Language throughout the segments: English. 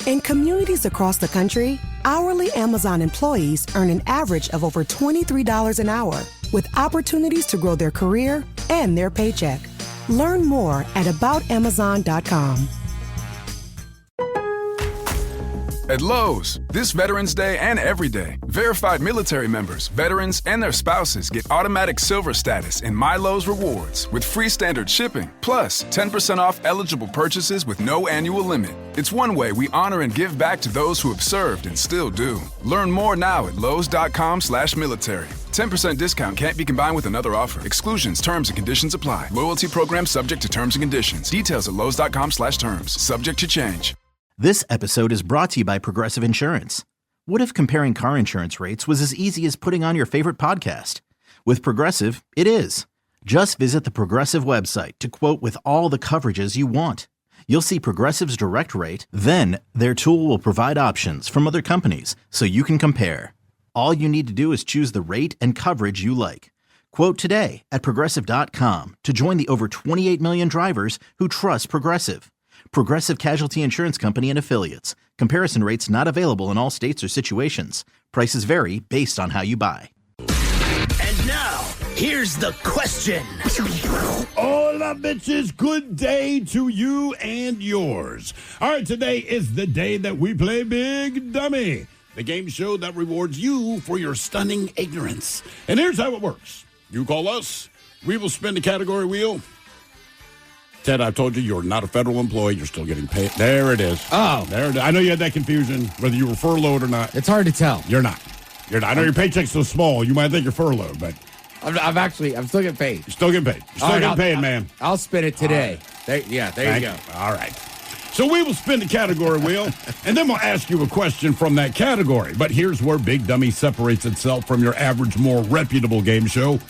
In communities across the country, hourly Amazon employees earn an average of over $23 an hour, with opportunities to grow their career and their paycheck. Learn more at aboutamazon.com. At Lowe's, this Veterans Day and every day, verified military members, veterans, and their spouses get automatic silver status in My Lowe's Rewards with free standard shipping, plus 10% off eligible purchases with no annual limit. It's one way we honor and give back to those who have served and still do. Learn more now at lowes.com/military. 10% discount can't be combined with another offer. Exclusions, terms, and conditions apply. Loyalty program subject to terms and conditions. Details at lowes.com/terms. Subject to change. This episode is brought to you by Progressive Insurance. What if comparing car insurance rates was as easy as putting on your favorite podcast? With Progressive, it is. Just visit the Progressive website to quote with all the coverages you want. You'll see Progressive's direct rate, then their tool will provide options from other companies so you can compare. All you need to do is choose the rate and coverage you like. Quote today at Progressive.com to join the over 28 million drivers who trust Progressive. Progressive Casualty Insurance Company and Affiliates. Comparison rates not available in all states or situations. Prices vary based on how you buy. And now, here's the question. Hola, bitches. Good day to you and yours. All right, today is the day that we play Big Dummy, the game show that rewards you for your stunning ignorance. And here's how it works. You call us. We will spin the category wheel. Ted, I've told you you're not a federal employee. You're still getting paid. There it is. Oh. There it is. I know you had that confusion, whether you were furloughed or not. It's hard to tell. You're not. I know your paycheck's so small, you might think you're furloughed, but... I'm still getting paid. You're still getting paid. You're still getting paid, man. I'll spin it today. Right. There you go. All right. So we will spin the category wheel, and then we'll ask you a question from that category. But here's where Big Dummy separates itself from your average, more reputable game show.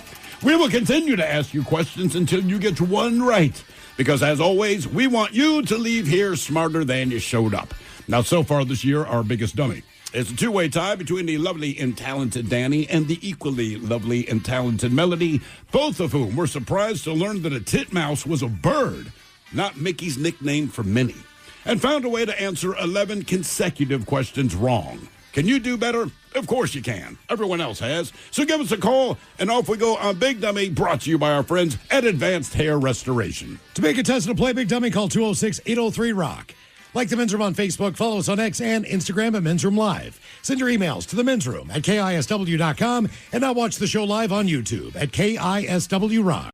We will continue to ask you questions until you get one right. Because, as always, we want you to leave here smarter than you showed up. Now, so far this year, our biggest dummy is a two-way tie between the lovely and talented Danny and the equally lovely and talented Melody, both of whom were surprised to learn that a titmouse was a bird, not Mickey's nickname for Minnie, and found a way to answer 11 consecutive questions wrong. Can you do better? Of course you can. Everyone else has. So give us a call, and off we go on Big Dummy, brought to you by our friends at Advanced Hair Restoration. To make a test to play Big Dummy, call 206-803-ROCK. Like the Men's Room on Facebook, follow us on X and Instagram at Men's Room Live. Send your emails to the Men's Room at KISW.com, and now watch the show live on YouTube at KISW Rock.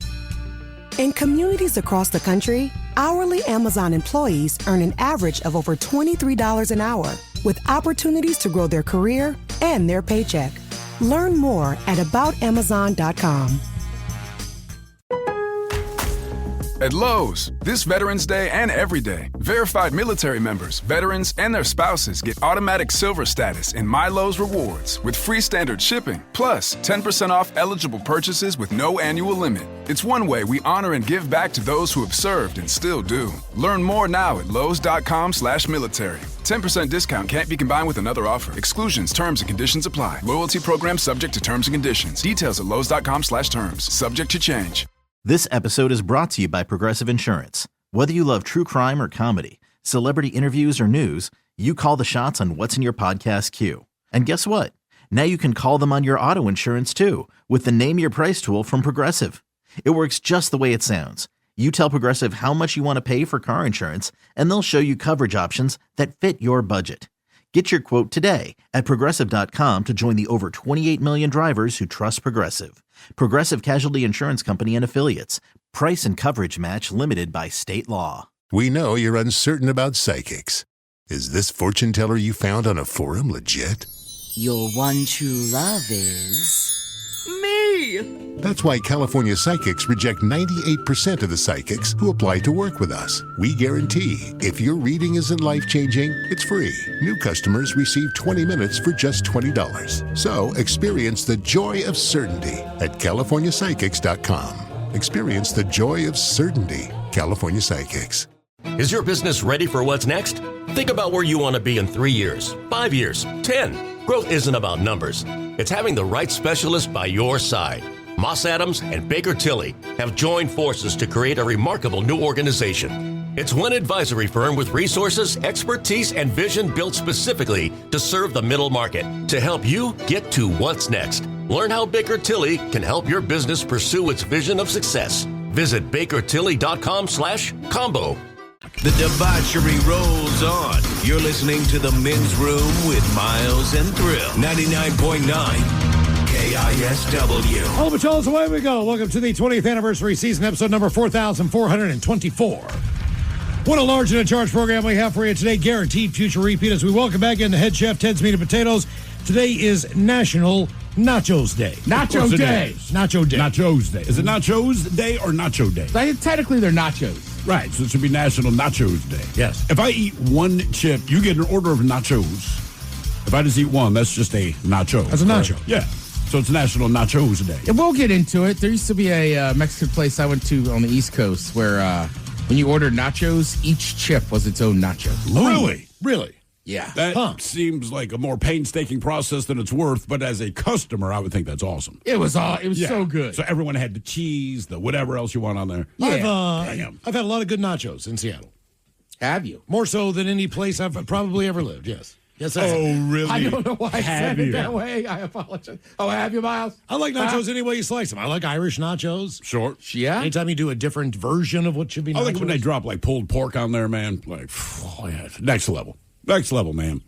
In communities across the country, hourly Amazon employees earn an average of over $23 an hour, with opportunities to grow their career and their paycheck. Learn more at aboutamazon.com. At Lowe's, this Veterans Day and every day, verified military members, veterans, and their spouses get automatic silver status in My Lowe's Rewards with free standard shipping, plus 10% off eligible purchases with no annual limit. It's one way we honor and give back to those who have served and still do. Learn more now at lowes.com/military. 10% discount can't be combined with another offer. Exclusions, terms, and conditions apply. Loyalty program subject to terms and conditions. Details at lowes.com/terms. Subject to change. This episode is brought to you by Progressive Insurance. Whether you love true crime or comedy, celebrity interviews or news, you call the shots on what's in your podcast queue. And guess what? Now you can call them on your auto insurance too with the Name Your Price tool from Progressive. It works just the way it sounds. You tell Progressive how much you want to pay for car insurance, and they'll show you coverage options that fit your budget. Get your quote today at Progressive.com to join the over 28 million drivers who trust Progressive. Progressive Casualty Insurance Company and Affiliates. Price and coverage match limited by state law. We know you're uncertain about psychics. Is this fortune teller you found on a forum legit? Your one true love is... me! That's why California Psychics reject 98% of the psychics who apply to work with us. We guarantee if your reading isn't life-changing, it's free. New customers receive 20 minutes for just $20. So experience the joy of certainty at CaliforniaPsychics.com. Experience the joy of certainty. California Psychics. Is your business ready for what's next? Think about where you want to be in 3 years, 5 years, 10. Growth isn't about numbers. It's having the right specialist by your side. Moss Adams and Baker Tilly have joined forces to create a remarkable new organization. It's one advisory firm with resources, expertise, and vision built specifically to serve the middle market to help you get to what's next. Learn how Baker Tilly can help your business pursue its vision of success. Visit bakertilly.com/combo. The debauchery rolls on. You're listening to The Men's Room with Miles and Thrill. 99.9 KISW. All but y'all, away we go. Welcome to the 20th anniversary season, episode number 4,424. What a large and a charge program we have for you today. Guaranteed future repeat as we welcome back in the head chef, Ted's Meat and Potatoes. Today is National Nachos Day. Nacho Day. Nacho Day. Nachos Day. Is it Nachos Day or Nacho Day? Technically, they're nachos. Right, so it should be National Nachos Day. Yes. If I eat one chip, you get an order of nachos. If I just eat one, that's just a nacho. That's a nacho. Yeah. So it's National Nachos Day. And we'll get into it. There used to be a Mexican place I went to on the East Coast where when you ordered nachos, each chip was its own nacho. Really? Really? Yeah. That seems like a more painstaking process than it's worth, but as a customer, I would think that's awesome. It was so good. So everyone had the cheese, the whatever else you want on there. Yeah. I've had a lot of good nachos in Seattle. Have you? More so than any place I've probably ever lived, yes. Yes, I have. Oh, really? I don't know why I said it that way. I apologize. Oh, have you, Miles? I like nachos any way you slice them. I like Irish nachos. Sure. Yeah? Anytime you do a different version of what should be nachos. I like when they drop like pulled pork on there, man. Like, oh, yeah, next level. Next level, man.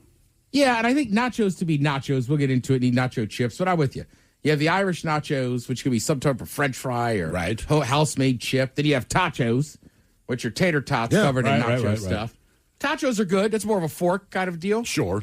Yeah, and I think nachos to be nachos, we'll get into it, need nacho chips, but I'm with you. You have the Irish nachos, which could be some type of French fry or house-made chip. Then you have tachos, which are tater tots covered in nacho stuff. Tachos are good. That's more of a fork kind of deal. Sure.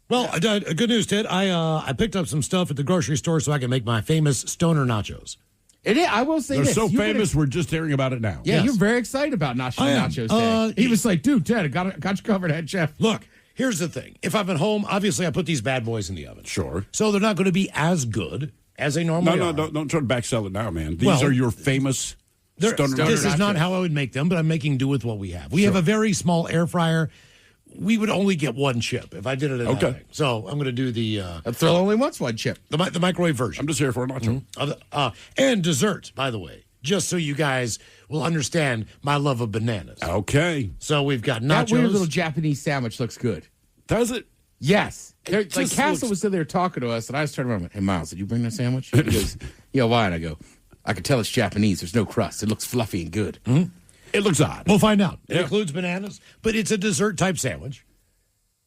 Well, good news, Ted. I picked up some stuff at the grocery store so I can make my famous stoner nachos. It is. I will say They're this. so famous, we're just hearing about it now. Yeah, Yes. you're very excited about nachos Day. He was like, dude, Ted, I got you covered, head chef. Look, here's the thing. If I'm at home, obviously I put these bad boys in the oven. Sure. So they're not going to be as good as they normally are. No, don't try to backsell it now, man. These are your famous stoner This is nachos. not how I would make them, but I'm making do with what we have. We have a very small air fryer. We would only get one chip if I did it in that way. So I'm going to do the... Thrill only wants one chip. The microwave version. I'm just here for a nacho. And dessert, by the way, just so you guys will understand my love of bananas. Okay. So we've got nachos. That weird little Japanese sandwich looks good. Does it? Yes. Like just Castle was sitting there talking to us, and I was turning around and went, hey, Miles, did you bring that sandwich? He goes, yeah, why? And I go, I can tell it's Japanese. There's no crust. It looks fluffy and good. Mm-hmm. It looks odd. We'll find out. It includes bananas, but it's a dessert-type sandwich.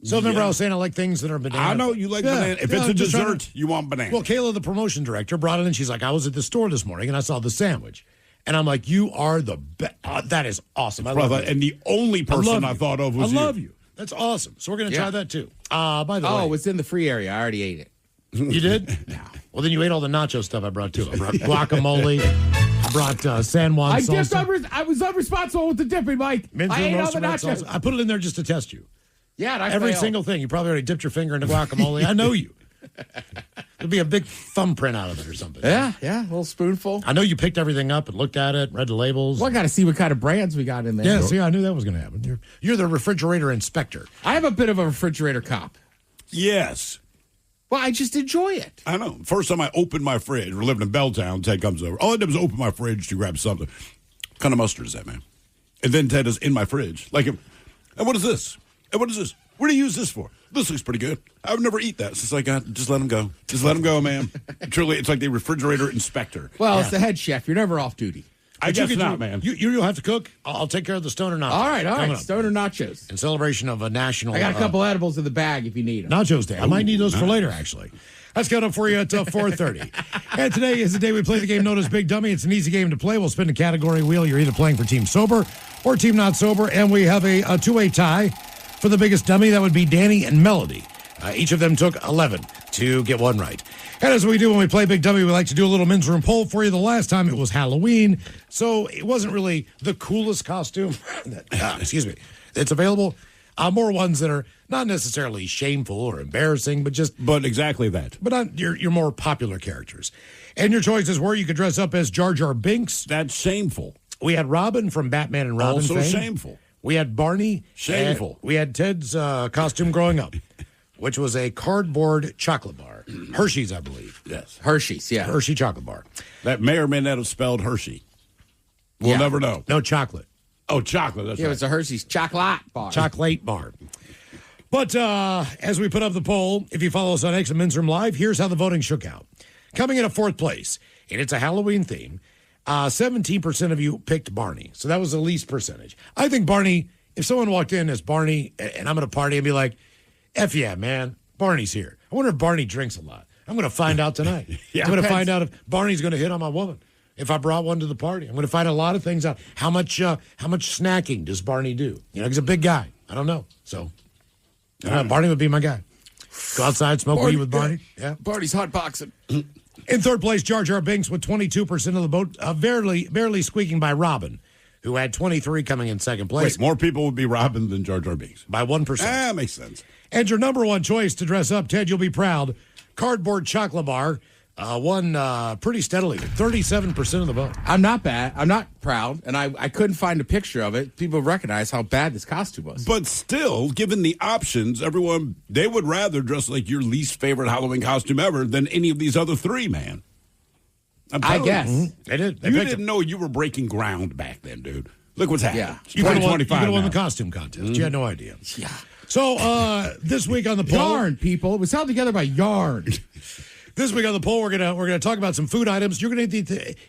So remember I was saying I like things that are banana. I know you like banana. If it's a dessert, you want banana. Well, Kayla, the promotion director, brought it in. She's like, I was at the store this morning, and I saw the sandwich. And I'm like, you are the best. That is awesome. I love it. And the only person I thought of was you. I love you. That's awesome. So we're going to try that, too. By the way. Oh, it's in the free area. I already ate it. You did? No. Well, then you ate all the nacho stuff I brought, too. I brought guacamole. I brought San Juan salsa. I was unresponsible with the dipping, Mike. I ate all the nachos. I put it in there just to test you. Yeah, and every single thing. You probably already dipped your finger into guacamole. I know you. There'll be a big thumbprint out of it or something. Yeah, a little spoonful. I know you picked everything up and looked at it, read the labels. Well, I got to see what kind of brands we got in there. Yeah, see, I knew that was going to happen. You're the refrigerator inspector. I am a bit of a refrigerator cop. Yes. Well, I just enjoy it. I know. First time I opened my fridge, we're living in Belltown, Ted comes over. All I did was open my fridge to grab something. What kind of mustard is that, man? And then Ted is in my fridge. Like, and what is this? And what is this? What do you use this for? This looks pretty good. I would never eat that. So it's like, just let him go. Just let him go, man. Truly, it's like the refrigerator inspector. Well, it's the head chef. You're never off duty. I guess not, man. You'll have to cook. I'll take care of the stoner nachos. All right. Stoner nachos. In celebration of a national... I got a couple edibles in the bag if you need them. Nachos Day. I might need those for later, actually. That's coming up for you at 4:30. And today is the day we play the game known as Big Dummy. It's an easy game to play. We'll spin a category wheel. You're either playing for Team Sober or Team Not Sober. And we have a two-way tie for the biggest dummy. That would be Danny and Melody. Each of them took 11 to get one right. And as we do when we play Big Dummy, we like to do a little men's room poll for you. The last time it was Halloween, so it wasn't really the coolest costume. Excuse me. It's available. More ones that are not necessarily shameful or embarrassing, but just... But exactly that. But not your more popular characters. And your choices were you could dress up as Jar Jar Binks. That's shameful. We had Robin from Batman and Robin Also fame. shameful. We had Barney. Shameful. We had Ted's costume growing up, which was a cardboard chocolate bar. Hershey's, I believe. Yes. Hershey's, yeah. Hershey chocolate bar. That may or may not have spelled Hershey. We'll never know. No chocolate. Oh, chocolate. That's Yeah, right. it's a Hershey's chocolate bar. Chocolate bar. But as we put up the poll, if you follow us on X and Men's Room Live, here's how the voting shook out. Coming in at fourth place, and it's a Halloween theme, 17% of you picked Barney. So that was the least percentage. I think Barney, if someone walked in as Barney and I'm going to party and be like, F yeah, man, Barney's here. I wonder if Barney drinks a lot. I'm going to find out tonight. I'm going to find out if Barney's going to hit on my woman. If I brought one to the party, I'm going to find a lot of things out. How much snacking does Barney do? You know, he's a big guy. I don't know. So Barney would be my guy. Go outside, smoke weed with Barney. Yeah. Barney's hot boxing. In third place, Jar Jar Binks with 22% of the vote, barely squeaking by Robin, who had 23 coming in second place. Wait, more people would be Robin than Jar Jar Binks. By 1%. That makes sense. And your number one choice to dress up, Ted, you'll be proud, Cardboard Chocolate Bar won pretty steadily, 37% of the vote. I'm not bad. I'm not proud, and I couldn't find a picture of it. People recognize how bad this costume was. But still, given the options, everyone, they would rather dress like your least favorite Halloween costume ever than any of these other three, man. I guess. They did. You didn't know you were breaking ground back then, dude. Look what's happening. Yeah. You could have won now. the costume contest. You had no idea. Yeah. So this week on the poll, Yarn, people. It was held together by yarn. This week on the poll, we're gonna talk about some food items. You're gonna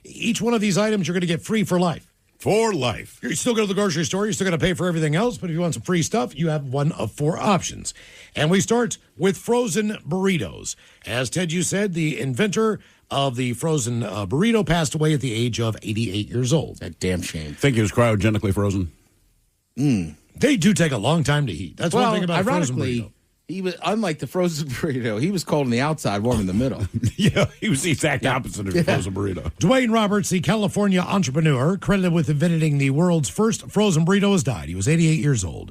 each one of these items you're gonna get free for life. For life. You still go to the grocery store. You're still gonna pay for everything else. But if you want some free stuff, you have one of four options. And we start with frozen burritos. As Ted, you said, the inventor of the frozen burrito passed away at the age of 88 years old. That damn shame. Think he was cryogenically frozen? They do take a long time to heat. That's one thing about a frozen burrito. Ironically, he was unlike the frozen burrito. He was cold on the outside, warm in the middle. Yeah, he was the exact opposite of a frozen burrito. Dwayne Roberts, the California entrepreneur, credited with inventing the world's first frozen burrito, has died. He was 88 years old.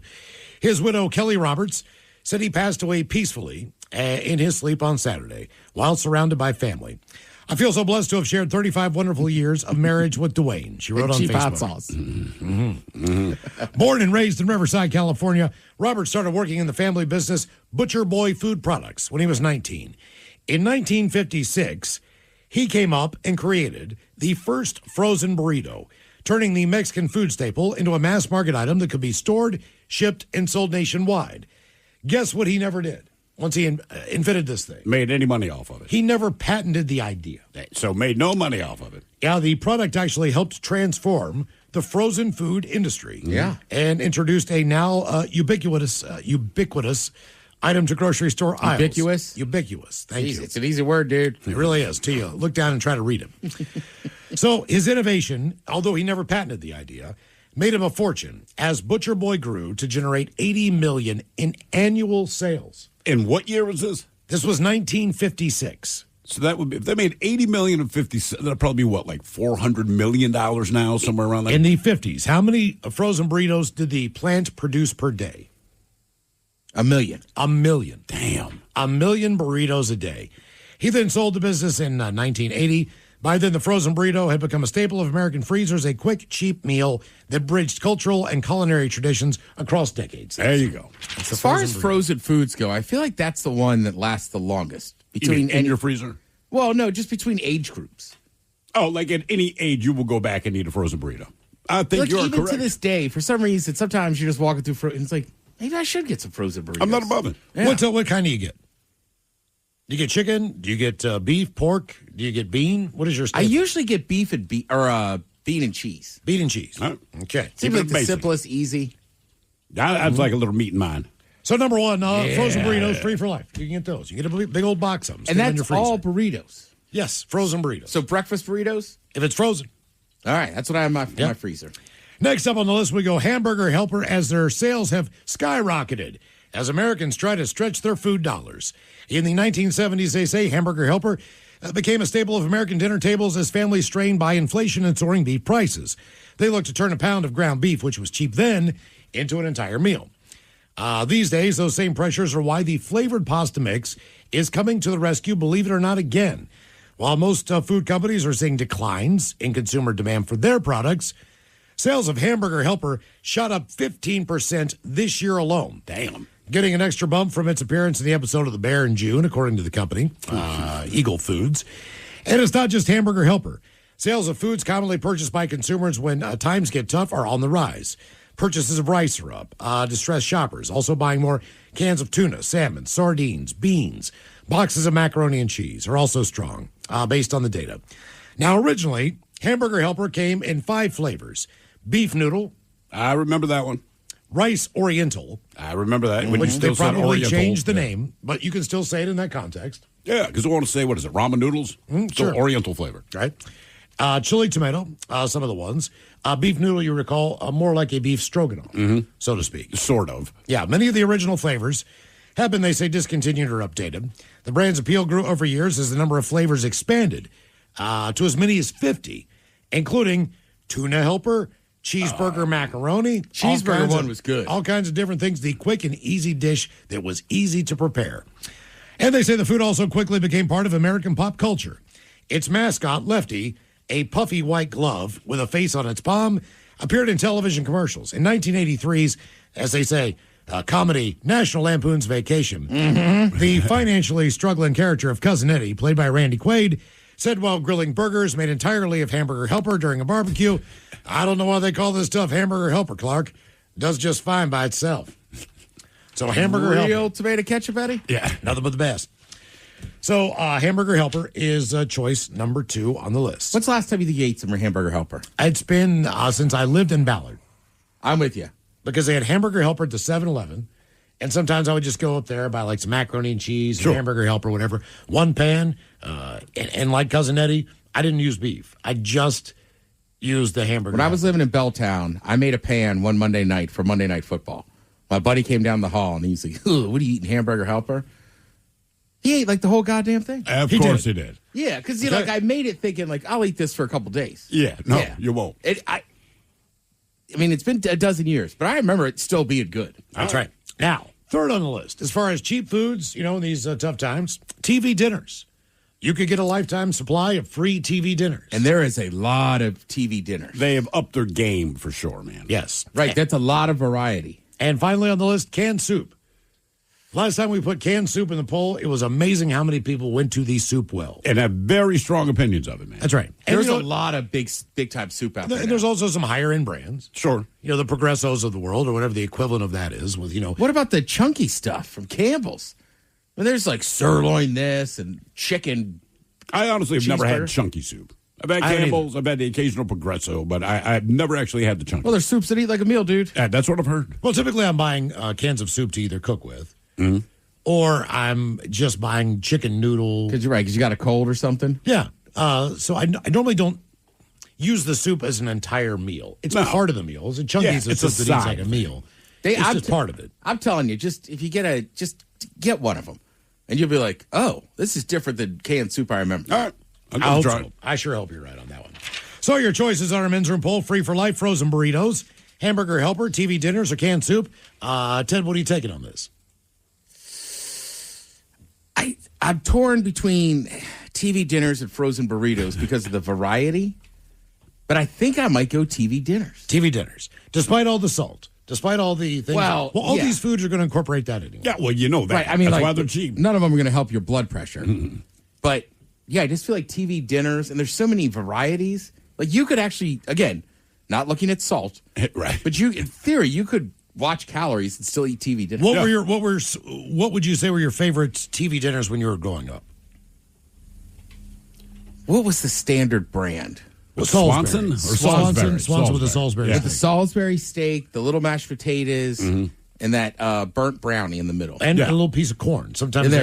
His widow, Kelly Roberts, said he passed away peacefully in his sleep on Saturday while surrounded by family. I feel so blessed to have shared 35 wonderful years of marriage with Dwayne, she wrote on cheap Facebook. hot sauce. Born and raised in Riverside, California, Robert started working in the family business Butcher Boy Food Products when he was 19. In 1956, he came up and created the first frozen burrito, turning the Mexican food staple into a mass market item that could be stored, shipped, and sold nationwide. Guess what he never did once he invented this thing? Made any money off of it. He never patented the idea. So made no money off of it. Yeah, the product actually helped transform the frozen food industry. Yeah. And introduced a now ubiquitous item to grocery store aisles. Ubiquitous? Ubiquitous. Thank you. It's an easy word, dude. It really is. To you, look down and try to read it. So his innovation, although he never patented the idea, made him a fortune as Butcher Boy grew to generate $80 million in annual sales. In what year was this? This was 1956. So that would be, if they made $80 million in 50, that'd probably be what, like $400 million now, somewhere around there? In the 50s, how many frozen burritos did the plant produce per day? 1 million. 1 million. Damn. 1 million burritos a day. He then sold the business in 1980. By then, the frozen burrito had become a staple of American freezers, a quick, cheap meal that bridged cultural and culinary traditions across decades. There you go. As far as frozen foods go, I feel like that's the one that lasts the longest. In your freezer? Well, no, just between age groups. Oh, like at any age, you will go back and eat a frozen burrito. I think you're even correct. to this day, for some reason, sometimes you're just walking through and it's like, maybe I should get some frozen burritos. I'm not above it. Yeah. What kind do you get? Do you get chicken? Do you get beef, pork? Do you get bean? What is your I staple? usually get beef and bean and cheese. Bean and cheese. Huh? Okay. Seems like the simplest, easy. I'd like a little meat in mine. So number one, frozen burritos, free for life. You can get those. You get a big old box of them. And that's all burritos. Yes, frozen burritos. So breakfast burritos? If it's frozen. All right, that's what I have in my freezer. Next up on the list, we go Hamburger Helper, as their sales have skyrocketed as Americans try to stretch their food dollars. In the 1970s, they say Hamburger Helper became a staple of American dinner tables as families strained by inflation and soaring beef prices. They looked to turn a pound of ground beef, which was cheap then, into an entire meal. These days, those same pressures are why the flavored pasta mix is coming to the rescue, believe it or not, again. While most food companies are seeing declines in consumer demand for their products, sales of Hamburger Helper shot up 15% this year alone. Damn. Getting an extra bump from its appearance in the episode of The Bear in June, according to the company, Eagle Foods. And it's not just Hamburger Helper. Sales of foods commonly purchased by consumers when times get tough are on the rise. Purchases of rice are up. Distressed shoppers also buying more cans of tuna, salmon, sardines, beans. Boxes of macaroni and cheese are also strong, based on the data. Now, originally, Hamburger Helper came in 5 flavors. Beef noodle. I remember that one. Rice Oriental. I remember that. Which they probably changed the name, but you can still say it in that context. Yeah, because I want to say, what is it, ramen noodles? Sure. Oriental flavor. Right. Chili tomato, some of the ones. Beef noodle, you recall, more like a beef stroganoff, so to speak. Sort of. Yeah, many of the original flavors have been, they say, discontinued or updated. The brand's appeal grew over years as the number of flavors expanded to as many as 50, including tuna helper, cheeseburger macaroni. Cheeseburger one was good. All kinds of different things. The quick and easy dish that was easy to prepare. And they say the food also quickly became part of American pop culture. Its mascot, Lefty, a puffy white glove with a face on its palm, appeared in television commercials. In 1983's, as they say, comedy National Lampoon's Vacation, the financially struggling character of Cousin Eddie, played by Randy Quaid, said while grilling burgers made entirely of Hamburger Helper during a barbecue, "I don't know why they call this stuff Hamburger Helper, Clark. It does just fine by itself." So Hamburger Helper. Real tomato ketchup, Eddie? Yeah, nothing but the best. So Hamburger Helper is choice number 2 on the list. When's the last time you ate some Hamburger Helper? It's been since I lived in Ballard. I'm with you. Because they had Hamburger Helper at the 7-Eleven, and sometimes I would just go up there, buy like some macaroni and cheese, and Hamburger Helper, whatever, one pan, and like Cousin Eddie, I didn't use beef. I just used the hamburger. When I was living in Belltown, I made a pan one Monday night for Monday Night Football. My buddy came down the hall, and he's like, "What are you eating, Hamburger Helper?" He ate like the whole goddamn thing. Of course he did. Yeah, because like I made it thinking like I'll eat this for a couple days. Yeah, you won't. I mean, it's been a dozen years, but I remember it still being good. That's right. Now, third on the list, as far as cheap foods, in these tough times, TV dinners. You could get a lifetime supply of free TV dinners. And there is a lot of TV dinners. They have upped their game for sure, man. Yes. Right, that's a lot of variety. And finally on the list, canned soup. Last time we put canned soup in the poll, it was amazing how many people went to the soup well. And have very strong opinions of it, man. That's right. And There's a lot of big time soup out there. And there's also some higher end brands. Sure. The Progressos of the world, or whatever the equivalent of that is, with, What about the chunky stuff from Campbell's? I mean, there's like sirloin this and chicken. I honestly have never had chunky soup. I've had Campbell's, I've had the occasional Progresso, but I've never actually had the chunky. Well, there's soups that eat like a meal, dude. That's what I've heard. Well, typically I'm buying cans of soup to either cook with, or I'm just buying chicken noodle. Because you're right, because you got a cold or something. Yeah. So I normally don't use the soup as an entire meal. It's part of the meal. It's a chunky soup that eats like a meal. It's just part of it. I'm telling you, if you get one of them, and you'll be like, oh, this is different than canned soup I remember. All right. I'll try it. I sure hope you're right on that one. So your choices on our men's room poll: free for life, frozen burritos, Hamburger Helper, TV dinners, or canned soup. Ted, what are you taking on this? I'm torn between TV dinners and frozen burritos because of the variety, but I think I might go TV dinners. TV dinners, despite all the salt, despite all the things. Well, all these foods are going to incorporate that anyway. Yeah, well, you know that. Right, I mean, that's why they're cheap. None of them are going to help your blood pressure. But, yeah, I just feel like TV dinners, and there's so many varieties. Like, you could actually, again, not looking at salt. Right. But in theory, you could watch calories and still eat TV dinners. What would you say were your favorite TV dinners when you were growing up? What was the standard brand? Swanson? Or Salisbury? Swanson with the Salisbury steak. With the Salisbury steak, the little mashed potatoes, and that burnt brownie in the middle. And a little piece of corn. Sometimes they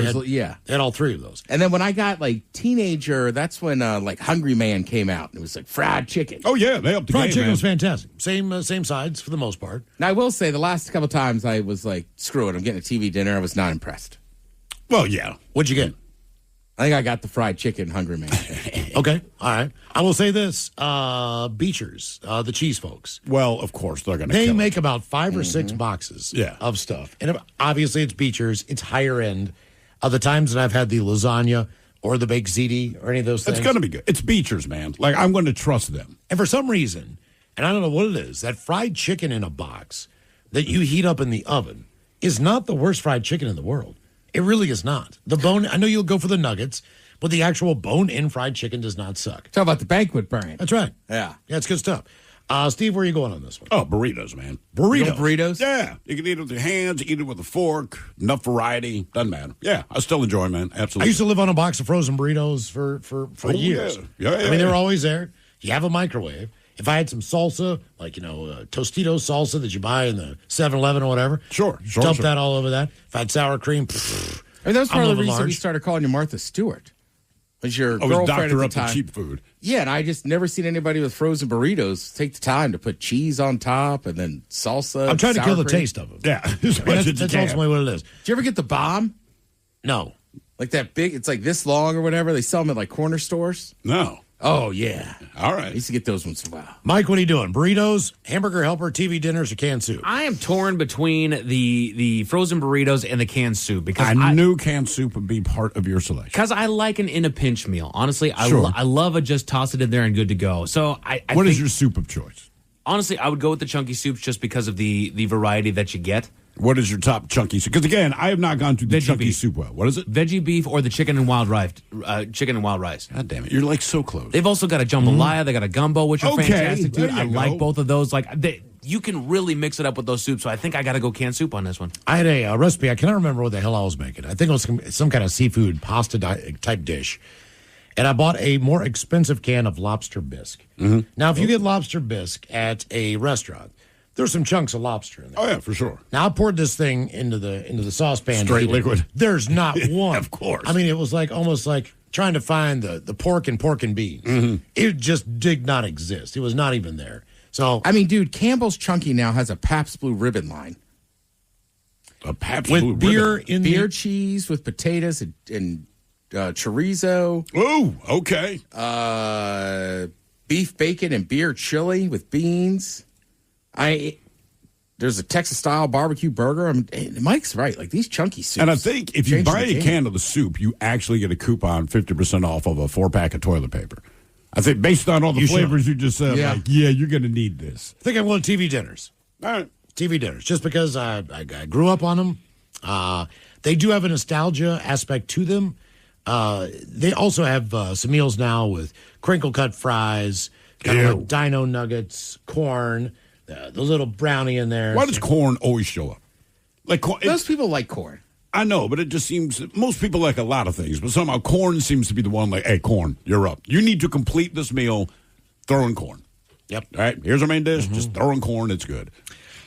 had all three of those. And then when I got teenager, that's when Hungry Man came out. And it was like fried chicken. Oh, yeah. They upped the fried game, chicken man. was fantastic. Same sides for the most part. Now, I will say the last couple times I was like, screw it, I'm getting a TV dinner. I was not impressed. Well, yeah. What'd you get? I think I got the fried chicken Hungry Man. Okay. All right. I will say this. Beechers, the cheese folks. Well, of course, they're going to They make about 5 or 6 boxes of stuff. And obviously it's Beechers. It's higher end. The times that I've had the lasagna or the baked ziti or any of those things. It's going to be good. It's Beechers, man. Like, I'm going to trust them. And for some reason, and I don't know what it is, that fried chicken in a box that you heat up in the oven is not the worst fried chicken in the world. It really is not. The bone, I know you'll go for the nuggets, but the actual bone-in fried chicken does not suck. Talk about the banquet brand. That's right. Yeah. Yeah, it's good stuff. Steve, where are you going on this one? Oh, burritos, man. Burritos? Yeah. You can eat it with your hands, eat it with a fork, enough variety. Doesn't matter. Yeah, I still enjoy, man. Absolutely. I used to live on a box of frozen burritos for years. Yeah. I mean, they were always there. You have a microwave. If I had some salsa, like, Tostitos salsa that you buy in the 7-Eleven or whatever. Sure. Dump that all over that. If I had sour cream, I mean, that was part of the reason large. we started calling you Martha Stewart. Was your was girlfriend doctor at up the time. for cheap food. Yeah, and I just never seen anybody with frozen burritos take the time to put cheese on top and then salsa. I'm trying to sour kill the cream. taste of them. Yeah. That's ultimately what it is. Did you ever get the bomb? No. Like that big, it's like this long or whatever. They sell them at like corner stores. No. Oh, yeah. All I right. used to get those once in a while. Mike, what are you doing? Burritos, hamburger helper, TV dinners, or canned soup? I am torn between the frozen burritos and the canned soup because I knew canned soup would be part of your selection. Because I like an in a pinch meal. Honestly, I Sure. I love a just toss it in there and good to go. So What think, is your soup of choice? honestly, I would go with the chunky soups just because of the variety that you get. What is your top chunky soup? Because again, I have not gone through the Veggie chunky beef. soup well. What is it? Veggie beef or the chicken and wild rice. God damn it! You're like so close. They've also got a jambalaya. They got a gumbo, which are Okay, fantastic, dude. there you I go. like both of those. You can really mix it up with those soups. So I think I got to go canned soup on this one. I had a recipe. I cannot remember what the hell I was making. I think it was some kind of seafood pasta type dish. And I bought a more expensive can of lobster bisque. Now, if you get lobster bisque at a restaurant, there's some chunks of lobster in there. Oh yeah, for sure. Now I poured this thing into the saucepan. Straight to heat it. liquid. There's not one. Of course. I mean, it was almost like trying to find the pork and beans. It just did not exist. It was not even there. So I mean, dude, Campbell's Chunky now has a Pabst Blue Ribbon line. A Pabst with Blue beer Ribbon. in Beer the cheese with potatoes and chorizo, Oh, okay. beef bacon and beer chili with beans. There's a Texas-style barbecue burger. I mean, Mike's right. Like, these chunky soups. And I think if you changing buy the a game. can of the soup, you actually get a coupon 50% off of a 4-pack of toilet paper. I think based on all the You flavors you just said, Yeah. you're going to need this. I think I'm going TV dinners. All right. TV dinners, just because I grew up on them. They do have a nostalgia aspect to them. They also have some meals now with crinkle cut fries, kind of like dino nuggets, corn, the little brownie in there. Why does corn always show up? Like corn, Most people like corn. I know, but it just seems most people like a lot of things, but somehow corn seems to be the one. Like, hey, corn, you're up. You need to complete this meal. Throw in corn. Yep. All right. Here's our main dish. Just throw in corn. It's good.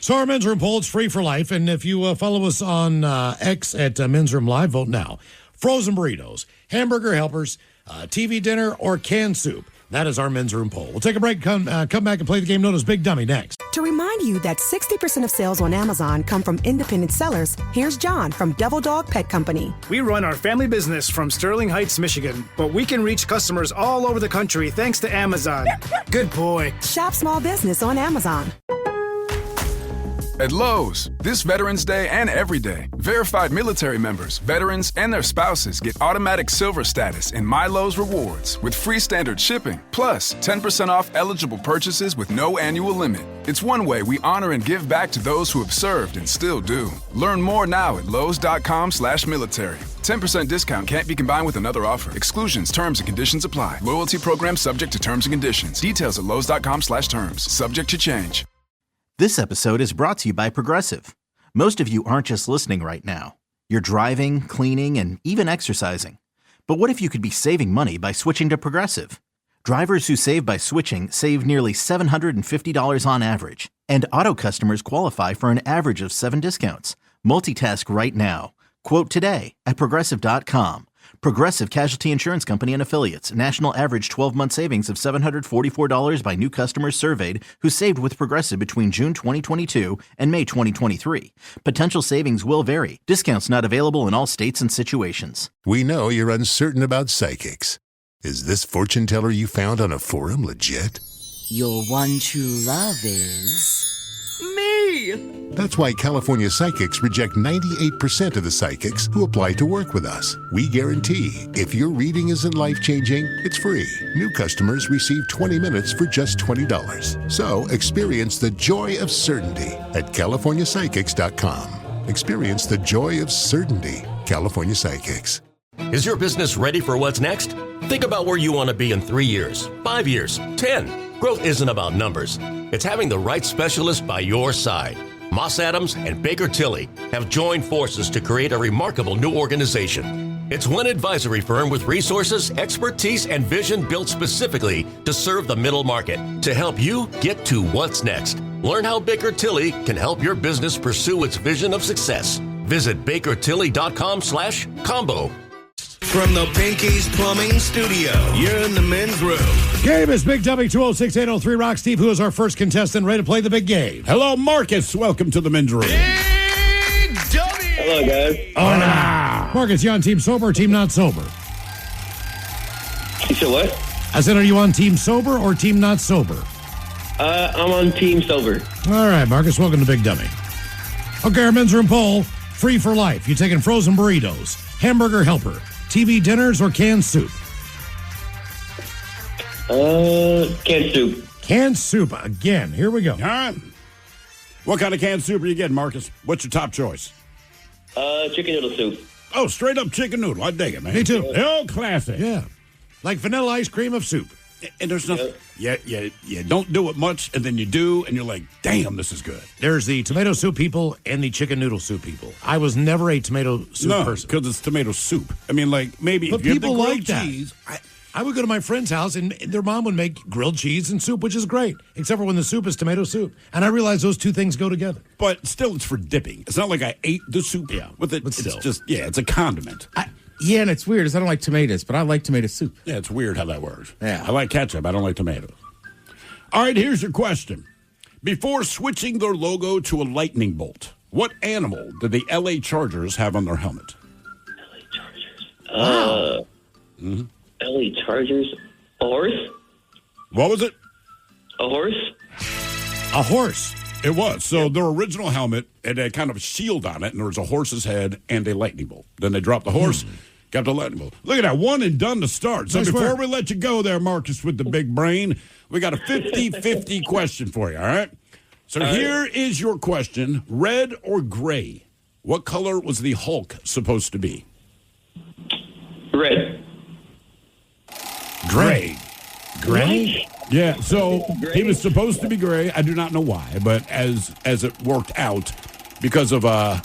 So our Men's Room poll, it's free for life. And if you follow us on X at Men's Room Live, vote now. Frozen burritos, hamburger helpers, TV dinner, or canned soup. That is our Men's Room poll. We'll take a break, come back and play the game known as Big Dummy next. To remind you that 60% of sales on Amazon come from independent sellers, here's John from Devil Dog Pet Company. We run our family business from Sterling Heights, Michigan, but we can reach customers all over the country thanks to Amazon. Good boy. Shop small business on Amazon. At Lowe's, this Veterans Day and every day, verified military members, veterans, and their spouses get automatic silver status in My Lowe's Rewards with free standard shipping, plus 10% off eligible purchases with no annual limit. It's one way we honor and give back to those who have served and still do. Learn more now at lowes.com/military. 10% discount can't be combined with another offer. Exclusions, terms, and conditions apply. Loyalty program subject to terms and conditions. Details at lowes.com/terms. Subject to change. This episode is brought to you by Progressive. Most of you aren't just listening right now. You're driving, cleaning, and even exercising. But what if you could be saving money by switching to Progressive? Drivers who save by switching save nearly $750 on average. And auto customers qualify for an average of 7 discounts. Multitask right now. Quote today at Progressive.com. Progressive Casualty Insurance Company and Affiliates. National average 12-month savings of $744 by new customers surveyed who saved with Progressive between June 2022 and May 2023. Potential savings will vary. Discounts not available in all states and situations. We know you're uncertain about psychics. Is this fortune teller you found on a forum legit? Your one true love is... Me! That's why California Psychics reject 98% of the psychics who apply to work with us. We guarantee if your reading isn't life-changing, it's free. New customers receive 20 minutes for just $20. So experience the joy of certainty at CaliforniaPsychics.com. Experience the joy of certainty. California Psychics. Is your business ready for what's next? Think about where you want to be in 3 years, 5 years, 10. Growth isn't about numbers. It's having the right specialist by your side. Moss Adams and Baker Tilly have joined forces to create a remarkable new organization. It's one advisory firm with resources, expertise, and vision built specifically to serve the middle market to help you get to what's next. Learn how Baker Tilly can help your business pursue its vision of success. Visit bakertilly.com/combo. From the Pinky's Plumbing Studio, you're in the men's room. Game is Big W 206-803 Rock. Steve, who is our first contestant, ready to play the big game? Hello, Marcus. Welcome to the men's room. Big W! Hello, guys. Hola. Marcus, you on team sober or team not sober? You said what? I said, are you on team sober or team not sober? I'm on team sober. All right, Marcus, welcome to Big Dummy. Okay, our men's room poll, free for life. You taking frozen burritos, hamburger helper, TV dinners, or canned soup? Canned soup. Canned soup again. Here we go. All right. What kind of canned soup are you getting, Marcus? What's your top choice? Chicken noodle soup. Oh, straight up chicken noodle. I dig it, man. Me too. The old classic. Yeah. Like vanilla ice cream of soup. And there's nothing. Yeah, you don't do it much, and then you do, and you're like, damn, this is good. There's the tomato soup people and the chicken noodle soup people. I was never a tomato soup person. because it's tomato soup. I mean, like, maybe But if you have the people grilled like that. cheese. I would go to my friend's house, and their mom would make grilled cheese and soup, which is great, except for when the soup is tomato soup. And I realized those two things go together. But still, it's for dipping. It's not like I ate the soup with it. but still. It's just, it's a condiment. Yeah, and it's weird, is I don't like tomatoes, but I like tomato soup. Yeah, it's weird how that works. Yeah. I like ketchup. I don't like tomatoes. All right, here's your question. Before switching their logo to a lightning bolt, what animal did the L.A. Chargers have on their helmet? LA Chargers. A horse? What was it? A horse? A horse. It was. So their original helmet, it had kind of a shield on it, and there was a horse's head and a lightning bolt. Then they dropped the horse, got the lightning bolt. Look at that, one and done to start. So Nice before work. we let you go there, Marcus, with the big brain, we got a 50-50 question for you, all right? So here is your question. Red or gray? What color was the Hulk supposed to be? Red. Gray. Gray? Yeah, so he was supposed to be gray. I do not know why, but as it worked out, because of the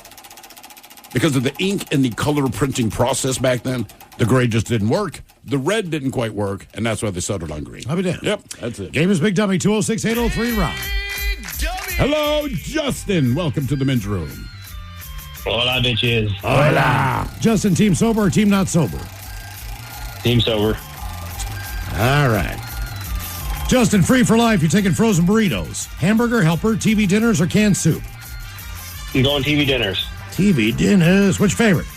ink and the color printing process back then, the gray just didn't work. The red didn't quite work, and that's why they settled on green. I'll be damned. Yep, that's it. Game is Big Dummy 206-803 Rock. Hello, Justin. Welcome to the men's room. Hola, bitches. Hola. Justin, team sober or team not sober? Team sober. All right. Justin, free for life. You're taking frozen burritos, hamburger helper, TV dinners, or canned soup? I'm going TV dinners. TV dinners. Which favorite?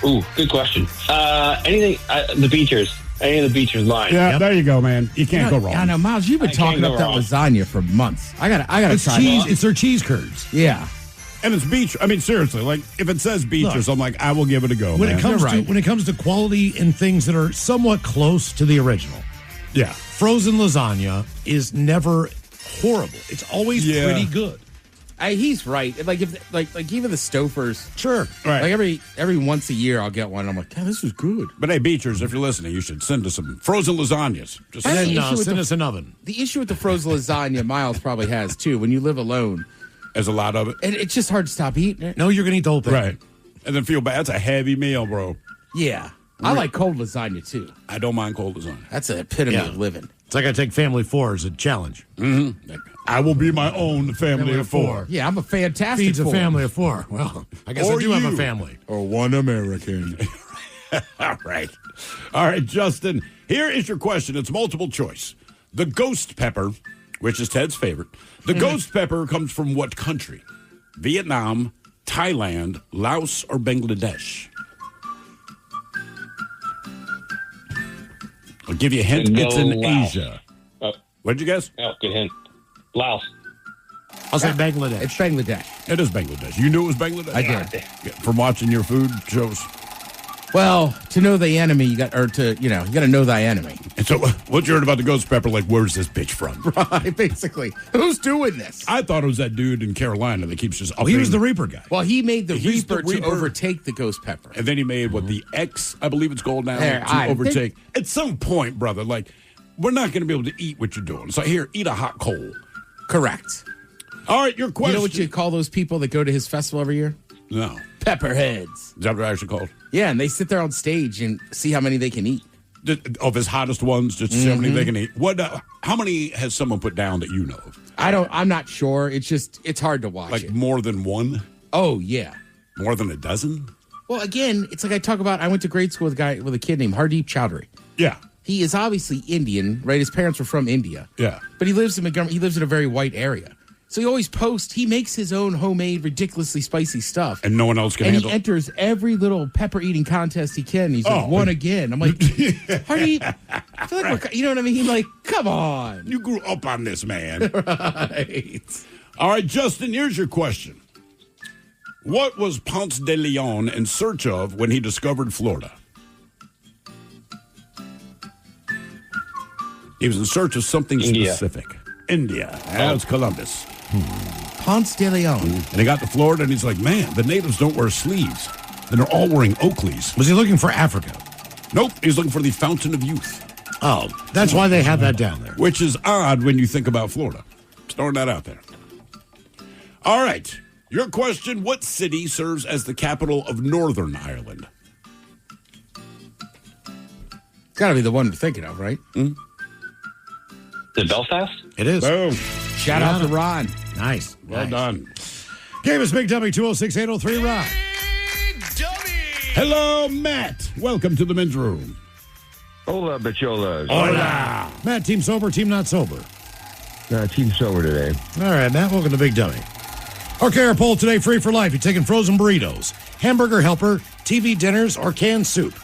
Ooh, good question. Anything, the Beechers. Any of the Beechers line. Yeah, there you go, man. You can't go wrong. I know, Miles, you've been I can't talking up go that wrong. lasagna for months. I gotta It's try cheese. that. It's their cheese curds. Yeah. And it's beach. I mean, seriously, like if it says beachers, Look, I'm like, I will give it a go. When man. it comes You're to right. when it comes to quality and things that are somewhat close to the original, yeah. frozen lasagna is never horrible. It's always Yeah. pretty good. He's right. Like if like even the Stofers. Sure. Right. Like every once a year I'll get one. I'm like, God, this was good. But hey, beachers, if you're listening, you should send us some frozen lasagnas. Just I And think issue with send the- us an oven. The issue with the frozen lasagna, Miles probably has too. When you live alone, There's a lot of it. and it's just hard to stop eating it. No, you're going to eat the whole thing. Right. And then feel bad. That's a heavy meal, bro. Yeah, I like cold lasagna too. I don't mind cold lasagna. That's an epitome Yeah. of living. It's like I take family four as a challenge. I will be my own family of four. Yeah, I'm a fantastic. Feeds a four. family of four. Well, I guess Or I do have you. a family. or one American. All right. All right, Justin. Here is your question. It's multiple choice. The ghost pepper, which is Ted's favorite, the ghost pepper comes from what country? Vietnam, Thailand, Laos, or Bangladesh? I'll give you a hint. Go It's in Laos. Asia. Oh, What'd you guess? good hint. Laos. I'll say Bangladesh. It's Bangladesh. It is Bangladesh. You knew it was Bangladesh? I did. Yeah, from watching your food shows. Well, to know the enemy, you got to know thy enemy. And so, what you heard about the ghost pepper? Like, where's this bitch from? Right, basically. Who's doing this? I thought it was that dude in Carolina that keeps just. Oh, he was the Reaper guy. Well, he made the Reaper to overtake the ghost pepper, and then he made the X, I believe it's called now, to overtake. At some point, brother, like we're not going to be able to eat what you're doing. So here, eat a hot coal. Correct. All right, your question. You know what you call those people that go to his festival every year? No. Pepperheads. Is that what they're actually called? Yeah, and they sit there on stage and see how many they can eat. Of his hottest ones, just to see how many they can eat. What? How many has someone put down that you know of? I'm not sure. It's hard to watch. Like more than one? Oh yeah. More than a dozen? Well, again, it's like I talk about. I went to grade school with a kid named Hardeep Chowdhury. Yeah. He is obviously Indian, right? His parents were from India. Yeah. But he lives in a very white area. So he always posts, he makes his own homemade, ridiculously spicy stuff. And no one else can handle it. And he enters every little pepper eating contest he can. He's like, won again. I'm like, Hardy, I feel like you know what I mean? Like, come on. You grew up on this, man. Right. All right, Justin, here's your question. What was Ponce de Leon in search of when he discovered Florida? He was in search of something specific. India. That's Columbus. Ponce de Leon. And he got to Florida, and he's like, man, the natives don't wear sleeves. And they're all wearing Oakleys. Was he looking for Africa? Nope. He's looking for the Fountain of Youth. Oh, that's why they have that down there. Which is odd when you think about Florida. Just throwing that out there. All right. Your question, what city serves as the capital of Northern Ireland? It's got to be the one we're thinking of, right? Is it Belfast? It is. Boom. Shout out to Ron. Nice. Well done. Game is Big Dummy 206-803 Rock. Hello, Matt. Welcome to the men's room. Hola, Bacholas. Hola. Matt, team sober, team not sober? Team sober today. All right, Matt, welcome to Big Dummy. Okay, our poll today, free for life. You're taking frozen burritos, hamburger helper, TV dinners, or canned soup?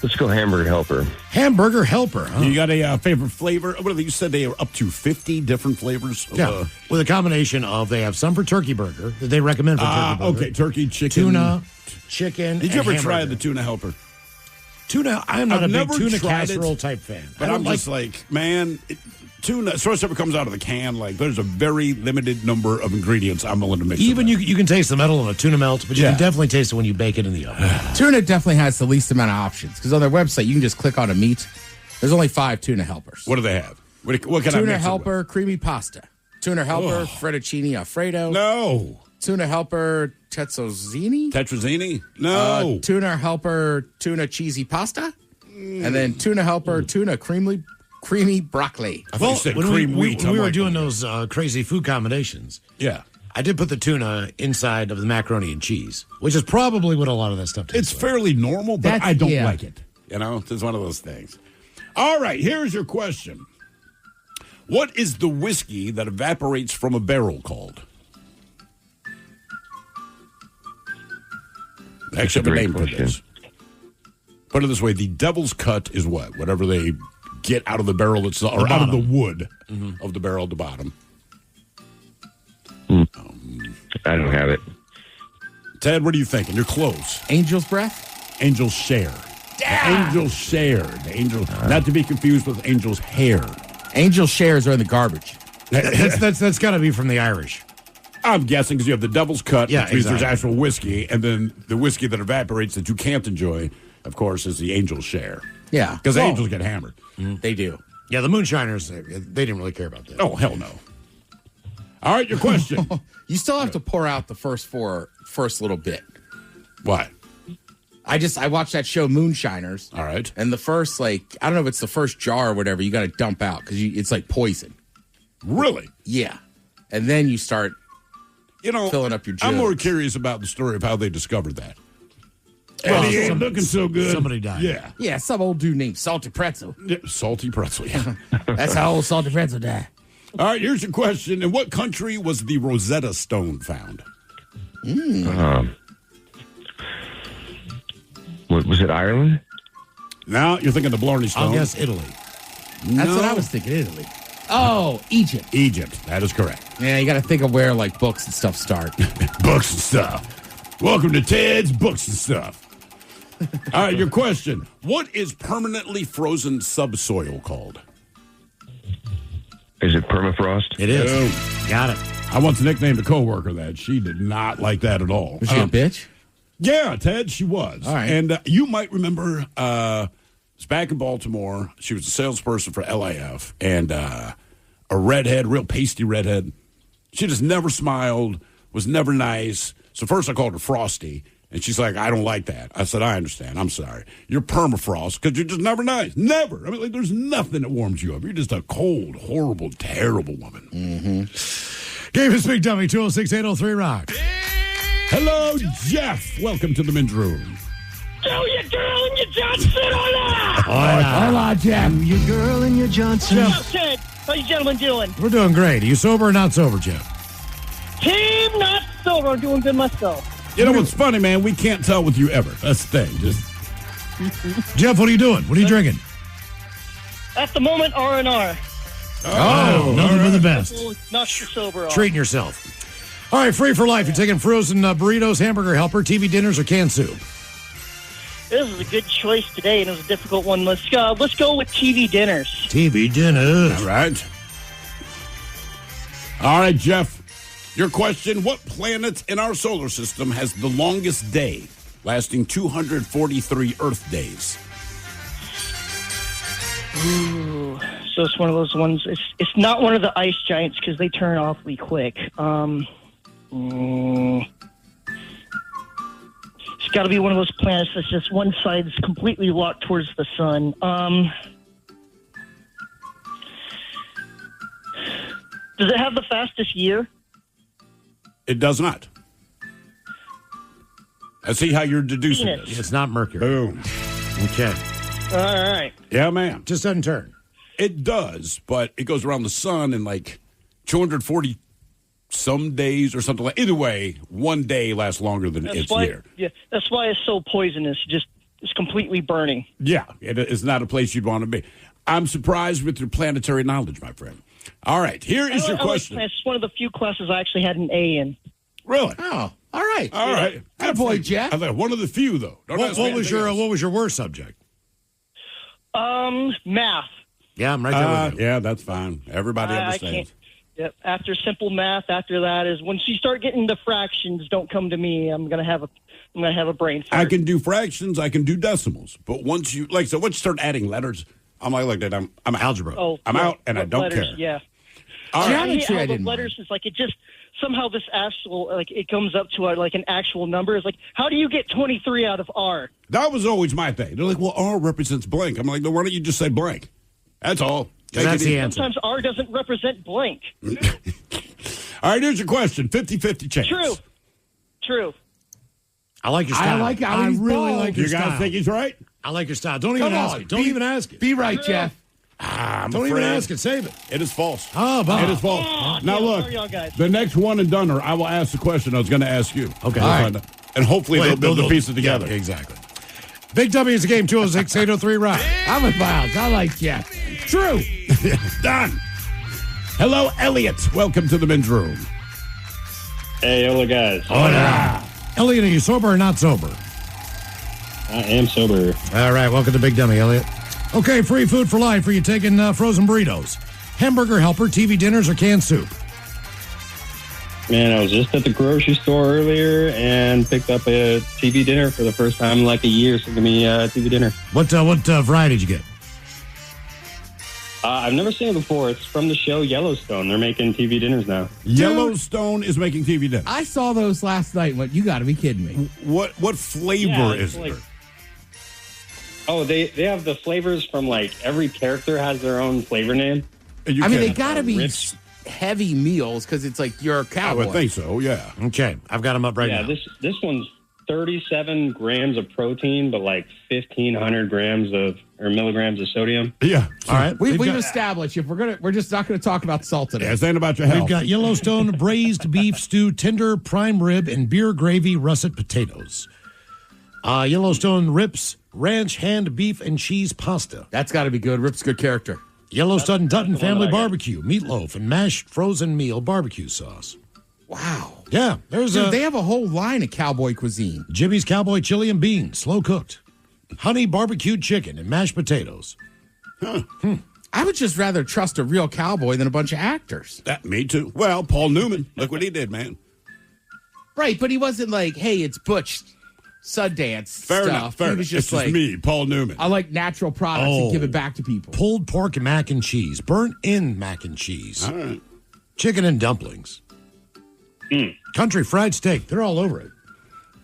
Let's go hamburger helper. Hamburger helper, huh? You got a favorite flavor? What you said they are up to 50 different flavors? Yeah, with a combination of, they have some for turkey burger that they recommend for turkey burger. Okay, turkey, chicken. Tuna, chicken, Did you ever hamburger. try the tuna helper? Tuna, I'm not I've a big never tuna tried casserole it, type fan. But I'm just like, man, tuna, especially if it comes out of the can, like there's a very limited number of ingredients I'm willing to mix. Even you can taste the metal in a tuna melt, but you can definitely taste it when you bake it in the oven. Tuna definitely has the least amount of options because on their website you can just click on a meat. There's only 5 tuna helpers. What do they have? What can I tuna mix helper, creamy pasta. Tuna helper, fettuccine alfredo. No. Tuna helper, tetrazzini. Tetrazzini? No. Tuna helper, tuna cheesy pasta. And then tuna helper, tuna creamy broccoli. I thought you said when cream we wheat. were doing those crazy food combinations, yeah, I did put the tuna inside of the macaroni and cheese, which is probably what a lot of that stuff tastes it's fairly normal, but That's- I don't yeah. like it. You know, it's one of those things. All right, here's your question. What is the whiskey that evaporates from a barrel called? Actually, I have a name for this. Put it this way, the devil's cut is what? Whatever they get out of the barrel itself, or out of the wood of the barrel at the bottom. I don't have it. Ted, what are you thinking? You're close. Angel's breath? Angel's share. Angel's share. The angel, not to be confused with angel's hair. Angel's shares are in the garbage. That's got to be from the Irish. I'm guessing because you have the devil's cut, Yeah, which means exactly. there's actual whiskey, and then the whiskey that evaporates that you can't enjoy, of course, is the angel's share. Yeah. Because angels get hammered. They do. Yeah, the moonshiners, they didn't really care about that. Oh, hell no. All right, your question. You still have to pour out the first little bit. What? I watched that show Moonshiners. All right. And the first, I don't know if it's the first jar or whatever, you got to dump out because it's like poison. Really? Yeah. And then you start filling up your jugs. I'm more curious about the story of how they discovered that. Well, Eddie ain't looking so good. Somebody died. Yeah. Yeah, some old dude named Salty Pretzel. Yeah, salty pretzel, yeah. That's how old Salty Pretzel died. All right, here's your question. In what country was the Rosetta Stone found? What was it, Ireland? Now you're thinking the Blarney Stone. I'll guess Italy. That's what I was thinking, Italy. Oh, Egypt. Egypt. That is correct. Yeah, you got to think of where books and stuff start. Books and stuff. Welcome to Ted's Books and Stuff. All right, your question. What is permanently frozen subsoil called? Is it permafrost? It is. Oh. Got it. I once nicknamed a coworker that. She did not like that at all. Was she a bitch? Yeah, Ted, she was. All right. And you might remember, it was back in Baltimore. She was a salesperson for LAF, and a redhead, real pasty redhead. She just never smiled, was never nice. So first I called her Frosty, and she's like, I don't like that. I said, I understand. I'm sorry. You're permafrost because you're just never nice. Never. I mean, like, there's nothing that warms you up. You're just a cold, horrible, terrible woman. Mm-hmm. Game is Big Dummy, 206-803-ROCK. Hello, Jeff. Welcome to the men's room. Oh, your girl and your Johnson, hola! Hola, Jeff. Your girl and your Johnson. How's Ted? How you gentlemen doing? We're doing great. Are you sober or not sober, Jeff? Team not sober. I'm doing good myself. You know what's funny, man? We can't tell with you ever. That's the thing. Just Jeff, what are you doing? What are you drinking? At the moment, R&R. Oh, nothing but the best. Not sober. Treating yourself. All right, free for life. You're taking frozen burritos, hamburger helper, TV dinners, or canned soup? This is a good choice today, and it was a difficult one. Let's go with TV dinners. TV dinners. All right. All right, Jeff. Your question, what planet in our solar system has the longest day, lasting 243 Earth days? Ooh, so it's one of those ones. It's not one of the ice giants because they turn awfully quick. It's got to be one of those planets that's just one side's completely locked towards the sun. Does it have the fastest year? It does not. I see how you're deducing Venus. this. It's not Mercury. Boom. Okay. All right. Yeah, ma'am. Just doesn't turn. It does, but it goes around the sun in like 240 some days or something like. Either way, one day lasts longer than its year. Yeah, that's why it's so poisonous. It's completely burning. Yeah, it is not a place you'd want to be. I'm surprised with your planetary knowledge, my friend. All right, here is your question. It's one of the few classes I actually had an A in. Really? Oh, all right. All right. Good boy, Jeff. I thought one of the few, though. What was your worst subject? Math. Yeah, I'm right there with you. Yeah, that's fine. Everybody I understands. can't. Yep. After simple math, after that is once you start getting the fractions, don't come to me. I'm gonna have a brain fart. I can do fractions. I can do decimals. But once you once you start adding letters, I'm like that. I'm algebra. Oh, I'm out, and I don't letters, care. Yeah. All I right. hate how the letters is like it just somehow this actual it comes up to like an actual number. It's like how do you get 23 out of R? That was always my thing. They're like, well, R represents blank. I'm like, no, why don't you just say blank? That's all. That's the answer. Sometimes R doesn't represent blank. All right, here's your question. 50-50 chance. True. I like your style. I really like your You style. guys think he's right? I like your style. Don't even ask it. Don't even ask it. Be right, Jeff. Don't even ask it. Save it. It is false. Oh, Bob. It is false. Now, yeah, look, sorry, y'all guys. the next one and doneer, I will ask the question I was going to ask you. Okay. We'll All find out. And hopefully they'll build the pieces together. Yeah, exactly. Big W is the game, 206-803-ROCK. I'm with Miles. I like Jeff. True. Done. Hello, Elliot. Welcome to the men's room. Hey, hello, guys. Hola. Elliot, are you sober or not sober? I am sober. All right, welcome to Big Dummy, Elliot. Okay, free food for life. Are you taking frozen burritos, hamburger helper, TV dinners, or canned soup? Man, I was just at the grocery store earlier and picked up a TV dinner for the first time in like a year. So give me a TV dinner. What variety did you get? I've never seen it before. It's from the show Yellowstone. They're making TV dinners now. Yellowstone is making TV dinners. I saw those last night and went, you got to be kidding me. What flavor is like, there? Oh, they have the flavors from like every character has their own flavor name. They got to be heavy meals because it's like you're a cowboy. I would think so, yeah. Okay, I've got them up right now. This one's 37 grams of protein, but like 1,500 milligrams of sodium. Yeah. All right. We've established if we're just not going to talk about salt today. Yeah, it's ain't about your health. We've got Yellowstone braised beef stew, tender prime rib, and beer gravy russet potatoes. Yellowstone Rips ranch hand beef and cheese pasta. That's got to be good. Rip's good character. Yellowstone Dutton family barbecue, meatloaf, and mashed frozen meal barbecue sauce. Wow. Yeah, they have a whole line of cowboy cuisine. Jimmy's Cowboy Chili and Beans, slow cooked. Honey barbecued chicken and mashed potatoes. I would just rather trust a real cowboy than a bunch of actors. Me too. Well, Paul Newman, look what he did, man. Right, but he wasn't like, hey, it's Butch Sundance Fair stuff. enough. Fair He enough. was just It's like, me, Paul Newman. I like natural products and give it back to people. Pulled pork and mac and cheese, burnt in mac and cheese. All right. Chicken and dumplings. Country fried steak. They're all over it.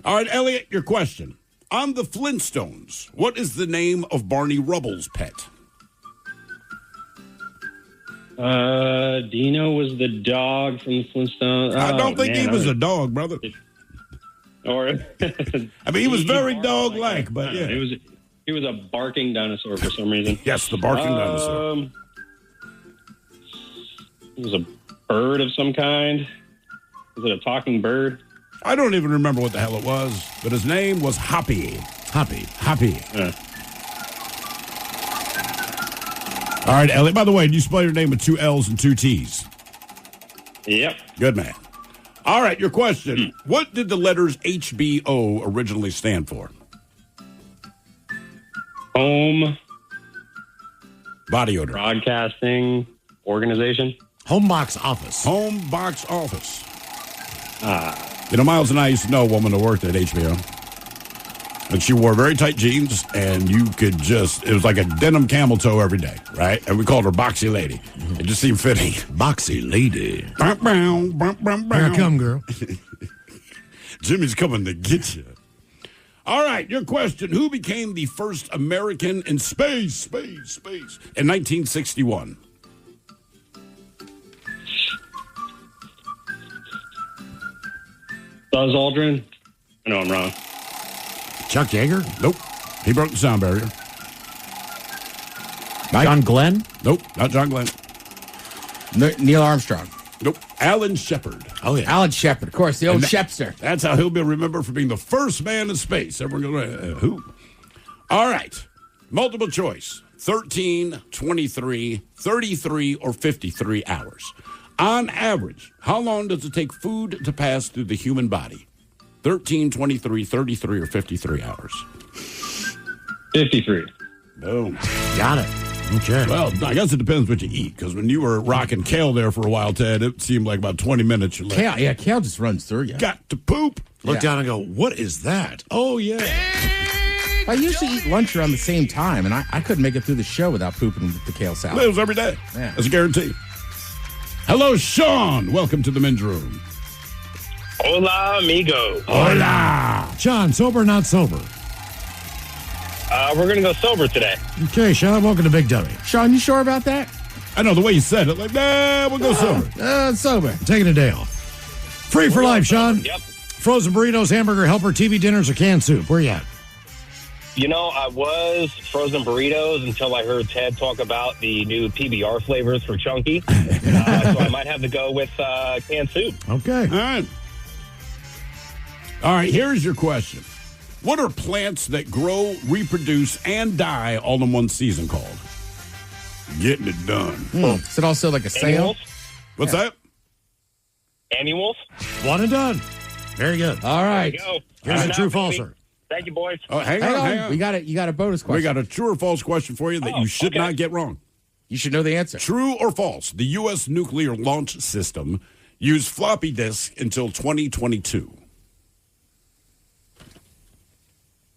All right, Elliot, your question. On the Flintstones, what is the name of Barney Rubble's pet? Dino was the dog from the Flintstones. I don't think he was a dog, brother. Or I mean, he was very dog-like, but yeah. He was a barking dinosaur for some reason. Yes, the barking dinosaur. It was a bird of some kind. Was it a talking bird? I don't even remember what the hell it was, but his name was Hoppy. Hoppy. All right, Elliot, by the way, did you spell your name with 2 L's and 2 T's? Yep. Good man. All right, your question. What did the letters HBO originally stand for? Home Body odor. Broadcasting Organization. Home box office. Home box office. You know, Miles and I used to know a woman who worked at HBO. And she wore very tight jeans, and you could just, it was like a denim camel toe every day, right? And we called her Boxy Lady. It just seemed fitting. Boxy Lady. Here I come, girl. Jimmy's coming to get you. All right, your question. Who became the first American in space in 1961? Buzz Aldrin? I know I'm wrong. Chuck Yeager? Nope. He broke the sound barrier. John Glenn? Nope, not John Glenn. Neil Armstrong. Nope. Alan Shepard. Oh, yeah. Alan Shepard, of course, the old Shepster. That's how he'll be remembered for being the first man in space. Everyone goes, who? All right. Multiple choice. 13, 23, 33, or 53 hours. On average, how long does it take food to pass through the human body? 13, 23, 33, or 53 hours? 53. Boom. Got it. Okay. Well, I guess it depends what you eat, because when you were rocking kale there for a while, Ted, it seemed like about 20 minutes. You're like, kale just runs through you. Got to poop. Look down and go, what is that? Oh, yeah. I usually eat lunch around the same time, and I couldn't make it through the show without pooping with the kale salad. It was every day. Yeah. That's a guarantee. Hello, Sean. Welcome to the men's room. Hola, amigo. Hola. Sean, sober or not sober? We're going to go sober today. Okay, Sean, welcome to Big Dummy. Sean, you sure about that? I know the way you said it. Like, we'll go sober. Sober. Taking a day off. Free for life, Sean. Yep. Frozen burritos, hamburger helper, TV dinners, or canned soup. Where you at? You know, I was frozen burritos until I heard Ted talk about the new PBR flavors for Chunky. So I might have to go with canned soup. Okay. All right, here's your question. What are plants that grow, reproduce, and die all in one season called? Getting it done. Is it also like a sale? Annuals? What's that? Annuals? One and done. Very good. All right. There you go. Here's a true baby. falser. Thank you, boys. Oh, hang on. We got it. You got a bonus question. We got a true or false question for you that you should not get wrong. You should know the answer. True or false? The U.S. nuclear launch system used floppy disk until 2022.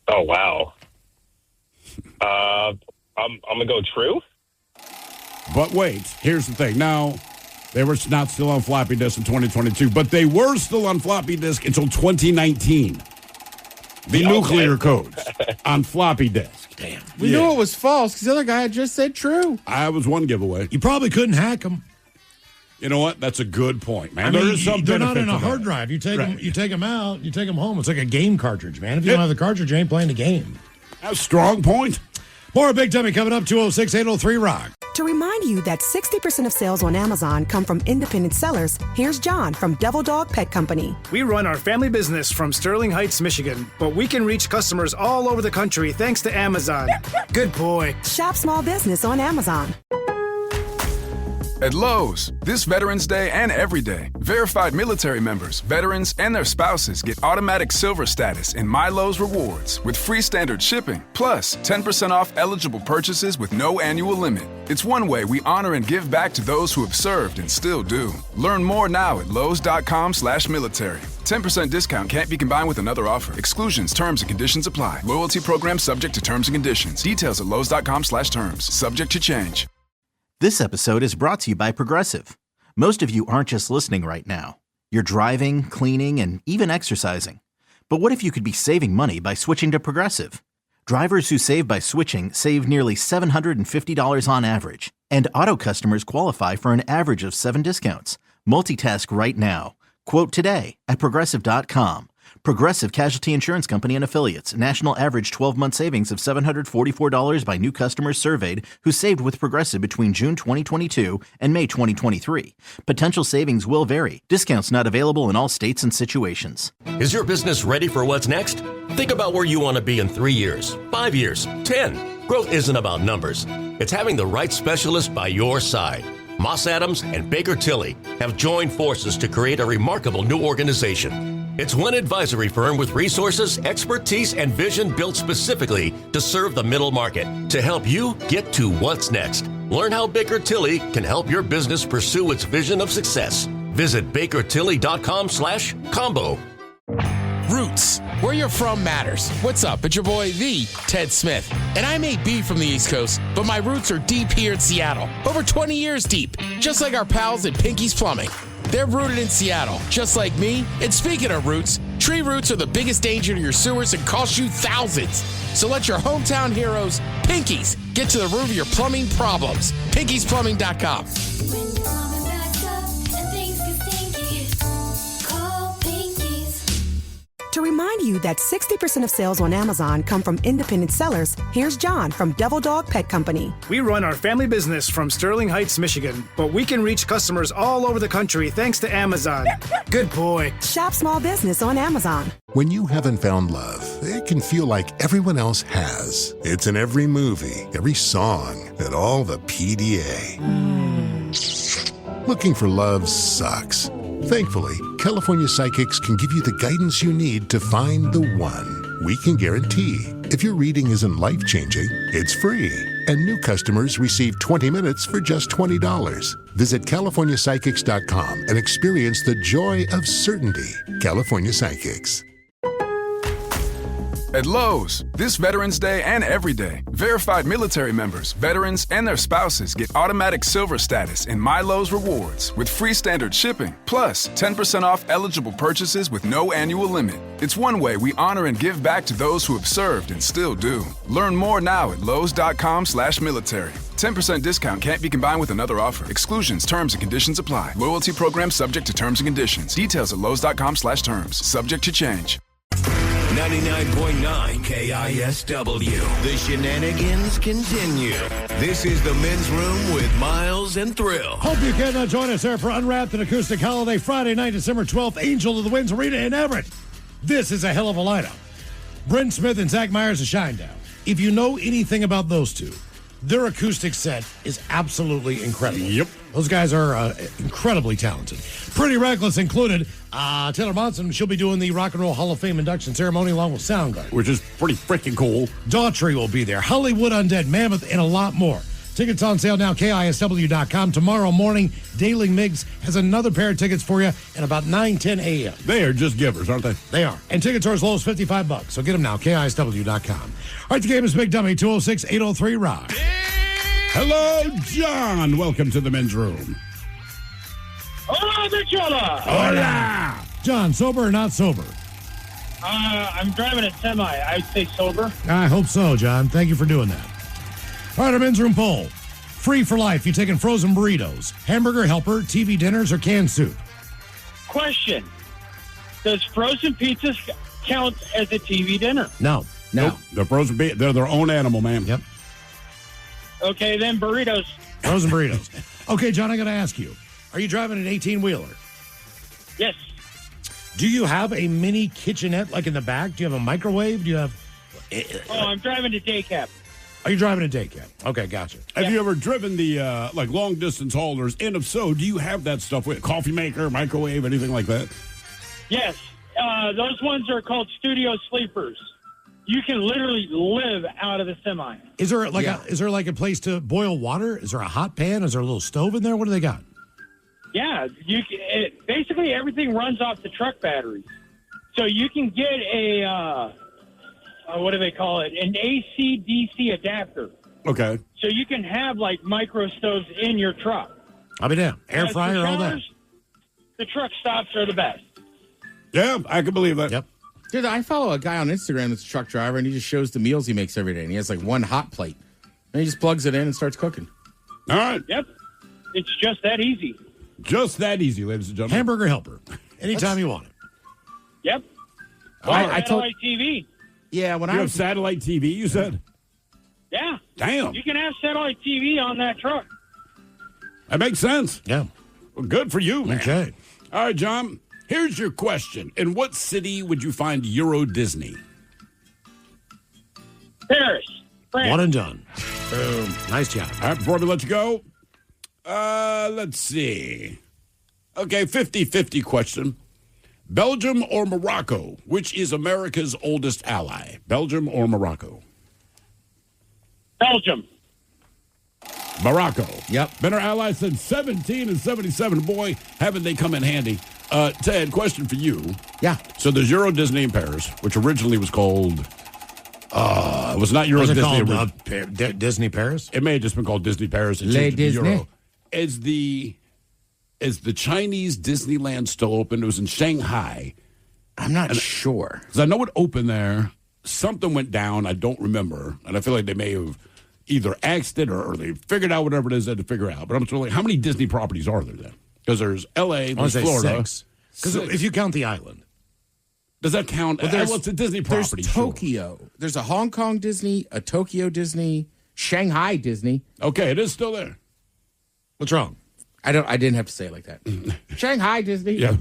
Oh, wow. I'm going to go true. But wait, here's the thing. Now, they were not still on floppy disk in 2022, but they were still on floppy disk until 2019. The nuclear codes on floppy disk. Damn. We knew it was false because the other guy had just said true. I was one giveaway. You probably couldn't hack them. You know what? That's a good point, man. I There mean, is some they're benefit not in a to hard that. drive. You take Right. them. You take them out. You take them home. It's like a game cartridge, man. If you don't have the cartridge, you ain't playing the game. That's a strong point. More Big Dummy coming up. 206-803-ROCK. To remind you that 60% of sales on Amazon come from independent sellers, here's John from Devil Dog Pet Company. We run our family business from Sterling Heights, Michigan, but we can reach customers all over the country thanks to Amazon. Good boy. Shop small business on Amazon. At Lowe's, this Veterans Day and every day, verified military members, veterans, and their spouses get automatic silver status in My Lowe's Rewards with free standard shipping, plus 10% off eligible purchases with no annual limit. It's one way we honor and give back to those who have served and still do. Learn more now at lowes.com/military. 10% discount can't be combined with another offer. Exclusions, terms, and conditions apply. Loyalty program subject to terms and conditions. Details at lowes.com/terms. Subject to change. This episode is brought to you by Progressive. Most of you aren't just listening right now. You're driving, cleaning, and even exercising. But what if you could be saving money by switching to Progressive? Drivers who save by switching save nearly $750 on average. And auto customers qualify for an average of 7 discounts. Multitask right now. Quote today at Progressive.com. Progressive Casualty Insurance Company and Affiliates. National average 12-month savings of $744 by new customers surveyed who saved with Progressive between June 2022 and May 2023. Potential savings will vary. Discounts not available in all states and situations. Is your business ready for what's next? Think about where you want to be in 3 years, 5 years, 10. Growth isn't about numbers. It's having the right specialist by your side. Moss Adams and Baker Tilly have joined forces to create a remarkable new organization. It's one advisory firm with resources, expertise, and vision built specifically to serve the middle market to help you get to what's next. Learn how Baker Tilly can help your business pursue its vision of success. Visit bakertilly.com/combo. Roots. Where you're from matters. What's up? It's your boy, the Ted Smith. And I may be from the East Coast, but my roots are deep here in Seattle. Over 20 years deep. Just like our pals at Pinky's Plumbing. They're rooted in Seattle, just like me. And speaking of roots, tree roots are the biggest danger to your sewers and cost you thousands. So let your hometown heroes, Pinky's, get to the root of your plumbing problems. Pinky'sPlumbing.com. To remind you that 60% of sales on Amazon come from independent sellers, here's John from Devil Dog Pet Company. We run our family business from Sterling Heights, Michigan, but we can reach customers all over the country thanks to Amazon. Good boy. Shop small business on Amazon. When you haven't found love, it can feel like everyone else has. It's in every movie, every song, and all the PDA. Looking for love sucks. Thankfully, California Psychics can give you the guidance you need to find the one. We can guarantee if your reading isn't life-changing, it's free. And new customers receive 20 minutes for just $20. Visit CaliforniaPsychics.com and experience the joy of certainty. California Psychics. At Lowe's, this Veterans Day and every day, verified military members, veterans, and their spouses get automatic silver status in My Lowe's Rewards with free standard shipping, plus 10% off eligible purchases with no annual limit. It's one way we honor and give back to those who have served and still do. Learn more now at lowes.com/military. 10% discount can't be combined with another offer. Exclusions, terms, and conditions apply. Loyalty program subject to terms and conditions. Details at lowes.com/terms. Subject to change. 99.9 KISW. The shenanigans continue. This is the Men's Room with Miles and Thrill. Hope you can join us there for Unwrapped and Acoustic Holiday Friday night, December 12th, Angel of the Winds Arena in Everett. This is a hell of a lineup. Brent Smith and Zach Myers of Shinedown. If you know anything about those two, their acoustic set is absolutely incredible. Yep. Those guys are incredibly talented. Pretty Reckless included. Taylor Monson, she'll be doing the Rock and Roll Hall of Fame induction ceremony along with Soundgarden. Which is pretty freaking cool. Daughtry will be there. Hollywood Undead, Mammoth, and a lot more. Tickets on sale now, KISW.com. Tomorrow morning, Daily Miggs has another pair of tickets for you at about 9:10 a.m. They are just givers, aren't they? They are. And tickets are as low as $55. So get them now, KISW.com. All right, the game is Big Dummy, 206-803-ROCK. Hello, John. Welcome to the Men's Room. Hola, Bichola. Hola. John, sober or not sober? I'm driving a semi. I'd say sober. I hope so, John. Thank you for doing that. All right, our Men's Room poll. Free for life. You taking frozen burritos, hamburger helper, TV dinners, or canned soup? Question. Does frozen pizzas count as a TV dinner? No. Nope. They're frozen. They're their own animal, man. Yep. Okay, then burritos. Frozen burritos. Okay, John, I got to ask you. Are you driving an 18-wheeler? Yes. Do you have a mini kitchenette like in the back? Do you have a microwave? Do you have... Oh, I'm driving a day cab. Are you driving a day cab? Okay, gotcha. Have you ever driven the like long distance haulers? And if so, do you have that stuff with coffee maker, microwave, anything like that? Yes. Those ones are called studio sleepers. You can literally live out of the semi. Is there like a place to boil water? Is there a hot pan? Is there a little stove in there? What do they got? Yeah, basically everything runs off the truck batteries. So you can get a, what do they call it? An AC/DC adapter. Okay. So you can have like micro stoves in your truck. I'll be damned. Air fryer, all that. The truck stops are the best. Yeah, I can believe that. Yep. Dude, I follow a guy on Instagram that's a truck driver, and he just shows the meals he makes every day. And he has like one hot plate. And he just plugs it in and starts cooking. All right. Yep. It's just that easy. Just that easy, ladies and gentlemen. Hamburger helper. Anytime you want it. Yep. I told satellite TV. Yeah, when you have satellite TV, you said? Yeah. Damn. You can have satellite TV on that truck. That makes sense. Yeah. Well, good for you, man. Okay. All right, John. Here's your question. In what city would you find Euro Disney? Paris. France. One and done. Boom. Nice job. All right, before we let you go, let's see. Okay, 50-50 question. Belgium or Morocco? Which is America's oldest ally? Belgium or Morocco? Belgium. Morocco. Yep. Been our ally since 1777. Boy, haven't they come in handy. Ted, question for you. Yeah. So there's Euro Disney in Paris, which originally was called... it was not Euro Was it Disney. called Disney Paris? It may have just been called Disney Paris. And Le changed it to Disney. Euro. Is the Chinese Disneyland still open? It was in Shanghai. I'm not sure. Because I know it opened there. Something went down. I don't remember. And I feel like they may have either axed it or they figured out whatever it is they had to figure out. But I'm just wondering, how many Disney properties are there then? Because there's L.A., there's Florida. Because if you count the island. Does that count? Well, it's a Disney property. There's Tokyo. Sure. There's a Hong Kong Disney, a Tokyo Disney, Shanghai Disney. Okay, it is still there. What's wrong? I didn't have to say it like that. Shanghai Disney. Yeah.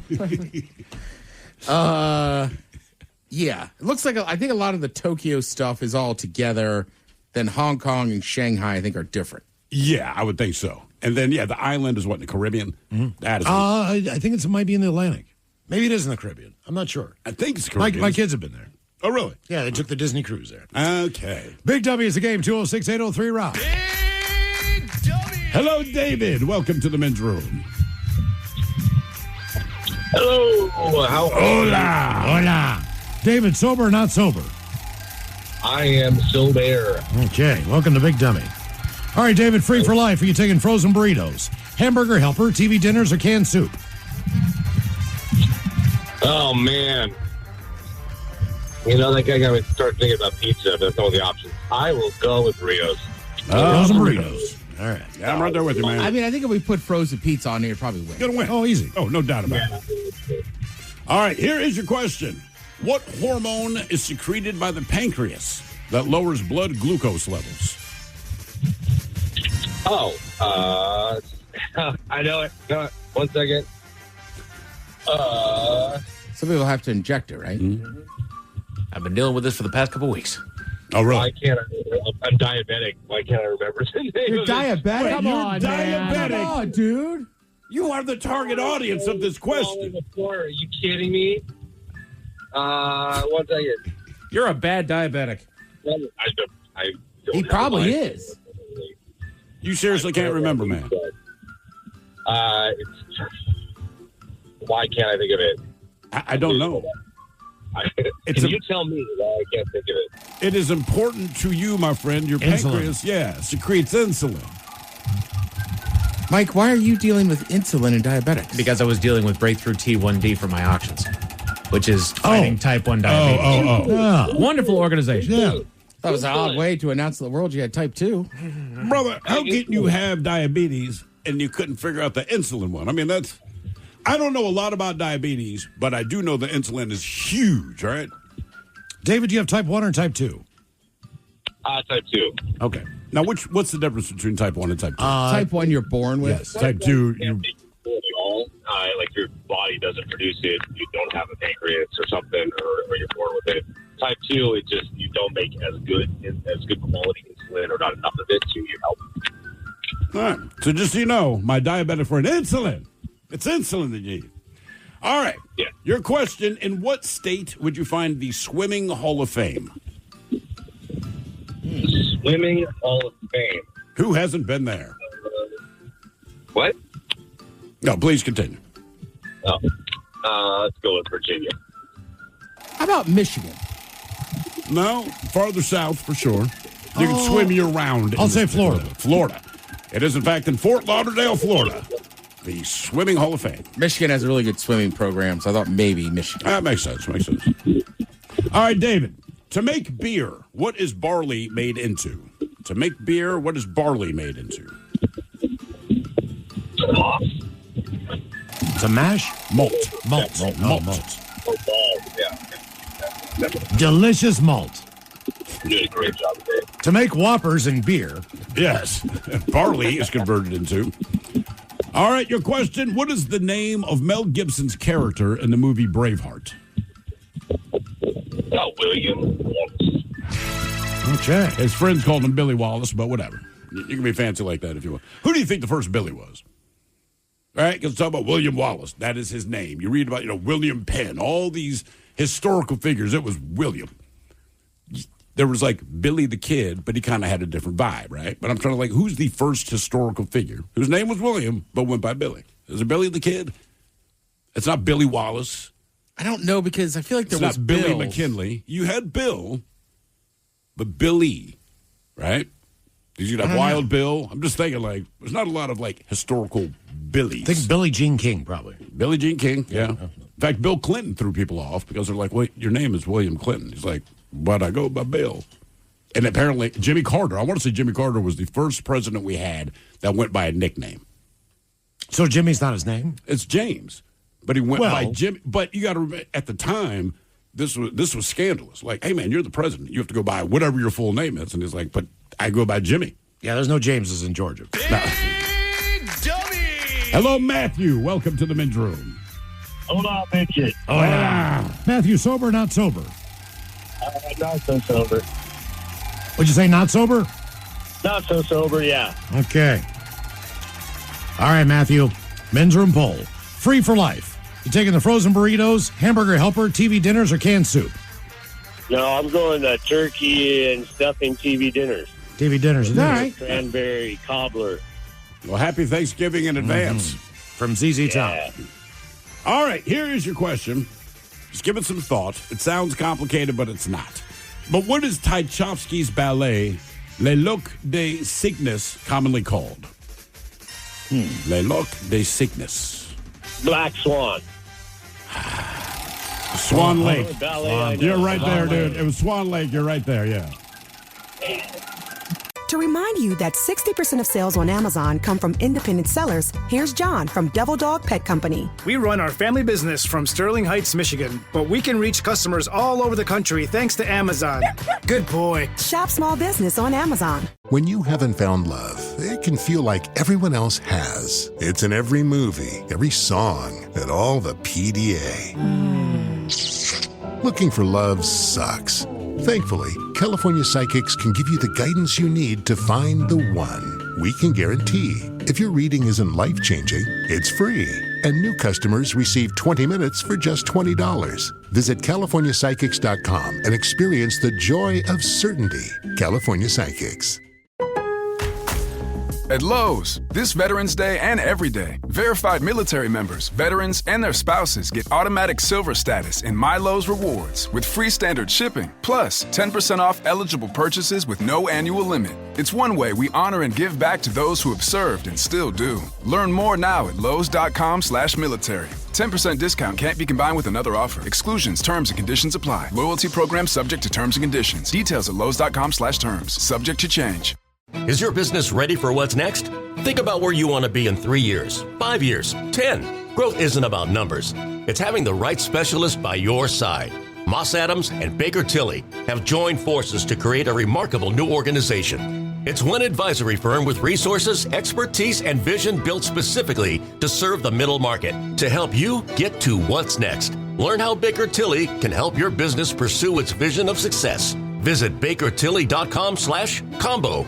Yeah. It looks like I think a lot of the Tokyo stuff is all together. Then Hong Kong and Shanghai, I think, are different. Yeah, I would think so. And then, the island is what, in the Caribbean? Mm-hmm. That is. I think it might be in the Atlantic. Maybe it is in the Caribbean. I'm not sure. I think it's Caribbean. My kids have been there. Oh, really? Yeah, they took the Disney cruise there. Okay. Big W is the game, 206-803-ROCK. Hello, David. Welcome to the men's room. Hello. Hola. Hola. David, sober or not sober? I am sober. Okay, welcome to Big Dummy. All right, David, free for life. Are you taking frozen burritos, hamburger helper, TV dinners, or canned soup? Oh, man. You know, that guy got me start thinking about pizza. That's all the options. I will go with burritos. Frozen burritos. All right. Yeah, I'm right there with you, man. I mean, I think if we put frozen pizza on here, it'd probably win. Gonna win. Oh, easy. Oh, no doubt about it. All right, here is your question. What hormone is secreted by the pancreas that lowers blood glucose levels? Oh, I know it. One second. Some people have to inject it, right? Mm-hmm. I've been dealing with this for the past couple weeks. Oh, really? Why can't I'm diabetic. Why can't I remember his name? You're diabetic? Come on, man. diabetic. Come on, dude. You are the target audience of this question. Are you kidding me? 1 second. You're a bad diabetic. I don't He have probably my- is. You seriously can't remember, man. Why can't I think of it? I don't know. Can you tell me why I can't think of it? It is important to you, my friend. Your Insulin. pancreas, secretes insulin. Mike, why are you dealing with insulin and diabetics? Because I was dealing with breakthrough T1D for my auctions, which is fighting type 1 diabetes. Yeah. Wonderful organization. Yeah. That was an odd way to announce to the world you had type 2. Brother, how can you have diabetes and you couldn't figure out the insulin one? I mean, I don't know a lot about diabetes, but I do know the insulin is huge, right? David, do you have type 1 or type 2? Type 2. Okay. Now, what's the difference between type 1 and type 2? Type 1 you're born with. Yes, type 2, you... Like your body doesn't produce it, you don't have a pancreas or something, or you're born with it. Type 2, it just you don't make as good quality insulin or not enough of it to help. All right. So just so you know, my diabetic friend, insulin. It's insulin that you need. All right. Yeah. Your question, in what state would you find the Swimming Hall of Fame? Swimming Hall of Fame. Who hasn't been there? What? No, please continue. Let's go with Virginia. How about Michigan? No, farther south for sure. You can swim year-round. I'll say Florida. Florida. It is, in fact, in Fort Lauderdale, Florida. The Swimming Hall of Fame. Michigan has a really good swimming program, so I thought maybe Michigan. That makes sense. All right, David. To make beer, what is barley made into? To make beer, what is barley made into? To mash? Malt. Malt. Yeah. Delicious malt. You did a great job today. To make whoppers and beer. Yes. Barley is converted into. All right, your question. What is the name of Mel Gibson's character in the movie Braveheart? William Wallace. Okay. His friends called him Billy Wallace, but whatever. You can be fancy like that if you want. Who do you think the first Billy was? All right, because talk about William Wallace. That is his name. You read about, William Penn, all these historical figures. It was William. There was like Billy the Kid, but he kind of had a different vibe, right? But I'm trying to who's the first historical figure whose name was William, but went by Billy? Is it Billy the Kid? It's not Billy Wallace. I don't know because I feel like there was not Billy Bills. McKinley. You had Bill, but Billy, right? Did you have Wild Bill? I'm just thinking there's not a lot of historical Billies. I think Billie Jean King, probably. Billie Jean King, yeah. In fact, Bill Clinton threw people off because they're like, wait, your name is William Clinton. He's like, but I go by Bill. And apparently Jimmy Carter, I want to say Jimmy Carter was the first president we had that went by a nickname. So Jimmy's not his name? It's James. But he went by Jimmy. But you got to remember, at the time, this was scandalous. Like, hey, man, you're the president. You have to go by whatever your full name is. And he's like, but I go by Jimmy. Yeah, there's no Jameses in Georgia. No. Hello, Matthew. Welcome to the men's room. Hold on, bitch. Oh, yeah. Matthew, sober or not sober? Not so sober. What'd you say, not sober? Not so sober, yeah. Okay. All right, Matthew. Men's room poll. Free for life. You taking the frozen burritos, hamburger helper, TV dinners, or canned soup? No, I'm going turkey and stuffing TV dinners. TV dinners. All right. Cranberry, cobbler. Well, happy Thanksgiving in advance. From ZZ Top. All right, here is your question. Just give it some thought. It sounds complicated, but it's not. But what is Tchaikovsky's ballet, Le Loc des Cygnus, commonly called? Le Loc des Cygnus. Black Swan. Swan Lake. Ballet, You're right there, dude. It was Swan Lake. You're right there, yeah. To remind you that 60% of sales on Amazon come from independent sellers, here's John from Devil Dog Pet Company. We run our family business from Sterling Heights, Michigan, but we can reach customers all over the country thanks to Amazon. Good boy. Shop small business on Amazon. When you haven't found love, it can feel like everyone else has. It's in every movie, every song, and all the PDA. Looking for love sucks. Thankfully, California Psychics can give you the guidance you need to find the one. We can guarantee if your reading isn't life-changing, it's free. And new customers receive 20 minutes for just $20. Visit CaliforniaPsychics.com and experience the joy of certainty. California Psychics. At Lowe's, this Veterans Day and every day, verified military members, veterans, and their spouses get automatic silver status in My Lowe's Rewards with free standard shipping, plus 10% off eligible purchases with no annual limit. It's one way we honor and give back to those who have served and still do. Learn more now at Lowe's.com/military. 10% discount can't be combined with another offer. Exclusions, terms, and conditions apply. Loyalty program subject to terms and conditions. Details at Lowe's.com/terms. Subject to change. Is your business ready for what's next? Think about where you want to be in 3 years, 5 years, 10. Growth isn't about numbers. It's having the right specialist by your side. Moss Adams and Baker Tilly have joined forces to create a remarkable new organization. It's one advisory firm with resources, expertise, and vision built specifically to serve the middle market to help you get to what's next. Learn how Baker Tilly can help your business pursue its vision of success. Visit BakerTilly.com/combo.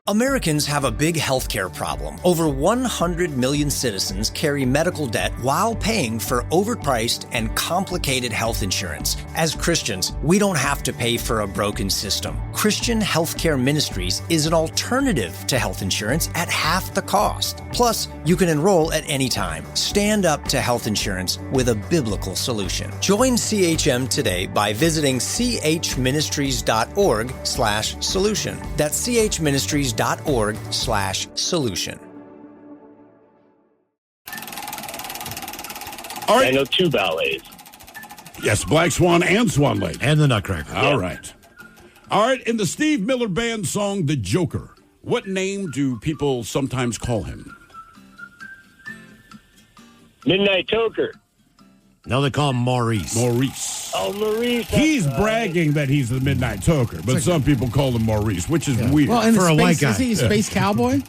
Americans have a big healthcare problem. Over 100 million citizens carry medical debt while paying for overpriced and complicated health insurance. As Christians, we don't have to pay for a broken system. Christian Healthcare Ministries is an alternative to health insurance at half the cost. Plus, you can enroll at any time. Stand up to health insurance with a biblical solution. Join CHM today by visiting chministries.org/solution. That's chministries.org/solution. All right. I know 2 ballets. Yes, Black Swan and Swan Lake. And the Nutcracker. All right. All right, in the Steve Miller Band song, The Joker, what name do people sometimes call him? Midnight Toker. No, they call him Maurice. Maurice. Oh, Maurice. He's bragging that he's the Midnight Toker, but some people call him Maurice, which is weird. Well, and For a space, white guy. is he a space cowboy?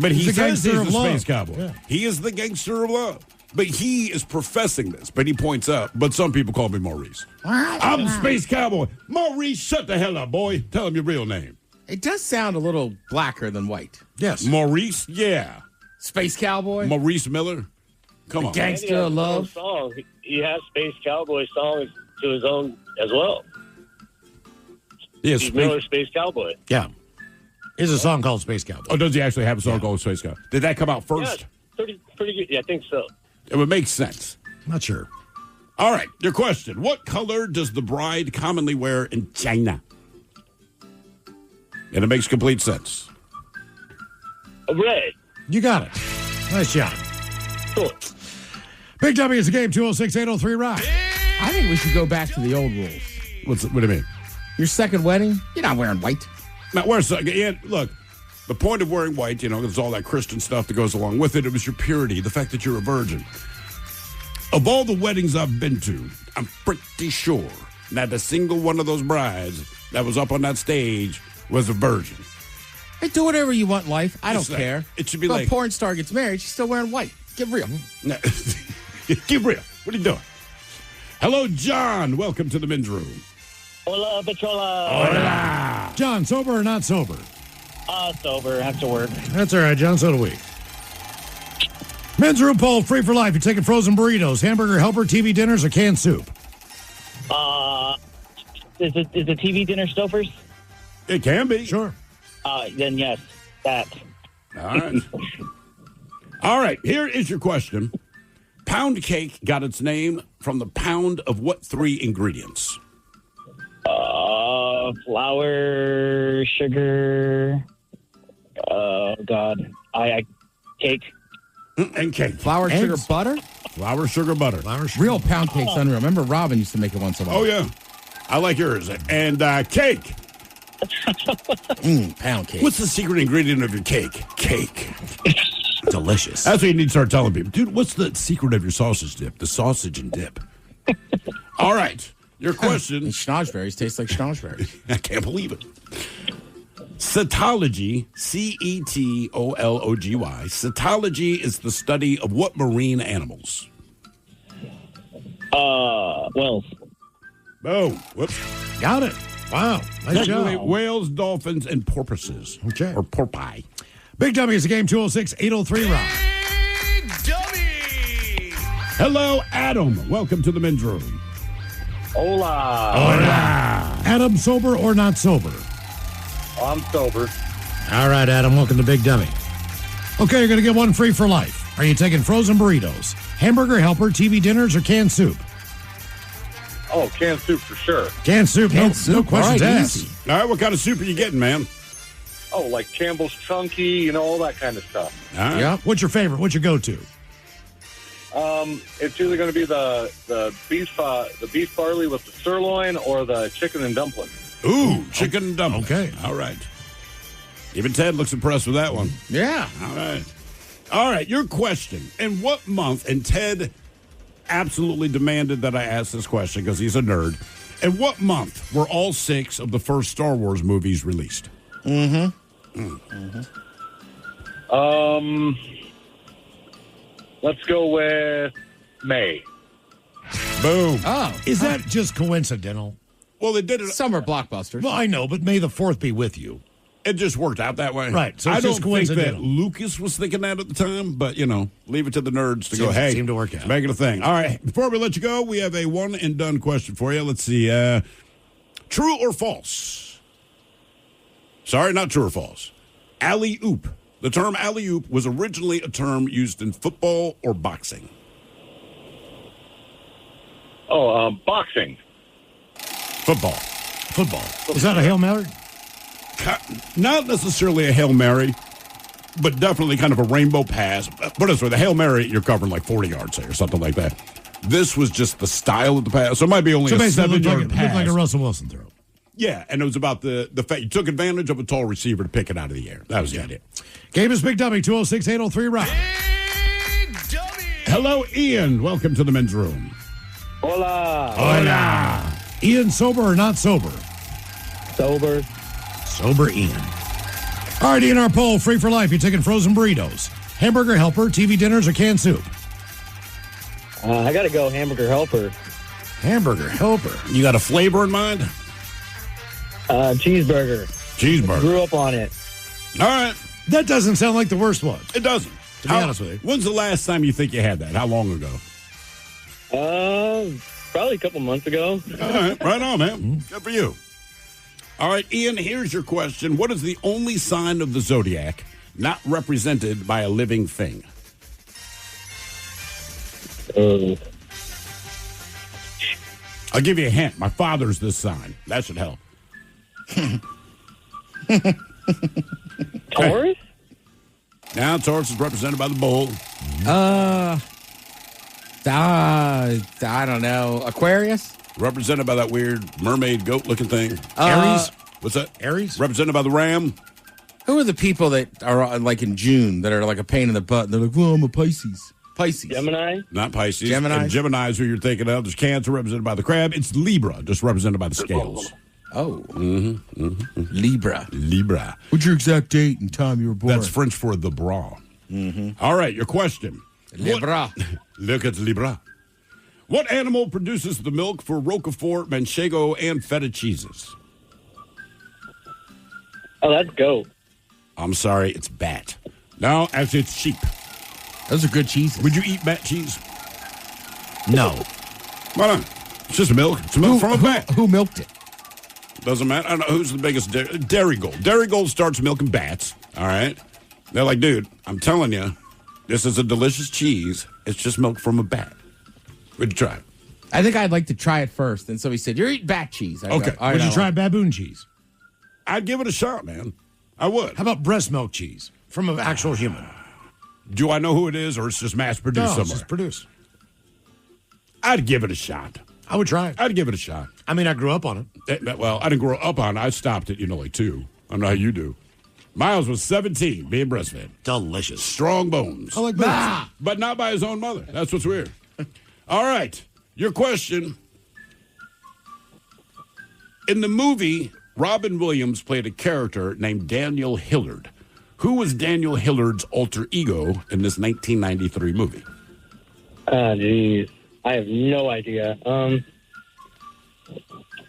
But he He's the says he's gangster the of love. space cowboy. Yeah. He is the gangster of love. But he is professing this, but he points out, but some people call me Maurice. I'm the space cowboy. Maurice, shut the hell up, boy. Tell him your real name. It does sound a little blacker than white. Yes. Maurice, yeah. Space cowboy? Maurice Miller. Come on. Gangster of love. Song. He has Space Cowboy songs to his own as well. Yes, Steve Miller, Space Cowboy. Yeah. There's a song called Space Cowboy. Oh, does he actually have a song called Space Cowboy? Did that come out first? Yeah, pretty good. Yeah, I think so. It would make sense. Not sure. All right, your question. What color does the bride commonly wear in China? And it makes complete sense. Red. You got it. Nice job. Cool. Big W is the game, 206-803-ROCK. I think we should go back to the old rules. What do you mean? Your second wedding, you're not wearing white. Now, look, the point of wearing white, there's all that Christian stuff that goes along with it. It was your purity, the fact that you're a virgin. Of all the weddings I've been to, I'm pretty sure not a single one of those brides that was up on that stage was a virgin. Hey, do whatever you want in life. I don't It's like- care. it should be If like- a porn star gets married, she's still wearing white. Get real. No, get real. What are you doing? Hello, John. Welcome to the men's room. Hola, Petrola. Hola. John, sober or not sober? Sober. Have to work. That's all right, John. So do we. Men's room poll, free for life. You're taking frozen burritos, hamburger helper, TV dinners, or canned soup? Is the TV dinner Stouffer's? It can be. Sure. Then yes, that. All right. All right, here is your question. Pound cake got its name from the pound of what 3 ingredients? Flour, sugar. Oh God, cake. And cake. Flour, sugar, butter? Flour, sugar, butter. Real pound cake's unreal. Remember Robin used to make it once in a while. Oh, yeah. I like yours. And cake. Pound cake. What's the secret ingredient of your cake? Cake. Delicious. That's what you need to start telling people. Dude, what's the secret of your sausage dip? The sausage and dip. All right. Your question. And schnozberries taste like schnozberries. I can't believe it. Cetology, Cetology. Cetology is the study of what marine animals? Whales. Oh, whoops. Got it. Wow. Nice Technically, job. whales, dolphins, and porpoises. Okay. Or porpoise. Big W is the game, 206-803-ROCK. Hello, Adam. Welcome to the men's room. Hola. Hola. Adam, sober or not sober? I'm sober. All right, Adam, welcome to Big Dummy. Okay, you're going to get one free for life. Are you taking frozen burritos, hamburger helper, TV dinners, or canned soup? Oh, canned soup for sure. Canned soup, Canned no soup, questions all right, asked. easy. All right, what kind of soup are you getting, man? Oh, like Campbell's Chunky, all that kind of stuff. All right. Yeah. What's your favorite? What's your go-to? It's either going to be the beef barley with the sirloin or the chicken and dumplings. Ooh, chicken and dumplings. Okay. All right. Even Ted looks impressed with that one. Yeah. All right. All right, your question. In what month, and Ted absolutely demanded that I ask this question because he's a nerd. In what month were all 6 of the first Star Wars movies released? Let's go with May. Boom. Oh. Is that just coincidental? Well, they did it. Some are blockbusters. Well, I know, but may the 4th be with you. It just worked out that way. Right. So I it's don't just think coincidental. that Lucas was thinking that at the time, but, leave it to the nerds to go, Seemed- hey, seemed to work out. make it a thing. All right. Before we let you go, we have a one-and-done question for you. Let's see. True or false? Sorry, not true or false. Alley-oop. The term alley-oop was originally a term used in football or boxing. Boxing. Football. Is that a Hail Mary? Not necessarily a Hail Mary, but definitely kind of a rainbow pass. But this way, the Hail Mary, you're covering like 40 yards, say, or something like that. This was just the style of the pass. So it might be only a 7-yard pass. Looked like a Russell Wilson throw. Yeah, and it was about the fact you took advantage of a tall receiver to pick it out of the air. That was the idea. Game is Big Dummy, 206-803-ROCK. Hello, Ian. Welcome to the men's room. Hola. Hola. Ian, sober or not sober? Sober. Sober Ian. All right, Ian, our poll, free for life. You're taking frozen burritos, hamburger helper, TV dinners, or canned soup? I got to go hamburger helper. Hamburger helper. You got a flavor in mind? Cheeseburger. Cheeseburger. Grew up on it. All right. That doesn't sound like the worst one. It doesn't. To be honest with you. When's the last time you think you had that? How long ago? Probably a couple months ago. All right. Right on, man. Good for you. All right, Ian, here's your question. What is the only sign of the zodiac not represented by a living thing? I'll give you a hint. My father's this sign. That should help. Taurus? Now, Taurus is represented by the bull. I don't know. Aquarius? Represented by that weird mermaid goat looking thing. Aries? What's that? Aries? Represented by the ram. Who are the people that are like in June that are like a pain in the butt? And they're like, well, I'm a Pisces. Gemini? Not Pisces. Gemini? And Gemini's who you're thinking of. There's Cancer represented by the crab. It's Libra, just represented by the scales. Oh. Libra. Libra. What's your exact date and time you were born? That's French for the bra. All right, your question. Libra. Look at Libra. What animal produces the milk for Roquefort, Manchego, and feta cheeses? Oh, that's goat. I'm sorry, it's bat. No, actually, it's sheep. Those are good cheeses. Would you eat bat cheese? No. Why not? It's just milk. It's milk from a bat. Who milked it? Doesn't matter. I don't know who's the biggest. Dairy Gold. Dairy Gold starts milking bats. All right. They're like, dude, I'm telling you, this is a delicious cheese. It's just milk from a bat. Would you try it? I think I'd like to try it first. And so he said, you're eating bat cheese. I Okay. Go, "All Would right, you I'll- try baboon cheese? I'd give it a shot, man. I would. How about breast milk cheese from an actual human? Do I know who it is, or it's just mass produced No, it's somewhere? just produced. I'd give it a shot. I would try it. I'd give it a shot. I mean, I grew up on it. Well, I didn't grow up on it. I stopped at, like 2. I don't know how you do. Miles was 17, being breastfed. Delicious. Strong bones. I like that. But not by his own mother. That's what's weird. All right. Your question. In the movie, Robin Williams played a character named Daniel Hillard. Who was Daniel Hillard's alter ego in this 1993 movie? Jeez. I have no idea. The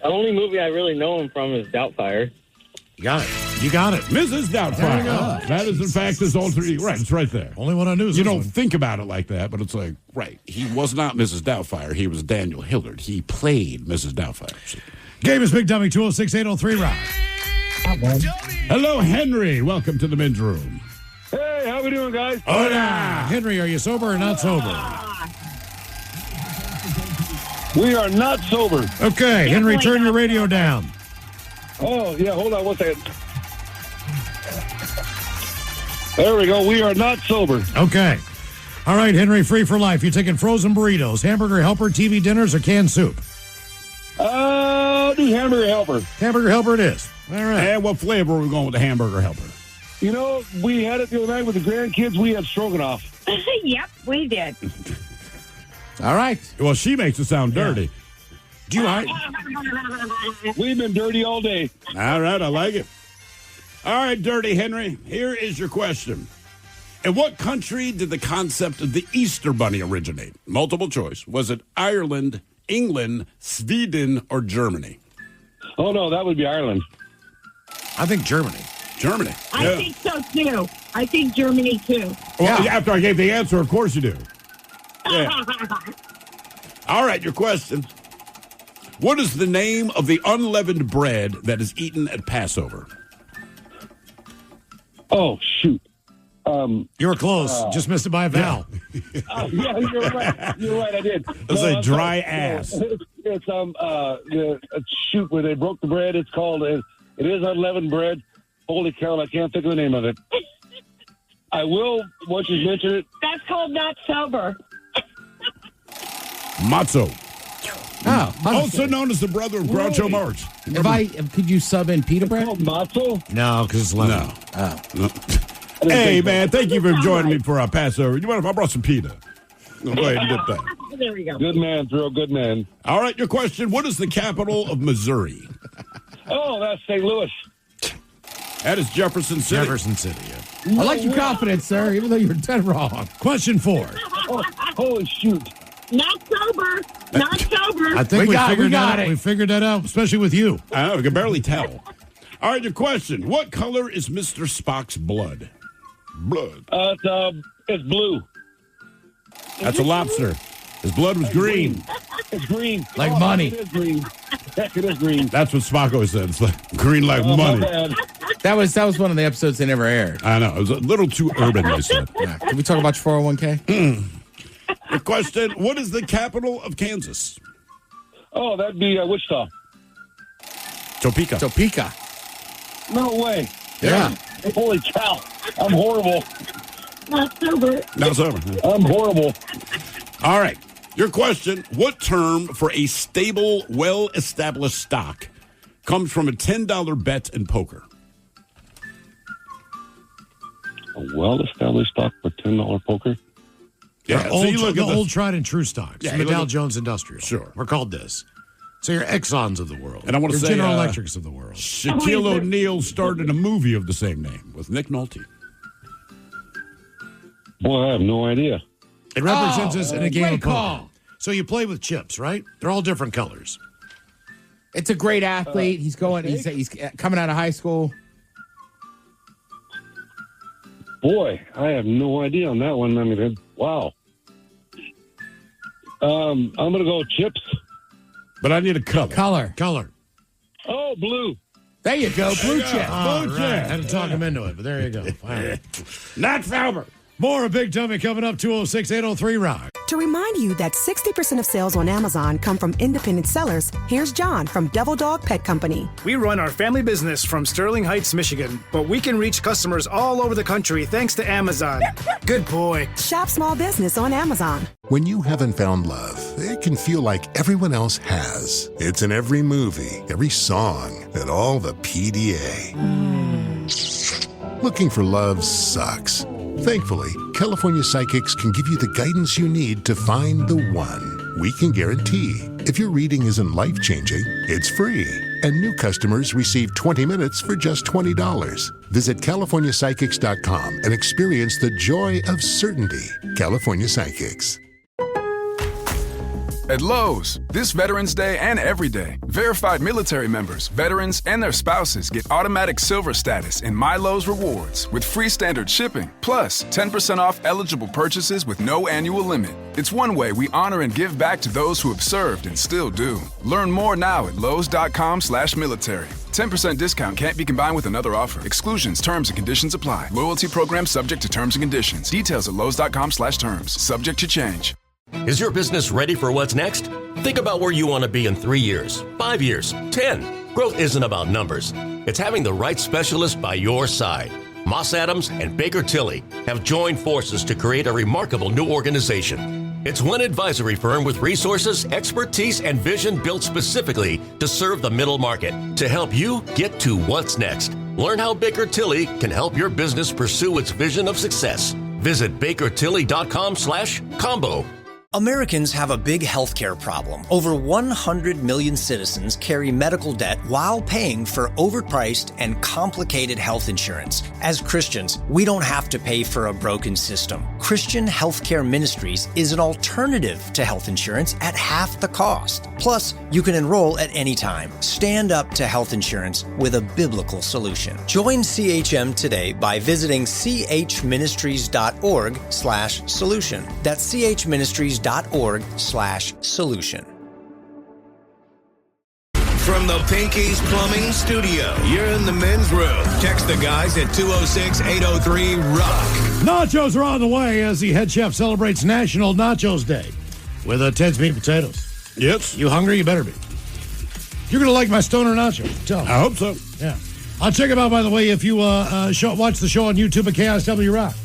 only movie I really know him from is Doubtfire. You got it. You got it. Mrs. Doubtfire. That is, in fact, his alter ego. Right, it's right there. Only one I knew is You this don't one. think about it like that, but it's like, right. He was not Mrs. Doubtfire. He was Daniel Hillard. He played Mrs. Doubtfire. Game is Big Dummy, 206-803-ROCK. Hello, Henry. Welcome to the men's room. Hey, how we doing, guys? Hola. Henry, are you sober or not sober? We are not sober. Okay, Henry, turn your radio down. Oh, yeah, hold on one second. There we go. We are not sober. Okay. All right, Henry, free for life. You're taking frozen burritos, hamburger helper, TV dinners, or canned soup? Do hamburger helper. Hamburger helper it is. All right. And what flavor are we going with the hamburger helper? You know, we had it the other night with the grandkids. We had stroganoff. Yep, we did. All right. Well, she makes it sound dirty. Do you We've been dirty all day. All right, I like it. All right, Dirty Henry, here is your question. In what country did the concept of the Easter Bunny originate? Multiple choice. Was it Ireland, England, Sweden, or Germany? Oh, no, that would be Ireland. I think Germany. Germany. I think so, too. I think Germany, too. Well, after I gave the answer, of course you do. Yeah. All right, your question. What is the name of the unleavened bread that is eaten at Passover? Oh, shoot. You were close. Just missed it by a vowel. Yeah, you're right. You're right, I did. It's a dry ass. It's shoot, where they broke the bread. It's called, it is unleavened bread. Holy cow, I can't think of the name of it. I will, once you mention it. That's called not sober. Matzo. Oh, also known as the brother of Groucho Marx. Could you sub in pita bread? Matzo? No, because it's lemon. No. Hey, man, thank you for joining me for our Passover. You mind if I brought some pita? Go ahead and get that. There we go. Good man, Drew. Good man. All right, your question. What is the capital of Missouri? Oh, that's St. Louis. That is Jefferson City. Jefferson City, yeah. I like your confidence, sir, even though you were dead wrong. Question 4. Oh, holy shoot. Not sober. Not sober. I think we figured that out, especially with you. I know, we can barely tell. All right, your question. What color is Mr. Spock's blood? Blood. It's blue. That's a lobster. His blood was green. It's green. Like money. It is green. Heck, it is green. That's what Spock always said. It's like green like money. That was one of the episodes they never aired. I know. It was a little too urban, they said. Yeah. Can we talk about your 401k? The question, what is the capital of Kansas? Oh, that'd be Wichita. Topeka. No way. Yeah. Holy cow. I'm horrible. Not sober. Not sober. I'm horrible. All right. Your question, what term for a stable, well-established stock comes from a $10 bet in poker? A well-established stock for $10 poker? Yeah, so you look at the old tried and true stocks. Yeah, the Dow Jones Industrial. Sure. We're called this. So your Exxons of the world. And I want to your say General Electrics of the world. Shaquille O'Neal started a movie of the same name with Nick Nolte. Boy, I have no idea. It represents us in a game of poker. Call. So you play with chips, right? They're all different colors. It's a great athlete. He's coming out of high school. Boy, I have no idea on that one. I mean, wow. I'm going to go chips. But I need a color. Color. Oh, blue. There you go. Blue chip. All right. Had to talk him into it, but there you go. Not sober. More of Big Dummy coming up, 206-803-ROCK. To remind you that 60% of sales on Amazon come from independent sellers, here's John from Devil Dog Pet Company. We run our family business from Sterling Heights, Michigan, but we can reach customers all over the country thanks to Amazon. Good boy. Shop small business on Amazon. When you haven't found love, it can feel like everyone else has. It's in every movie, every song, and all the PDA. Looking for love sucks. Thankfully, California Psychics can give you the guidance you need to find the one. We can guarantee if your reading isn't life-changing, it's free. And new customers receive 20 minutes for just $20. Visit CaliforniaPsychics.com and experience the joy of certainty. California Psychics. At Lowe's, this Veterans Day and every day, verified military members, veterans, and their spouses get automatic silver status in My Lowe's Rewards with free standard shipping, plus 10% off eligible purchases with no annual limit. It's one way we honor and give back to those who have served and still do. Learn more now at Lowes.com/military. 10% discount can't be combined with another offer. Exclusions, terms, and conditions apply. Loyalty program subject to terms and conditions. Details at Lowes.com/terms. Subject to change. Is your business ready for what's next? Think about where you want to be in 3 years, 5 years, 10. Growth isn't about numbers. It's having the right specialist by your side. Moss Adams and Baker Tilly have joined forces to create a remarkable new organization. It's one advisory firm with resources, expertise, and vision built specifically to serve the middle market to help you get to what's next. Learn how Baker Tilly can help your business pursue its vision of success. Visit BakerTilly.com/combo. Americans have a big healthcare problem. Over 100 million citizens carry medical debt while paying for overpriced and complicated health insurance. As Christians, we don't have to pay for a broken system. Christian Healthcare Ministries is an alternative to health insurance at half the cost. Plus, you can enroll at any time. Stand up to health insurance with a biblical solution. Join CHM today by visiting chministries.org/solution. That's chministries.org/solution. From the Pinky's Plumbing Studio, you're in the men's room. Text the guys at 206-803-ROCK. Nachos are on the way as the head chef celebrates National Nachos Day with Ted's Meat Potatoes. Yes. You hungry? You better be. You're going to like my stoner nachos. Tell me. I hope so. Yeah. I'll check them out, by the way, if you watch the show on YouTube at KISW Rock.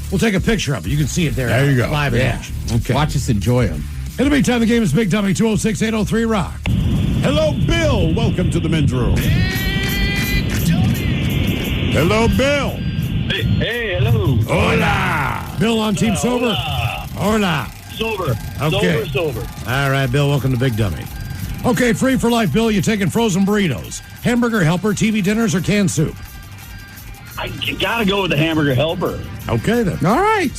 We'll take a picture of it. You can see it there. There you go. Live in action. Okay. Watch us enjoy them. In the meantime, the game is Big Dummy, 206-803-ROCK. Hello, Bill. Welcome to the men's room. Hello, Bill. Hey, hello. Hola. Bill on Team Sober? Hola. Sober. Okay. Sober. All right, Bill, welcome to Big Dummy. Okay, free for life, Bill. You taking frozen burritos, hamburger helper, TV dinners, or canned soup? I gotta go with the hamburger helper. Okay, then. All right.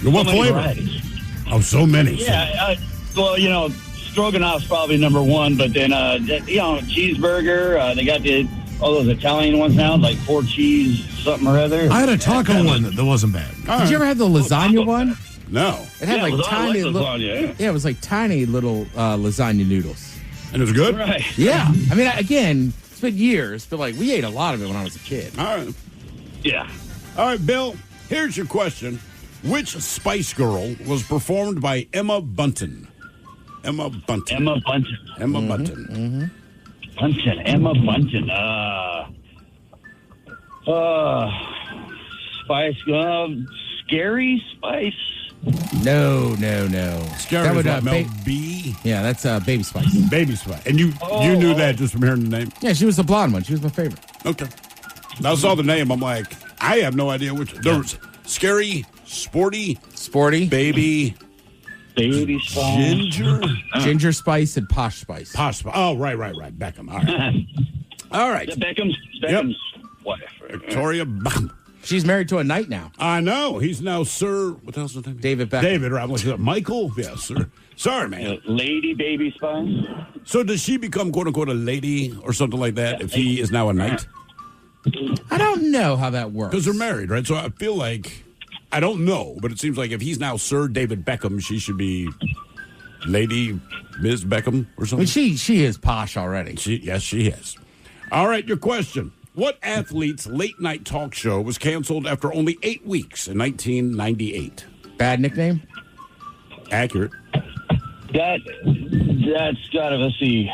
What flavor? Varieties. Oh, so many. Yeah, well, Stroganoff's probably number one, but then, cheeseburger. They got all those Italian ones now, like 4 cheese something or other. I had a taco one that wasn't bad. Did you ever have the lasagna one? No. It had tiny little. Lasagna, Yeah, it was like tiny little lasagna noodles. And it was good? Right. Yeah. I mean, again, it's been years, but we ate a lot of it when I was a kid. All right. Yeah. All right, Bill, here's your question. Which Spice Girl was performed by Emma Bunton? Emma Bunton. Emma Bunton. Emma Bunton. Mm-hmm. Bunton. Emma Bunton. Spice. Scary Spice. No. Scary That would, Mel B. Yeah, that's Baby Spice. Baby Spice. And you knew that just from hearing the name? Yeah, she was the blonde one. She was my favorite. Okay. I saw the name. I'm like, I have no idea which. There was Scary, Sporty, Baby Spice. Ginger Spice and Posh Spice. Posh Spice. Oh, right. Beckham. All right. All right. Beckham's wife. Victoria Beckham. She's married to a knight now. I know. He's now Sir. What the hell's his name? David Beckham. David, right? What's that? Michael? Yes, sir. Sorry, man. Lady Baby Spice. So does she become, quote unquote, a lady or something like that if he is now a knight? I don't know how that works. Because they're married, right? So I feel like, I don't know, but it seems like if he's now Sir David Beckham, she should be Lady Ms. Beckham or something. I mean, she is posh already. Yes, she is. All right, your question. What athlete's late-night talk show was canceled after only 8 weeks in 1998? Bad nickname? Accurate. That's got to, let's see,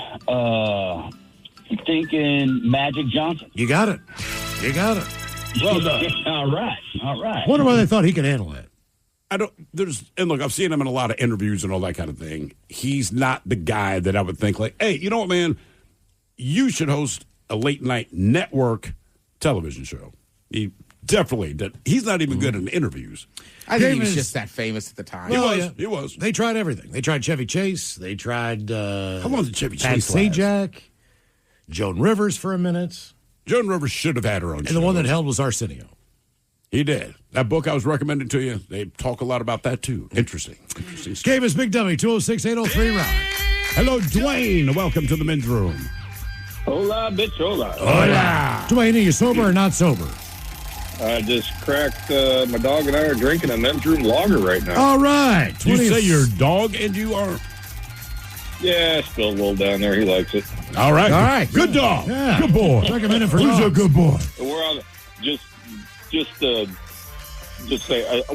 thinking Magic Johnson. You got it. Well done. All right. Wonder why they thought he could handle it. And look, I've seen him in a lot of interviews and all that kind of thing. He's not the guy that I would think like, hey, you know what, man? You should host a late night network television show. He definitely did. He's not even good in interviews. I think he was just that famous at the time. He was. They tried everything. They tried Chevy Chase. They tried how long did Chevy Pat Chase last? Sajak, Joan Rivers for a minute. Joan Rivers should have had her own show. And the one that held was Arsenio. He did. That book I was recommending to you, they talk a lot about that too. Interesting. Game is Big Dummy, 206-803-ROCK. Hello, Dwayne. Welcome to the men's room. Hola, bitch, hola. Hola. Dwayne, are you sober or not sober? I just cracked, my dog and I are drinking a men's room lager right now. All right. You say your dog and you are? Yeah, still a little down there. He likes it. All right. Good dog. Yeah. Good boy. Recommend it for Who's dogs. a good boy? We're on, just say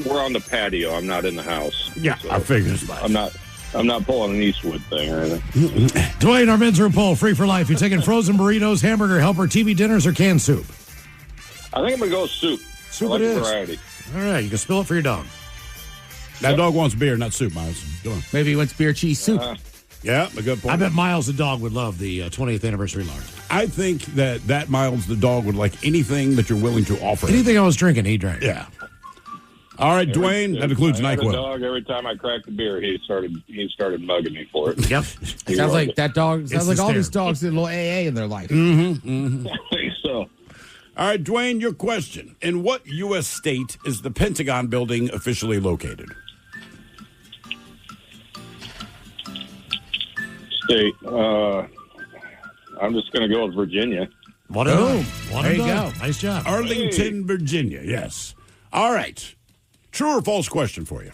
we're on the patio. I'm not in the house. Yeah, so I figured as much. I'm not pulling an Eastwood thing or anything. Dwayne, our men's room poll, free for life. You taking frozen burritos, hamburger helper, TV dinners, or canned soup? I think I'm going to go soup. Soup I like it is. variety. All right, you can spill it for your dog. That dog wants beer, not soup, Miles. Come on. Maybe he wants beer, cheese, soup. Yeah, a good point. I bet Miles the dog would love the 20th anniversary lager. I think that Miles the dog would like anything that you're willing to offer. Anything I was drinking, he drank. Yeah. All right, Dwayne, that includes I had a NyQuil. dog. Every time I cracked the beer, he started mugging me for it. Yep. Sounds like that dog. Sounds like all these dogs did a little AA in their life. I think so. All right, Dwayne, your question. In what U.S. state is the Pentagon building officially located? State. I'm just going to go with Virginia. One and done. There you go. Nice job. Arlington, Virginia, yes. All right. True or false question for you.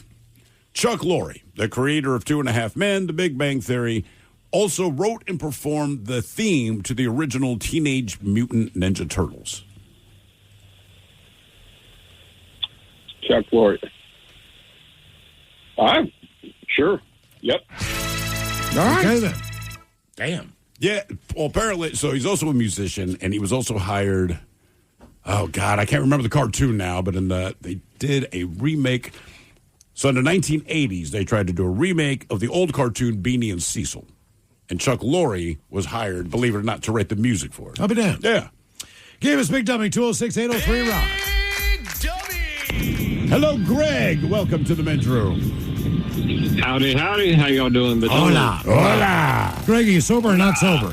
Chuck Lorre, the creator of 2.5 Men, The Big Bang Theory, also wrote and performed the theme to the original Teenage Mutant Ninja Turtles. Chuck Lorre. I'm sure. Yep. All right. Okay, then. Damn. Yeah, well, apparently, so he's also a musician, and he was also hired, oh, God, I can't remember the cartoon now, but they did a remake. So in the 1980s, they tried to do a remake of the old cartoon Beanie and Cecil. And Chuck Lorre was hired, believe it or not, to write the music for it. I'll be damned. Yeah. Give us Big Dummy, 206-803-ROCK. Hello, Greg. Welcome to the men's room. Howdy, howdy. How y'all doing? Hola. Hola. Greg, are you sober or not sober?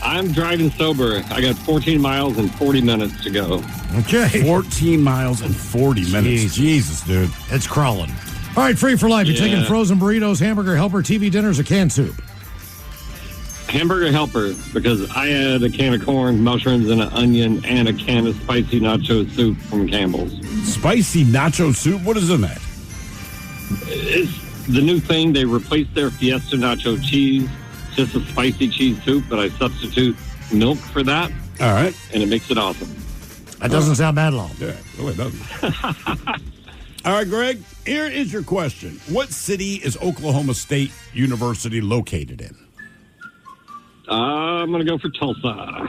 I'm driving sober. I got 14 miles and 40 minutes to go. Okay. 14 miles and 40 minutes. Jesus, dude. It's crawling. All right, free for life. You're taking frozen burritos, hamburger helper, TV dinners, or canned soup? Hamburger helper, because I had a can of corn, mushrooms, and an onion, and a can of spicy nacho soup from Campbell's. Spicy nacho soup? What is in that? It's the new thing. They replaced their Fiesta nacho cheese, just a spicy cheese soup, but I substitute milk for that. All right. And it makes it awesome. That doesn't sound bad at all. Yeah, really doesn't. All right, Greg, here is your question. What city is Oklahoma State University located in? I'm going to go for Tulsa. I'll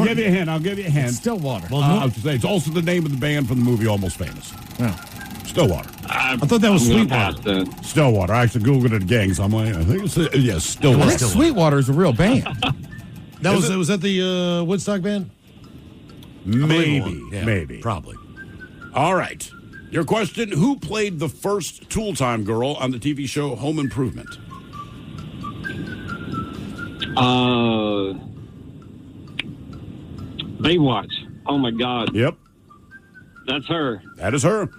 give you a hint. It's Stillwater. Well, I was to say, it's also the name of the band from the movie Almost Famous. Yeah. Stillwater. I thought that was Sweetwater. Stillwater. I actually Googled it again, so I'm like, I think it's, Stillwater. I think Sweetwater is a real band. Was that the Woodstock band? Maybe. Yeah, maybe. Probably. All right. Your question, who played the first Tool Time girl on the TV show Home Improvement? Baywatch. Oh, my God. Yep. That's her. That is her.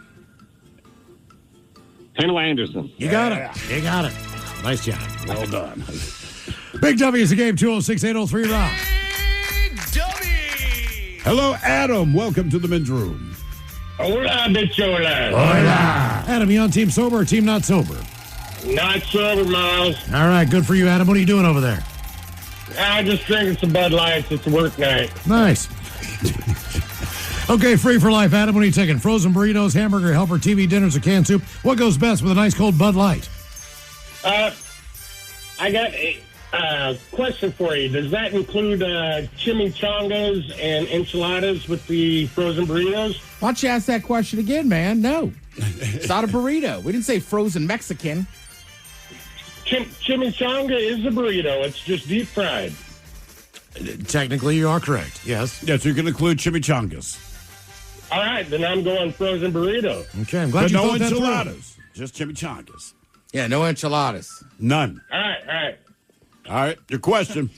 Pamela Anderson. You got it. You got it. Nice job. Well done. Big W is the game, 206-803-ROCK. Hello, Adam. Welcome to the men's room. Hola, bichola. Hola. Adam, you on team sober or team not sober? Not sober, Miles. All right, good for you, Adam. What are you doing over there? I'm just drinking some Bud Lights. It's a work night. Nice. Okay, free for life, Adam. What are you taking? Frozen burritos, hamburger helper, TV dinners, or canned soup? What goes best with a nice cold Bud Light? I got a question for you. Does that include chimichangas and enchiladas with the frozen burritos? Why don't you ask that question again, man? No. It's not a burrito. We didn't say frozen Mexican. Chimichanga is a burrito. It's just deep fried. Technically, you are correct. Yes. Yes, you can include chimichangas. All right, then I'm going frozen burrito. Okay, I'm glad you no thought that through. enchiladas. Just chimichangas. Yeah, no enchiladas. None. All right. All right, your question.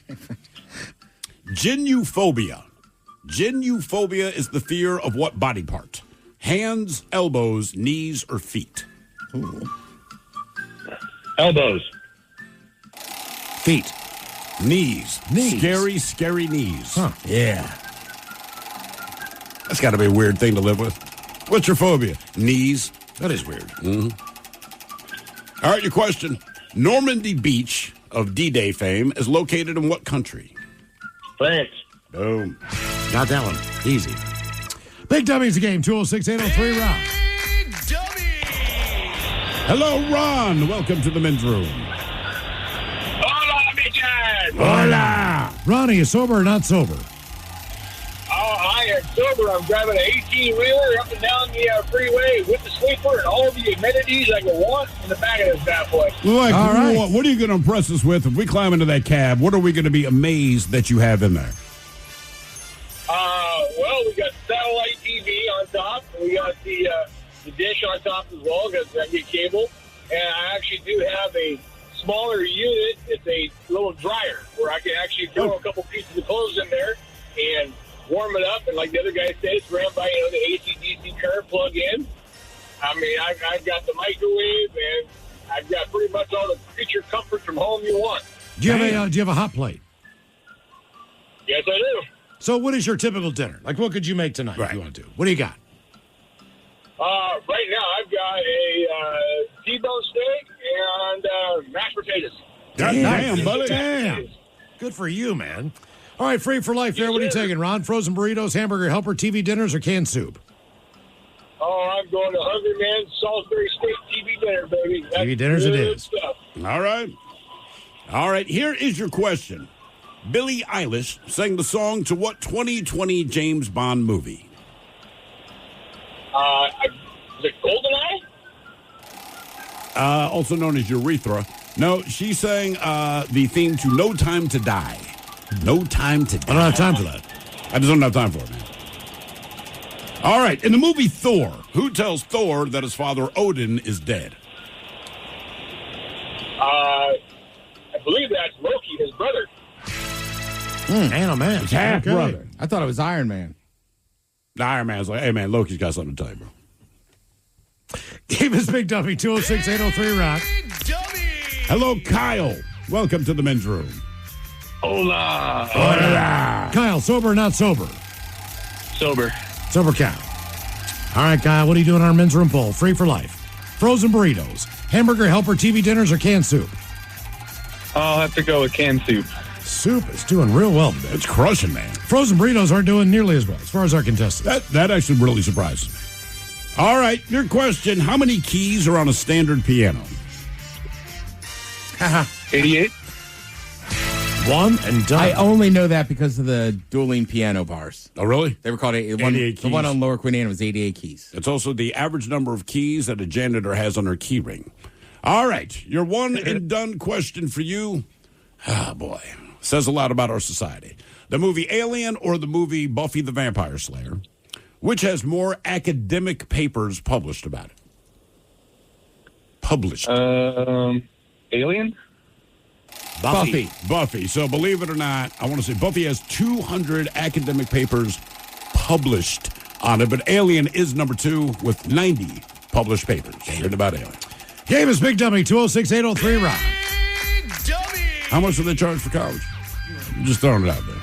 Gynophobia. Gynophobia is the fear of what body part? Hands, elbows, knees, or feet? Ooh. Elbows. Feet. Knees. Scary knees. Huh. Yeah. That's got to be a weird thing to live with. What's your phobia? Knees. That is weird. Mm-hmm. All right, your question. Normandy Beach of D-Day fame is located in what country? France. Boom. Got that one. Easy. Big W's the game, 206-803-ROCK. Hello, Ron. Welcome to the men's room. Hola, bitches. Hola. Ron, are you sober or not sober? I am sober. I'm driving an 18-wheeler up and down the freeway with the sleeper and all the amenities I could want in the back of this bad boy. All right. What are you going to impress us with? If we climb into that cab, what are we going to be amazed that you have in there? Well, we got satellite TV, TV on top. And we got the dish on top as well because I get cable. And I actually do have a smaller unit. It's a little dryer where I can actually throw a couple pieces of clothes in there and warm it up. And like the other guy said, it's ran by the AC/DC current plug in. I mean, I've got the microwave and I've got pretty much all the creature comfort from home you want. Do you have a hot plate? Yes, I do. So what is your typical dinner? Like, what could you make tonight if you want to? What do you got? Right now, I've got a T-bone steak and mashed potatoes. Damn, buddy. Damn. Good for you, man. All right, free for life there. What are you taking, Ron? Frozen burritos, hamburger helper, TV dinners, or canned soup? Oh, I'm going to Hungry Man Salisbury Steak TV dinner, baby. That's TV dinners it is. Stuff. All right. All right, here is your question. Billie Eilish sang the song to what 2020 James Bond movie? Is it GoldenEye? Also known as Urethra. No, she sang the theme to No Time to Die. No Time to Die. I don't have time for that. I just don't have time for it, man. All right, in the movie Thor, who tells Thor that his father Odin is dead? I believe that's Loki, his brother. Man, oh, man. It's half brother. I thought it was Iron Man. The Iron Man's like, hey, man, Loki's got something to tell you, bro. Give us Big Dummy, 206-803-ROCK. Hello, Kyle. Welcome to the men's room. Hola. Hola. Kyle, sober or not sober? Sober. Sober Kyle. All right, Kyle, what are you doing on our men's room poll? Free for life. Frozen burritos, hamburger helper, TV dinners, or canned soup? I'll have to go with canned soup. Soup is doing real well today. It's crushing, man. Frozen burritos aren't doing nearly as well as far as our contestants. That actually really surprises me. All right, your question. How many keys are on a standard piano? 88. One and done. I only know that because of the dueling piano bars. Oh, really? They were called 88 keys. The one on Lower Queen Anne was 88 keys. It's also the average number of keys that a janitor has on her key ring. All right, your one and done question for you. Ah, boy. Says a lot about our society. The movie Alien or the movie Buffy the Vampire Slayer? Which has more academic papers published about it? Published. Alien? Buffy. So believe it or not, I want to say Buffy has 200 academic papers published on it, but Alien is number 2 with 90 published papers written about Alien. Game is Big Dummy, 206-803-ROCK. How much do they charge for college? I'm just throwing it out there.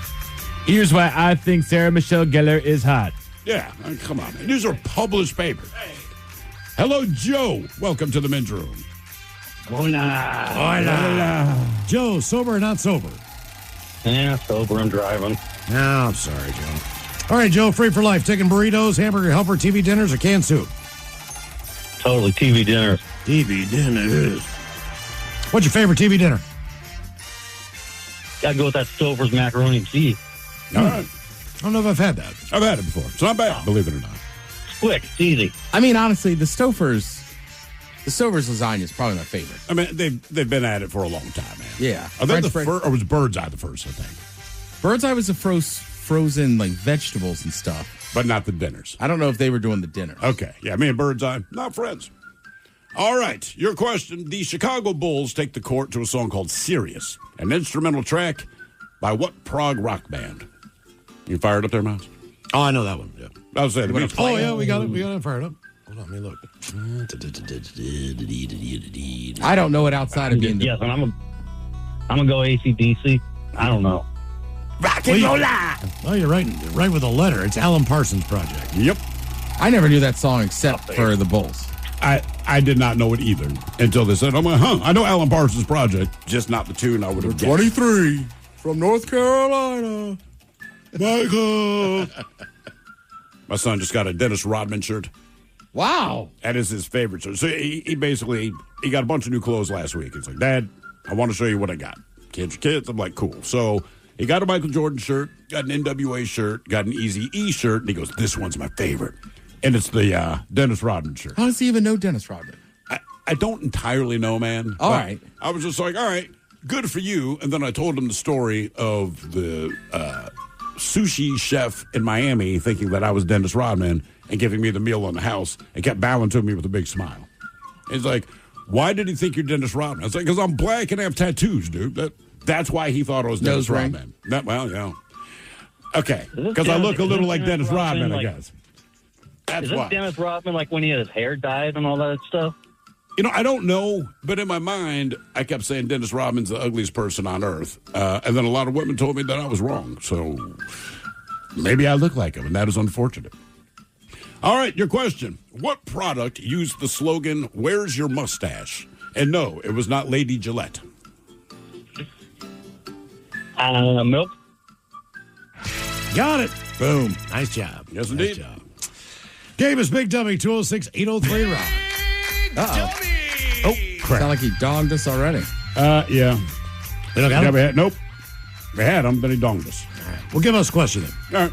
Here's why I think Sarah Michelle Gellar is hot. Yeah, come on, man. These are published papers. Hello, Joe. Welcome to the men's room. Hola. Joe, sober or not sober? Yeah, sober. I'm driving. No, I'm sorry, Joe. All right, Joe, free for life. Taking burritos, hamburger helper, TV dinners, or canned soup? Totally TV dinner. TV dinners. What's your favorite TV dinner? Gotta go with that Stover's macaroni and cheese. All right. I don't know if I've had that. I've had it before. It's not bad, believe it or not. Quick, it's easy. I mean, honestly, the Stouffer's lasagna is probably my favorite. I mean, they've been at it for a long time, man. Yeah. Are they the first, or was Bird's Eye the first, I think? Bird's Eye was the frozen, like, vegetables and stuff. But not the dinners. I don't know if they were doing the dinner. Okay. Yeah, me and Bird's Eye, not friends. All right, your question. The Chicago Bulls take the court to a song called Sirius, an instrumental track by what prog rock band? You fired up there, Miles? Oh, I know that one. Yeah. I was saying. We got it. We got it fired up. Hold on, let me look. I don't know it outside of being the... Yes, and I'm gonna go AC/DC. I don't know. Rock and roll. Oh, you're right with a letter. It's Alan Parsons' project. Yep. I never knew that song except for the Bulls. I did not know it either until they said, I'm like, I know Alan Parsons' project, just not the tune I would have guessed. 23 from North Carolina. Michael. My son just got a Dennis Rodman shirt. Wow. That is his favorite shirt. So he basically got a bunch of new clothes last week. It's like, Dad, I want to show you what I got. Kids are kids. I'm like, cool. So he got a Michael Jordan shirt, got an NWA shirt, got an Eazy-E shirt, and he goes, this one's my favorite. And it's the Dennis Rodman shirt. How does he even know Dennis Rodman? I don't entirely know, man. All right. I was just like, all right, good for you. And then I told him the story of the sushi chef in Miami thinking that I was Dennis Rodman and giving me the meal on the house and kept bowing to me with a big smile. He's like, why did he think you're Dennis Rodman? I was like, because I'm black and I have tattoos, dude. That's why he thought I was Dennis Rodman. Okay, because I look a little like Dennis Rodman, I guess. That's why. Is Dennis Rodman like when he had his hair dyed and all that stuff? I don't know, but in my mind, I kept saying Dennis Rodman's the ugliest person on earth. And then a lot of women told me that I was wrong. So maybe I look like him, and that is unfortunate. All right, your question. What product used the slogan, "Where's your mustache?" And no, it was not Lady Gillette. Milk. Got it. Boom. Nice job. Yes, indeed. Nice job. Game is Big Dummy, 206-803 Rock. Uh-oh. Oh, crap. Sound like he donged us already. Yeah. We don't got him? Nope. We had him, then he donged us. All right. Well, give us a question then.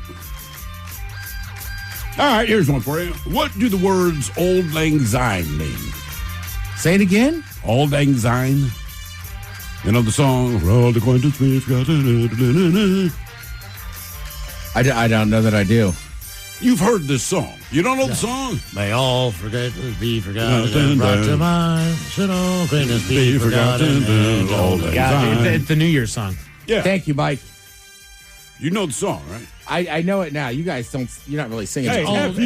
All right, here's one for you. What do the words Auld Lang Syne mean? Say it again. Auld Lang Syne. You know the song, "For all the acquaintance we've forgotten." I don't know that I do. You've heard this song. You don't know the song? May all forget be forgotten. Brought to mind. Should all acquaintance be forgotten. It's the New Year's song. Yeah. Thank you, Mike. You know the song, right? I know it now. You guys don't. You're not really singing. Hey, it. F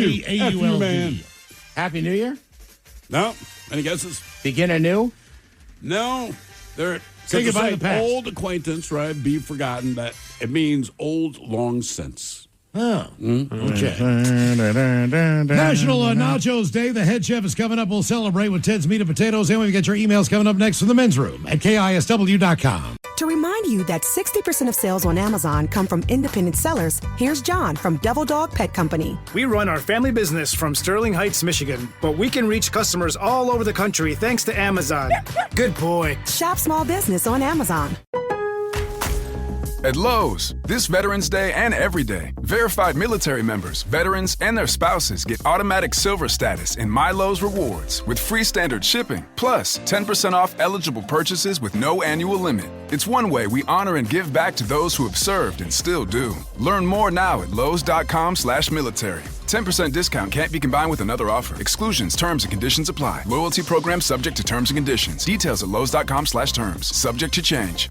you, man. Happy New Year. No? Any guesses? Begin anew. No. Say goodbye to the past. Old acquaintance, right? Be forgotten. That it means old long since. Oh, okay. National Nachos Day. The head chef is coming up. We'll celebrate with Ted's Meat and Potatoes. And we've got your emails coming up next from the men's room at KISW.com. To remind you that 60% of sales on Amazon come from independent sellers, here's John from Devil Dog Pet Company. We run our family business from Sterling Heights, Michigan, but we can reach customers all over the country thanks to Amazon. Good boy. Shop small business on Amazon. At Lowe's, this Veterans Day and every day, verified military members, veterans, and their spouses get automatic silver status in My Lowe's Rewards with free standard shipping, plus 10% off eligible purchases with no annual limit. It's one way we honor and give back to those who have served and still do. Learn more now at lowes.com/military. 10% discount can't be combined with another offer. Exclusions, terms, and conditions apply. Loyalty program subject to terms and conditions. Details at lowes.com/terms. Subject to change.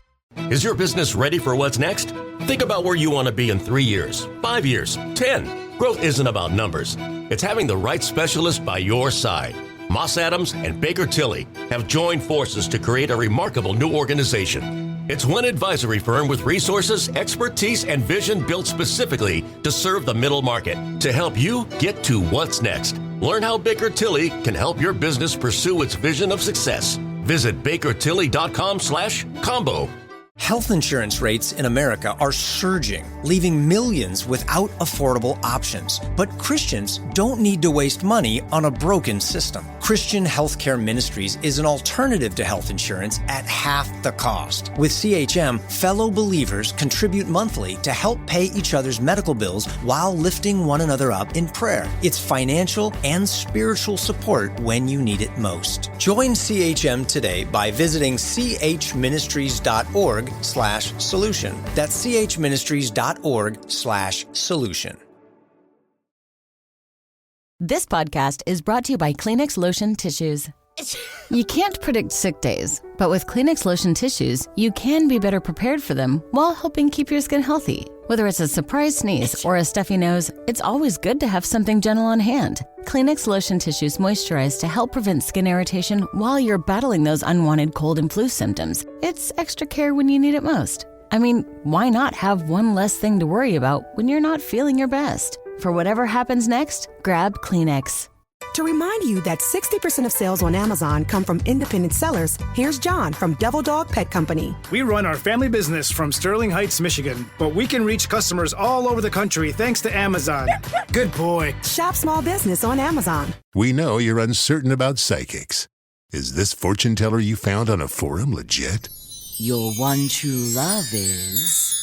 Is your business ready for what's next? Think about where you want to be in 3 years, 5 years, 10. Growth isn't about numbers. It's having the right specialist by your side. Moss Adams and Baker Tilly have joined forces to create a remarkable new organization. It's one advisory firm with resources, expertise, and vision built specifically to serve the middle market to help you get to what's next. Learn how Baker Tilly can help your business pursue its vision of success. Visit bakertilly.com/combo. Health insurance rates in America are surging, leaving millions without affordable options. But Christians don't need to waste money on a broken system. Christian Healthcare Ministries is an alternative to health insurance at half the cost. With CHM, fellow believers contribute monthly to help pay each other's medical bills while lifting one another up in prayer. It's financial and spiritual support when you need it most. Join CHM today by visiting chministries.org/solution. That's chministries.org/solution. This podcast is brought to you by Kleenex Lotion Tissues. You can't predict sick days, but with Kleenex Lotion Tissues, you can be better prepared for them while helping keep your skin healthy. Whether it's a surprise sneeze or a stuffy nose, it's always good to have something gentle on hand. Kleenex Lotion Tissues moisturize to help prevent skin irritation while you're battling those unwanted cold and flu symptoms. It's extra care when you need it most. I mean, why not have one less thing to worry about when you're not feeling your best? For whatever happens next, grab Kleenex. To remind you that 60% of sales on Amazon come from independent sellers, here's John from Devil Dog Pet Company. We run our family business from Sterling Heights, Michigan, but we can reach customers all over the country thanks to Amazon. Good boy. Shop small business on Amazon. We know you're uncertain about psychics. Is this fortune teller you found on a forum legit? Your one true love is...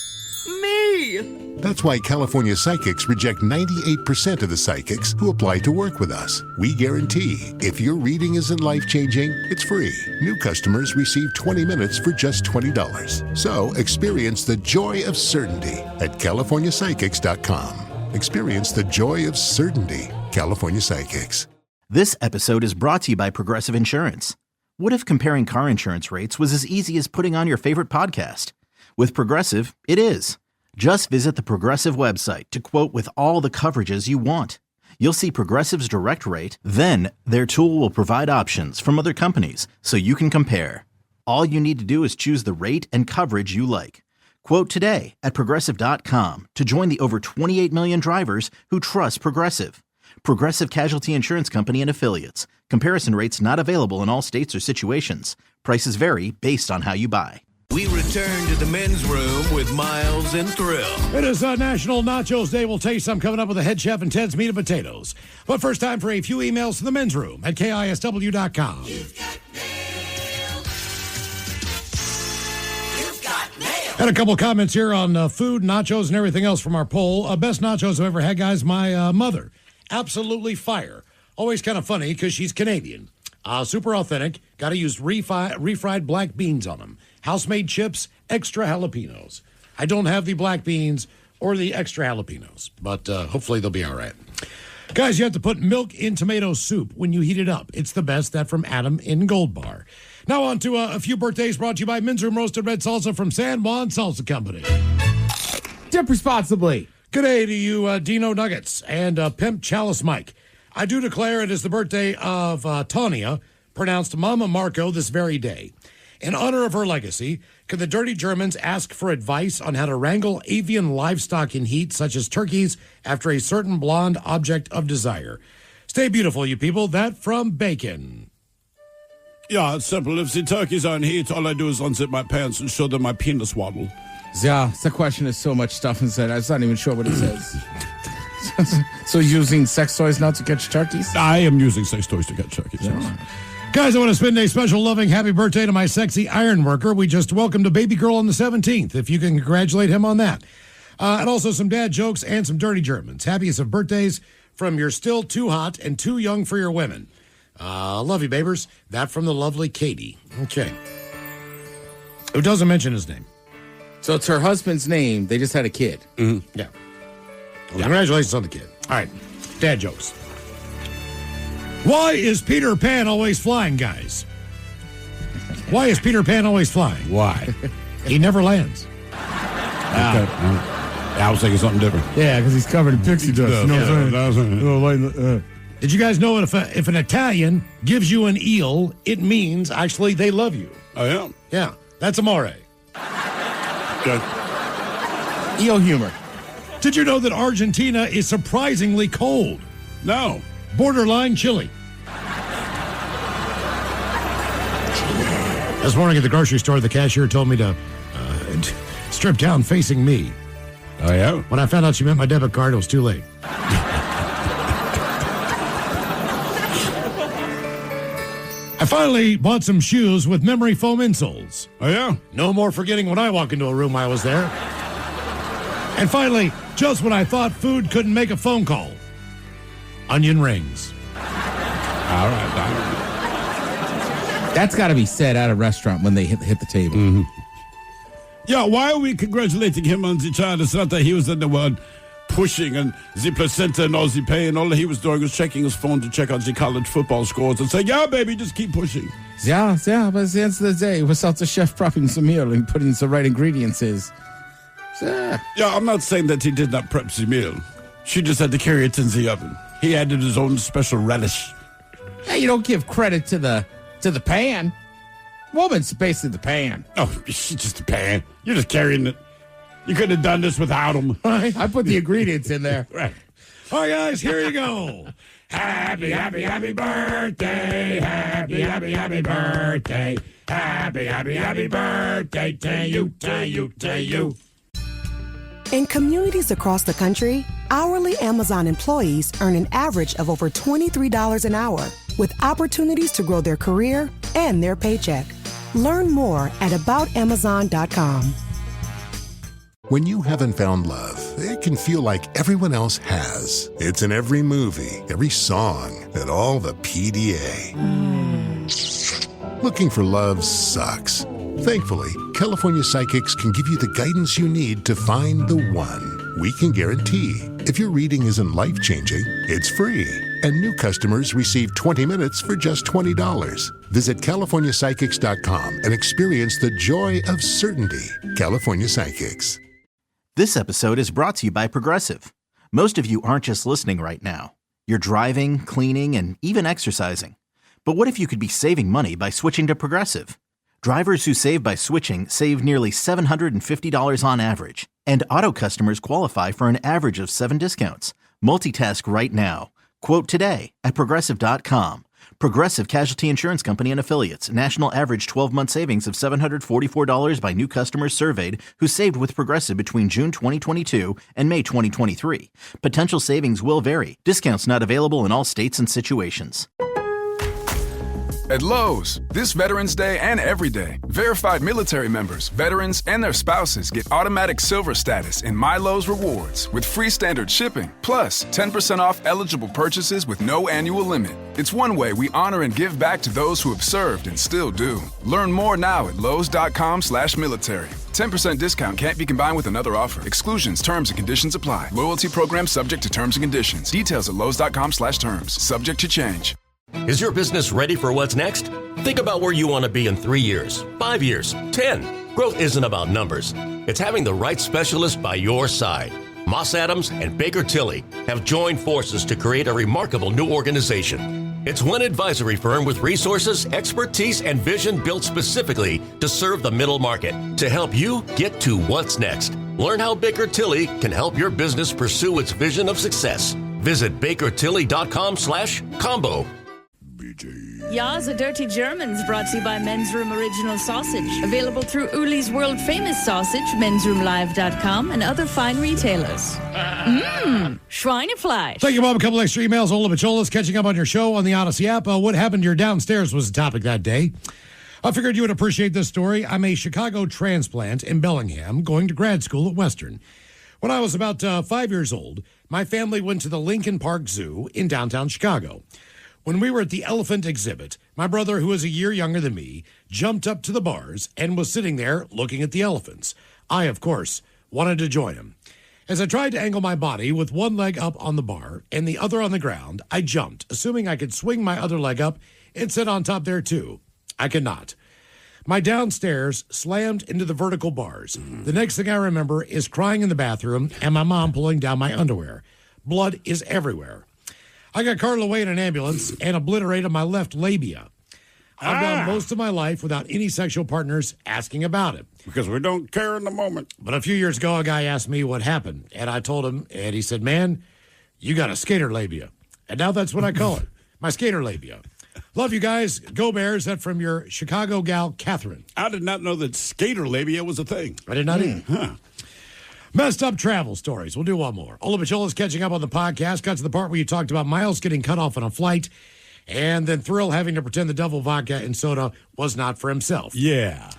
me! free. That's why California Psychics reject 98% of the psychics who apply to work with us. We guarantee if your reading isn't life-changing, it's free. New customers receive 20 minutes for just $20. So experience the joy of certainty at CaliforniaPsychics.com. Experience the joy of certainty. California Psychics. This episode is brought to you by Progressive Insurance. What if comparing car insurance rates was as easy as putting on your favorite podcast? With Progressive, it is. Just visit the Progressive website to quote with all the coverages you want. You'll see Progressive's direct rate, then their tool will provide options from other companies so you can compare. All you need to do is choose the rate and coverage you like. Quote today at Progressive.com to join the over 28 million drivers who trust Progressive. Progressive Casualty Insurance Company and Affiliates. Comparison rates not available in all states or situations. Prices vary based on how you buy. We return to the men's room with Miles and Thrill. It is National Nachos Day. We'll tell you some coming up with the head chef and Ted's Meat and Potatoes. But first, time for a few emails to the men's room at KISW.com. And a couple of comments here on food, nachos, and everything else from our poll. Best nachos I've ever had, guys, my mother. Absolutely fire. Always kind of funny because she's Canadian. Super authentic. Got to use refried black beans on them. House-made chips, extra jalapenos. I don't have the black beans or the extra jalapenos, but hopefully they'll be all right. Guys, you have to put milk in tomato soup when you heat it up. It's the best. That from Adam in Gold Bar. Now on to a few birthdays brought to you by Men's Room Roasted Red Salsa from San Juan Salsa Company. Dip responsibly. Good day to you, Dino Nuggets and Pimp Chalice Mike. I do declare it is the birthday of Tanya, pronounced Mama Marco, this very day. In honor of her legacy, could the dirty Germans ask for advice on how to wrangle avian livestock in heat, such as turkeys, after a certain blonde object of desire? Stay beautiful, you people. That from Bacon. Yeah, it's simple. If the turkeys are in heat, all I do is unzip my pants and show them my penis waddle. Yeah, the question is so much stuff inside. I'm not even sure what it says. So using sex toys now to catch turkeys? I am using sex toys to catch turkeys. Yeah. Yes. Guys, I want to spend a special loving happy birthday to my sexy iron worker. We just welcomed a baby girl on the 17th, if you can congratulate him on that. And also some dad jokes and some dirty Germans. Happiest of birthdays from You're Still Too Hot and Too Young for Your Women. Love you, babers. That from the lovely Katie. Okay. Who doesn't mention his name. So it's her husband's name. They just had a kid. Mm-hmm. Yeah. Well, congratulations on the kid. All right. Dad jokes. Why is Peter Pan always flying, guys? Why is Peter Pan always flying? Why? He never lands. I was thinking something different. Yeah, because he's covered in pixie dust. You know what I'm saying? Did you guys know if an Italian gives you an eel, it means actually they love you? Oh, yeah? Yeah. That's amore. Good. Eel humor. Did you know that Argentina is surprisingly cold? No. Borderline chilly. This morning at the grocery store, the cashier told me to strip down facing me. Oh, yeah? When I found out she meant my debit card, it was too late. I finally bought some shoes with memory foam insoles. Oh, yeah? No more forgetting when I walk into a room I was there. And finally, just when I thought food couldn't make a phone call, onion rings. All right. That's got to be said at a restaurant when they hit the table. Mm-hmm. Yeah, why are we congratulating him on the child? It's not that he was in the one pushing and the placenta and all the pain. All he was doing was checking his phone to check out the college football scores and saying, yeah, baby, just keep pushing. Yeah, but at the end of the day, without the chef prepping some meal and putting the right ingredients is. Yeah, I'm not saying that he did not prep the meal. She just had to carry it in the oven. He added his own special relish. Hey, you don't give credit to the pan. Woman's basically the pan. Oh, she's just a pan. You're just carrying it. You couldn't have done this without him. Right? I put the ingredients in there. Right. All right, guys, here you go. Happy, happy, happy birthday. Happy, happy, happy birthday. Happy, happy, happy birthday to you, to you, to you. In communities across the country, hourly Amazon employees earn an average of over $23 an hour, with opportunities to grow their career and their paycheck. Learn more at aboutamazon.com. When you haven't found love, it can feel like everyone else has. It's in every movie, every song, and all the PDA. Looking for love sucks. Thankfully, California Psychics can give you the guidance you need to find the one. We can guarantee if your reading isn't life-changing, it's free. And new customers receive 20 minutes for just $20. Visit CaliforniaPsychics.com and experience the joy of certainty. California Psychics. This episode is brought to you by Progressive. Most of you aren't just listening right now. You're driving, cleaning, and even exercising. But what if you could be saving money by switching to Progressive? Drivers who save by switching save nearly $750 on average. And auto customers qualify for an average of 7 discounts. Multitask right now. Quote today at Progressive.com. Progressive Casualty Insurance Company and Affiliates. National average 12-month savings of $744 by new customers surveyed who saved with Progressive between June 2022 and May 2023. Potential savings will vary. Discounts not available in all states and situations. At Lowe's, this Veterans Day and every day, verified military members, veterans, and their spouses get automatic silver status in My Lowe's Rewards with free standard shipping, plus 10% off eligible purchases with no annual limit. It's one way we honor and give back to those who have served and still do. Learn more now at lowes.com/military. 10% discount can't be combined with another offer. Exclusions, terms, and conditions apply. Loyalty program subject to terms and conditions. Details at lowes.com/terms. Subject to change. Is your business ready for what's next? Think about where you want to be in 3 years, 5 years, 10. Growth isn't about numbers. It's having the right specialist by your side. Moss Adams and Baker Tilly have joined forces to create a remarkable new organization. It's one advisory firm with resources, expertise, and vision built specifically to serve the middle market to help you get to what's next. Learn how Baker Tilly can help your business pursue its vision of success. Visit bakertilly.com/combo. Ya's a Dirty Germans brought to you by Men's Room Original Sausage. Available through Uli's World Famous Sausage, mensroomlive.com, and other fine retailers. Schweinefleisch. Thank you, Bob. A couple extra emails. Ola Bacholas catching up on your show on the Odyssey app. What happened to your downstairs was the topic that day. I figured you would appreciate this story. I'm a Chicago transplant in Bellingham going to grad school at Western. When I was about 5 years old, my family went to the Lincoln Park Zoo in downtown Chicago. When we were at the elephant exhibit, my brother, who is a year younger than me, jumped up to the bars and was sitting there looking at the elephants. I, of course, wanted to join him. As I tried to angle my body with one leg up on the bar and the other on the ground, I jumped, assuming I could swing my other leg up and sit on top there too. I could not. My downstairs slammed into the vertical bars. The next thing I remember is crying in the bathroom and my mom pulling down my underwear. Blood is everywhere. I got carted away in an ambulance and obliterated my left labia. I've gone most of my life without any sexual partners asking about it. Because we don't care in the moment. But a few years ago, a guy asked me what happened, and I told him, and he said, "Man, you got a skater labia." And now that's what I call it, my skater labia. Love you guys. Go Bears. That from your Chicago gal, Catherine. I did not know that skater labia was a thing. I did not either. Messed up travel stories. We'll do one more. Ola Bacholas catching up on the podcast. Got to the part where you talked about Miles getting cut off on a flight and then Thrill having to pretend the devil vodka and soda was not for himself. Yeah.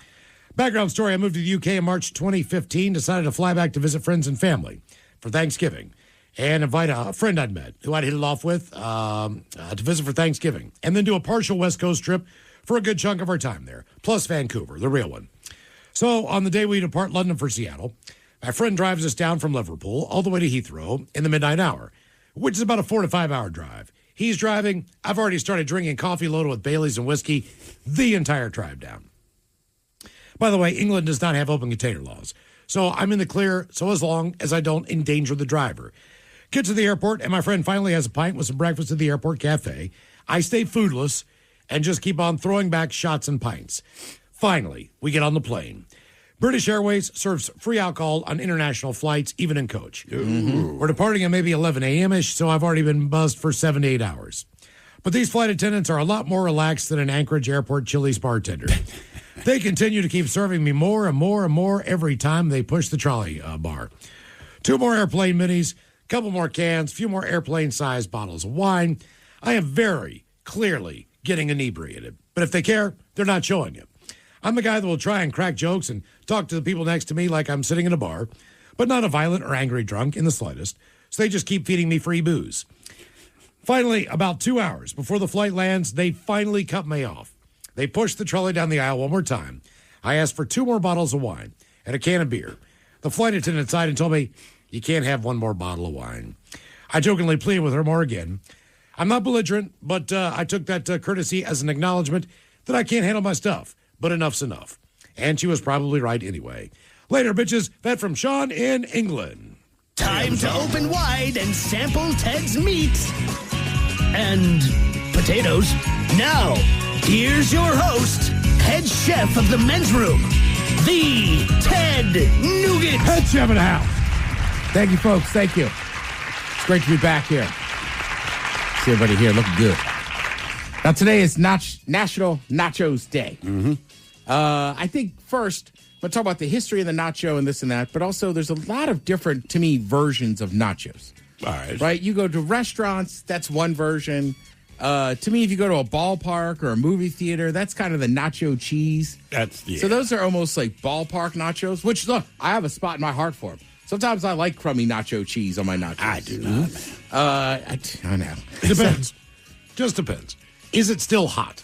Background story. I moved to the UK in March 2015. Decided to fly back to visit friends and family for Thanksgiving and invite a friend I'd met who I'd hit it off with to visit for Thanksgiving and then do a partial West Coast trip for a good chunk of our time there, plus Vancouver, the real one. So on the day we depart London for Seattle, my friend drives us down from Liverpool all the way to Heathrow in the midnight hour, which is about a 4 to 5 hour drive. He's driving. I've already started drinking coffee loaded with Baileys and whiskey the entire drive down. By the way, England does not have open container laws, so I'm in the clear so as long as I don't endanger the driver. Get to the airport, and my friend finally has a pint with some breakfast at the airport cafe. I stay foodless and just keep on throwing back shots and pints. Finally, we get on the plane. British Airways serves free alcohol on international flights, even in coach. We're departing at maybe 11 a.m.-ish, so I've already been buzzed for 7 to 8 hours. But these flight attendants are a lot more relaxed than an Anchorage Airport Chili's bartender. They continue to keep serving me more and more and more every time they push the trolley bar. 2 more airplane minis, couple more cans, few more airplane-sized bottles of wine. I am very clearly getting inebriated. But if they care, they're not showing it. I'm the guy that will try and crack jokes and talk to the people next to me like I'm sitting in a bar. but not a violent or angry drunk in the slightest, so they just keep feeding me free booze. Finally, about 2 hours before the flight lands, they finally cut me off. They pushed the trolley down the aisle one more time. I asked for 2 more bottles of wine and a can of beer. The flight attendant sighed and told me, "You can't have 1 more bottle of wine." I jokingly pleaded with her more again. I'm not belligerent, but I took that courtesy as an acknowledgement that I can't handle my stuff, but enough's enough. And she was probably right anyway. Later, bitches. That from Sean in England. Time to open wide and sample Ted's meat and potatoes. Now, here's your host, head chef of the men's room, the Ted Nugent. Head chef in the house. Thank you, folks. Thank you. It's great to be back here. See everybody here looking good. Now, today is National Nachos Day. I think first, I'm going to talk about the history of the nacho and this and that, but also there's a lot of different, to me, versions of nachos. All right. Right? You go to restaurants, that's one version. To me, if you go to a ballpark or a movie theater, that's kind of the nacho cheese. So those are almost like ballpark nachos, which, look, I have a spot in my heart for them. Sometimes I like crummy nacho cheese on my nachos. I do not. I know. It depends. Just depends. Is it still hot?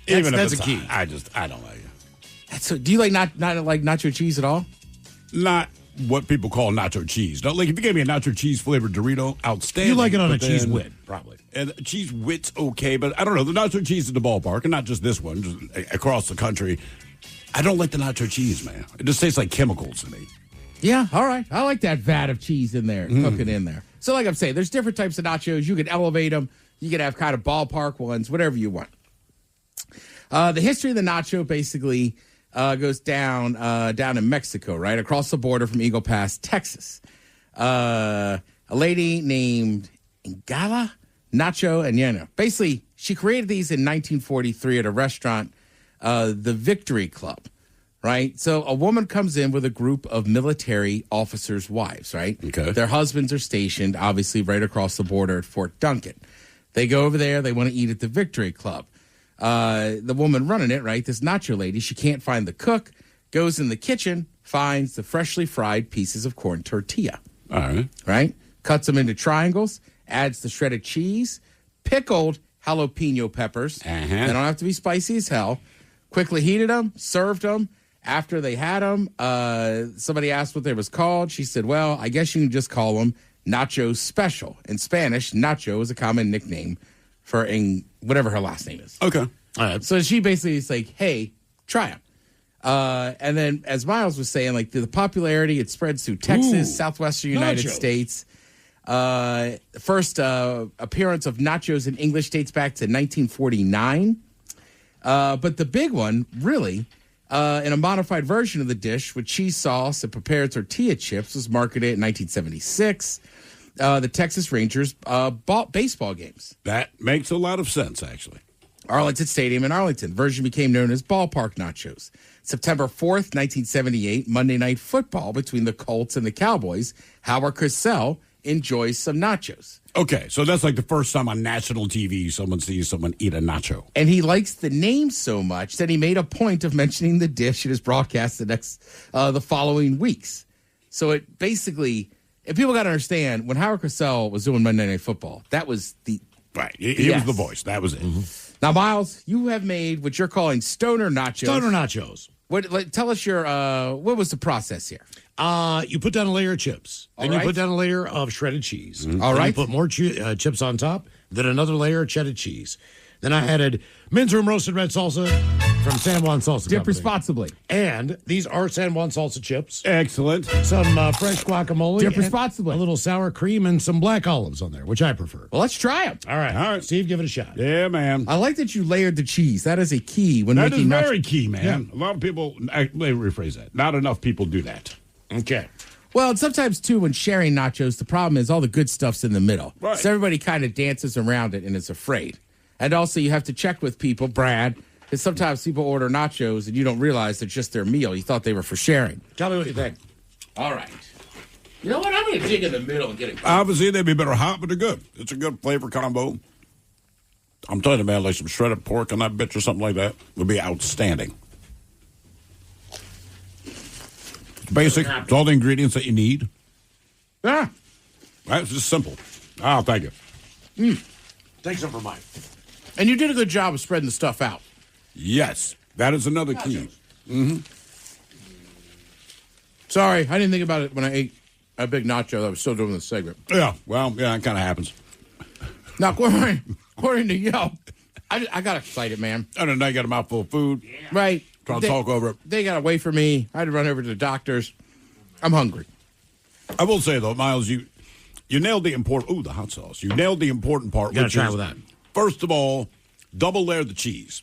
That's a key. I don't like it. So, do you like not like nacho cheese at all? Not what people call nacho cheese. No, like if you gave me a nacho cheese flavored Dorito, outstanding. You like it on a cheese wit, probably. And cheese wit's okay, but I don't know. The nacho cheese at the ballpark, and not just this one, just across the country. I don't like the nacho cheese, man. It just tastes like chemicals to me. Yeah, all right. I like that vat of cheese in there, cooking in there. So like I'm saying, there's different types of nachos. You can elevate them. You can have kind of ballpark ones, whatever you want. The history of the nacho basically goes down in Mexico, right? Across the border from Eagle Pass, Texas. A lady named Ingala Nacho Añena. Basically, she created these in 1943 at a restaurant, the Victory Club. Right? So a woman comes in with a group of military officers' wives, right? Okay. Their husbands are stationed, obviously, right across the border at Fort Duncan. They go over there. They want to eat at the Victory Club. The woman running it, right, this nacho lady, she can't find the cook, goes in the kitchen, finds the freshly fried pieces of corn tortilla. All right. Right? Cuts them into triangles, adds the shredded cheese, pickled jalapeno peppers. They don't have to be spicy as hell. Quickly heated them, served them. After they had them, somebody asked what they was called. She said, well, I guess you can just call them Nacho Special. In Spanish, Nacho is a common nickname for whatever her last name is. Okay. All right. So she basically is like, hey, try them. And then, as Miles was saying, like the popularity, it spreads through Texas, southwestern United States. First appearance of nachos in English dates back to 1949. But the big one, really, in a modified version of the dish with cheese sauce and prepared tortilla chips, was marketed in 1976. The Texas Rangers bought baseball games. That makes a lot of sense, actually. Arlington Stadium in Arlington. The version became known as ballpark nachos. September 4th, 1978, Monday Night Football between the Colts and the Cowboys. Howard Cosell enjoys some nachos. Okay, so that's like the first time on national TV someone sees someone eat a nacho. And he likes the name so much that he made a point of mentioning the dish in his broadcast the following weeks. So it basically, if people got to understand, when Howard Cosell was doing Monday Night Football, that was the... Right, he was the voice. That was it. Mm-hmm. Now, Miles, you have made what you're calling stoner nachos. Stoner nachos. Tell us what was the process here? You put down a layer of chips. Then you put down a layer of shredded cheese. All right. You put more chips on top. Then another layer of cheddar cheese. Then I added men's room roasted red salsa from San Juan Salsa Dip Company. responsibly. And these are San Juan salsa chips. Excellent. Some fresh guacamole. Dip responsibly. A little sour cream and some black olives on there, which I prefer. Well, let's try them. All right. Steve, give it a shot. Yeah, man. I like that you layered the cheese. That is a key when That making is very key, man. Yeah. A lot of people, let me rephrase that. Not enough people do that. Okay. Well, and sometimes, too, when sharing nachos, the problem is all the good stuff's in the middle. Right. So everybody kind of dances around it and is afraid. And also, you have to check with people, Brad, because sometimes people order nachos and you don't realize they're just their meal. You thought they were for sharing. Tell me what you think. All right. You know what? I'm going to dig in the middle and get it. Obviously, they'd be better hot, but they're good. It's a good flavor combo. I'm telling you, man, like some shredded pork on that bitch or something like that would be outstanding. It's basic. It's all the ingredients that you need. Yeah. Right, it's just simple. Oh, thank you. Take some for mine. And you did a good job of spreading the stuff out. Yes, that is another key. Mm-hmm. Sorry, I didn't think about it when I ate a big nacho. I was still doing the segment. Yeah, well, yeah, it kind of happens. Now, according to Yelp, I got excited, man. I don't know, you got a mouthful of food. Yeah. Right. Trying to talk over it. They got away from me. I had to run over to the doctors. I'm hungry. I will say, though, Miles, you nailed the important... Ooh, the hot sauce. You nailed the important part. You got to try with that. First of all, double layer the cheese.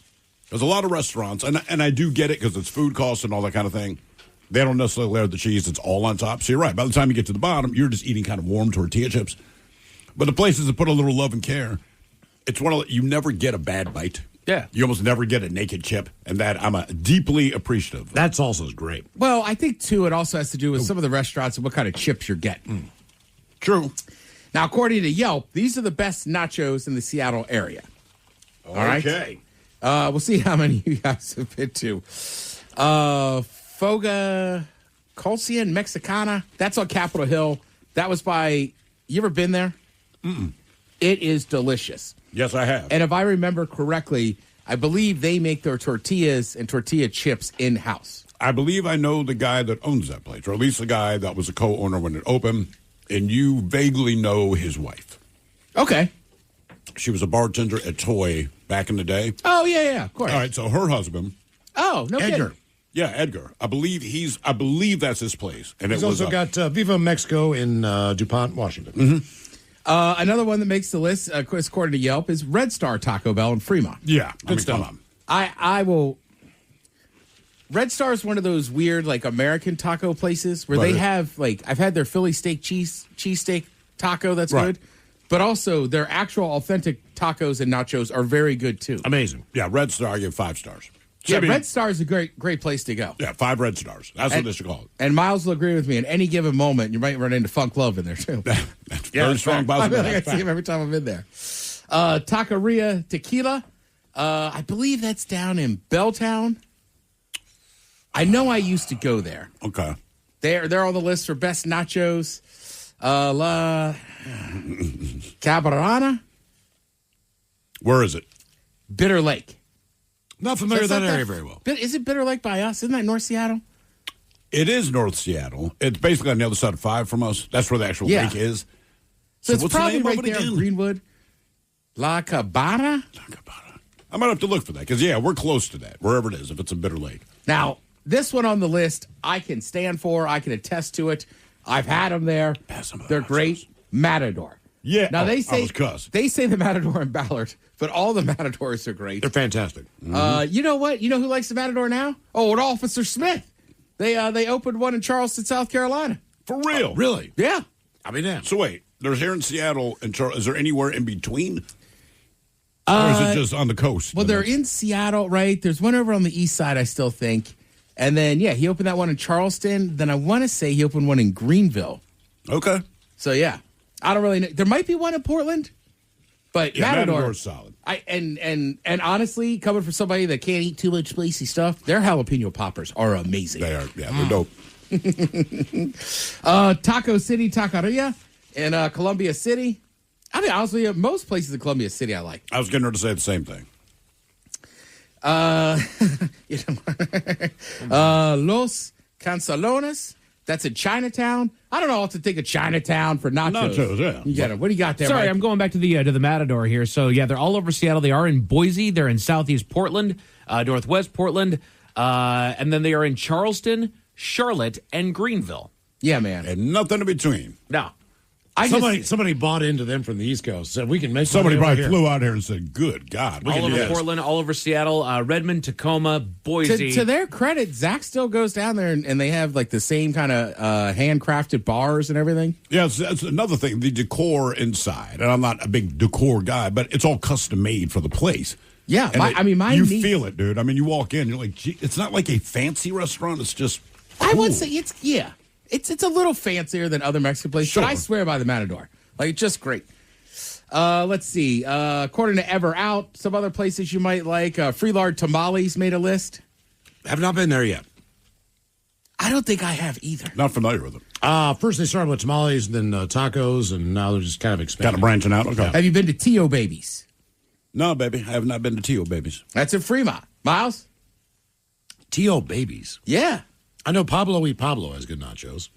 There's a lot of restaurants, and I do get it because it's food costs and all that kind of thing. They don't necessarily layer the cheese. It's all on top. So you're right. By the time you get to the bottom, you're just eating kind of warm tortilla chips. But the places that put a little love and care, it's one of... You never get a bad bite. Yeah. You almost never get a naked chip, and that I'm deeply appreciative of. That salsa is great. Well, I think, too, it also has to do with some of the restaurants and what kind of chips you're getting. True. Now, according to Yelp, these are the best nachos in the Seattle area. All right? Okay. We'll see how many you guys have been to. Foga Colcian Mexicana. That's on Capitol Hill. That was by... You ever been there? Mm-mm. It is delicious. Yes, I have. And if I remember correctly, I believe they make their tortillas and tortilla chips in-house. I believe I know the guy that owns that place, or at least the guy that was a co-owner when it opened, and you vaguely know his wife. Okay. She was a bartender at Toy back in the day. Oh, yeah, of course. All right, so her husband... Oh, no Edgar. kidding. Yeah, Edgar. I believe that's his place. And He's it was also got Viva Mexico in DuPont, Washington. Mm-hmm. Another one that makes the list, according to Yelp, is Red Star Taco Bell in Fremont. Yeah, good stuff. Come on. I will. Red Star is one of those weird, like, American taco places where they have, like, I've had their Philly steak cheesesteak taco that's good, but also their actual authentic tacos and nachos are very good too. Amazing. Yeah, Red Star, I give 5 stars. Yeah, Red Star is a great place to go. Yeah, 5 red stars. That's what they should call it. And Miles will agree with me. At any given moment, you might run into Funk Love in there, too. That's very strong possibility. I see him every time I'm in there. Taqueria Tequila. I believe that's down in Belltown. I know I used to go there. Okay. They're on the list for best nachos. La Cabrana. Where is it? Bitter Lake. Not familiar with that area very well. Is it Bitter Lake by us? Isn't that North Seattle? It is North Seattle. It's basically on the other side of 5 from us. That's where the actual lake is. So it's what's probably the name right of it there in again? Greenwood. La Cabana? I might have to look for that because, yeah, we're close to that, wherever it is, if it's a Bitter Lake. Now, this one on the list, I can stand for. I can attest to it. I've had them there. They're great. Matador. Yeah. Now, they say the the Matador and Ballard, but all the Matadors are great. They're fantastic. You know what? You know who likes the Matador now? Oh, Officer Smith. They opened one in Charleston, South Carolina. For real? Really? Yeah. I mean, damn. So wait, there's here in Seattle and is there anywhere in between? Or is it just on the coast? Well, they're in Seattle, right? There's one over on the east side, I still think. And then, yeah, he opened that one in Charleston. Then I want to say he opened one in Greenville. Okay. So, yeah. I don't really know. There might be one in Portland, but Matador's solid. And honestly, coming from somebody that can't eat too much spicy stuff, their jalapeno poppers are amazing. They are. Yeah, they're dope. Taco City Taqueria in Columbia City. I mean, honestly, most places in Columbia City I like. I was getting her to say the same thing. Los Cansalones. That's in Chinatown. I don't know what to think of Chinatown for nachos. Nachos, yeah. You get it. What do you got there, Sorry, Mike? I'm going back to the Matador here. So, yeah, they're all over Seattle. They are in Boise. They're in Southeast Portland, Northwest Portland. And then they are in Charleston, Charlotte, and Greenville. Yeah, man. And nothing in between. No. Somebody bought into them from the East Coast. Said we can make somebody money probably over flew here. out here and said, "Good God, all over Portland, all over Seattle, Redmond, Tacoma, Boise." To their credit, Zach still goes down there and they have like the same kind of handcrafted bars and everything. Yeah, that's another thing. The decor inside, and I'm not a big decor guy, but it's all custom made for the place. Yeah, and you feel it, dude. I mean, you walk in, you're like, gee, it's not like a fancy restaurant. It's just cool. I would say it's a little fancier than other Mexican places, but I swear by the Matador. Like, it's just great. Let's see. According to Ever Out, some other places you might like. Freelard Tamales made a list. Have not been there yet. I don't think I have either. Not familiar with them. First they started with tamales, then tacos, and now they're just kind of expanding. Kind of branching out. Okay. Have you been to Tio Babies? No, baby. I have not been to Tio Babies. That's in Fremont. Miles? Tio Babies. Yeah. I know Pablo y Pablo has good nachos.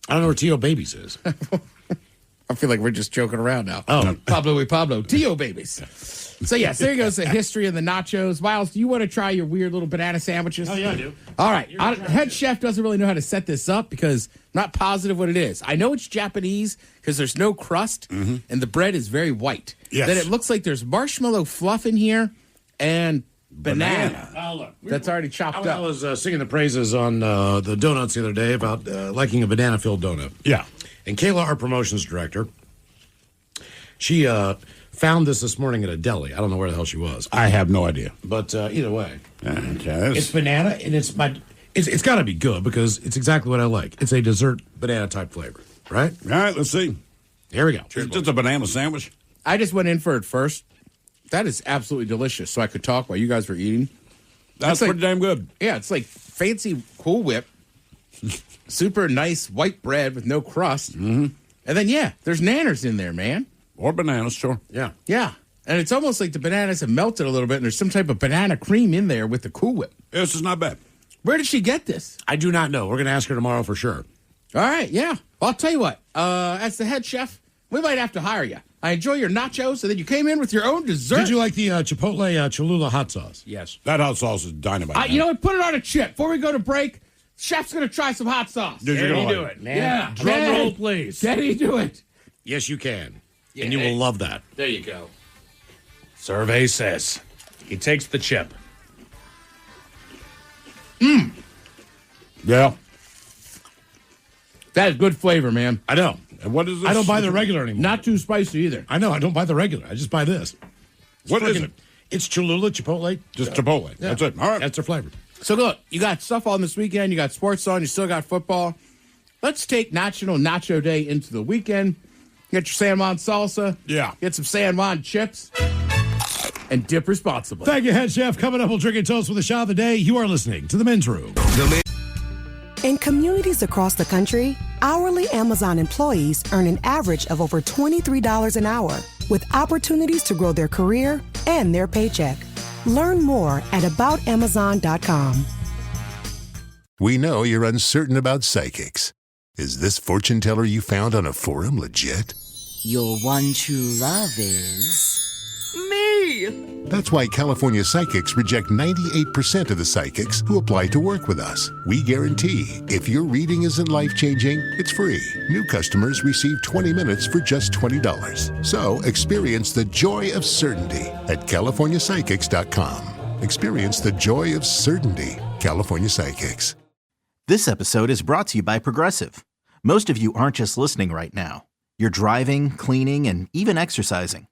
I don't know where Tio Babies is. I feel like we're just joking around now. Oh. Pablo y Pablo. Tio Babies. So, yes, there goes the history of the nachos. Miles, do you want to try your weird little banana sandwiches? Oh, yeah, I do. All right. Head chef doesn't really know how to set this up because I'm not positive what it is. I know it's Japanese because there's no crust and the bread is very white. Yes. Then it looks like there's marshmallow fluff in here and banana. Oh, look. That's already chopped I up. was singing the praises on the donuts the other day about liking a banana-filled donut. Yeah. And Kayla, our promotions director, she found this morning at a deli. I don't know where the hell she was. I have no idea. But either way, Okay. it's banana, and it's got to be good because it's exactly what I like. It's a dessert banana-type flavor, right? All right, let's see. Here we go. It's just a banana sandwich. I just went in for it first. That is absolutely delicious. So I could talk while you guys were eating. That's like, pretty damn good. Yeah, it's like fancy Cool Whip, super nice white bread with no crust. And then, yeah, there's nanners in there, man. Or bananas, sure. Yeah. Yeah. And it's almost like the bananas have melted a little bit, and there's some type of banana cream in there with the Cool Whip. This is not bad. Where did she get this? I do not know. We're going to ask her tomorrow for sure. All right, yeah. I'll tell you what. As the head chef, we might have to hire you. I enjoy your nachos, and then you came in with your own dessert. Did you like the Chipotle Cholula hot sauce? Yes. That hot sauce is dynamite. You know what? Put it on a chip. Before we go to break, chef's going to try some hot sauce. Dude, you're Can gonna you do like it, man? Yeah. Drum Can roll, he? please. Can he do it? Yes, you can. Yeah, and you will love that. There you go. Survey says he takes the chip. Yeah. That is good flavor, man. I know. And what is this? I don't buy the regular anymore. Not too spicy either. I know. I don't buy the regular. I just buy this. What is it? It's Cholula Chipotle. Just Chipotle. Yeah. That's it. All right. That's their flavor. So look, you got stuff on this weekend. You got sports on. You still got football. Let's take National Nacho Day into the weekend. Get your San Juan salsa. Yeah. Get some San Juan chips. And dip responsibly. Thank you, Head Chef. Coming up, we'll drink and toast with a shot of the day. You are listening to The Men's Room. In communities across the country, hourly Amazon employees earn an average of over $23 an hour, with opportunities to grow their career and their paycheck. Learn more at aboutamazon.com. We know you're uncertain about psychics. Is this fortune teller you found on a forum legit? Your one true love is... Me! That's why California Psychics reject 98% of the psychics who apply to work with us. We guarantee if your reading isn't life-changing, it's free. New customers receive 20 minutes for just $20. So experience the joy of certainty at CaliforniaPsychics.com. Experience the joy of certainty. California Psychics. This episode is brought to you by Progressive. Most of you aren't just listening right now. You're driving, cleaning, and even exercising.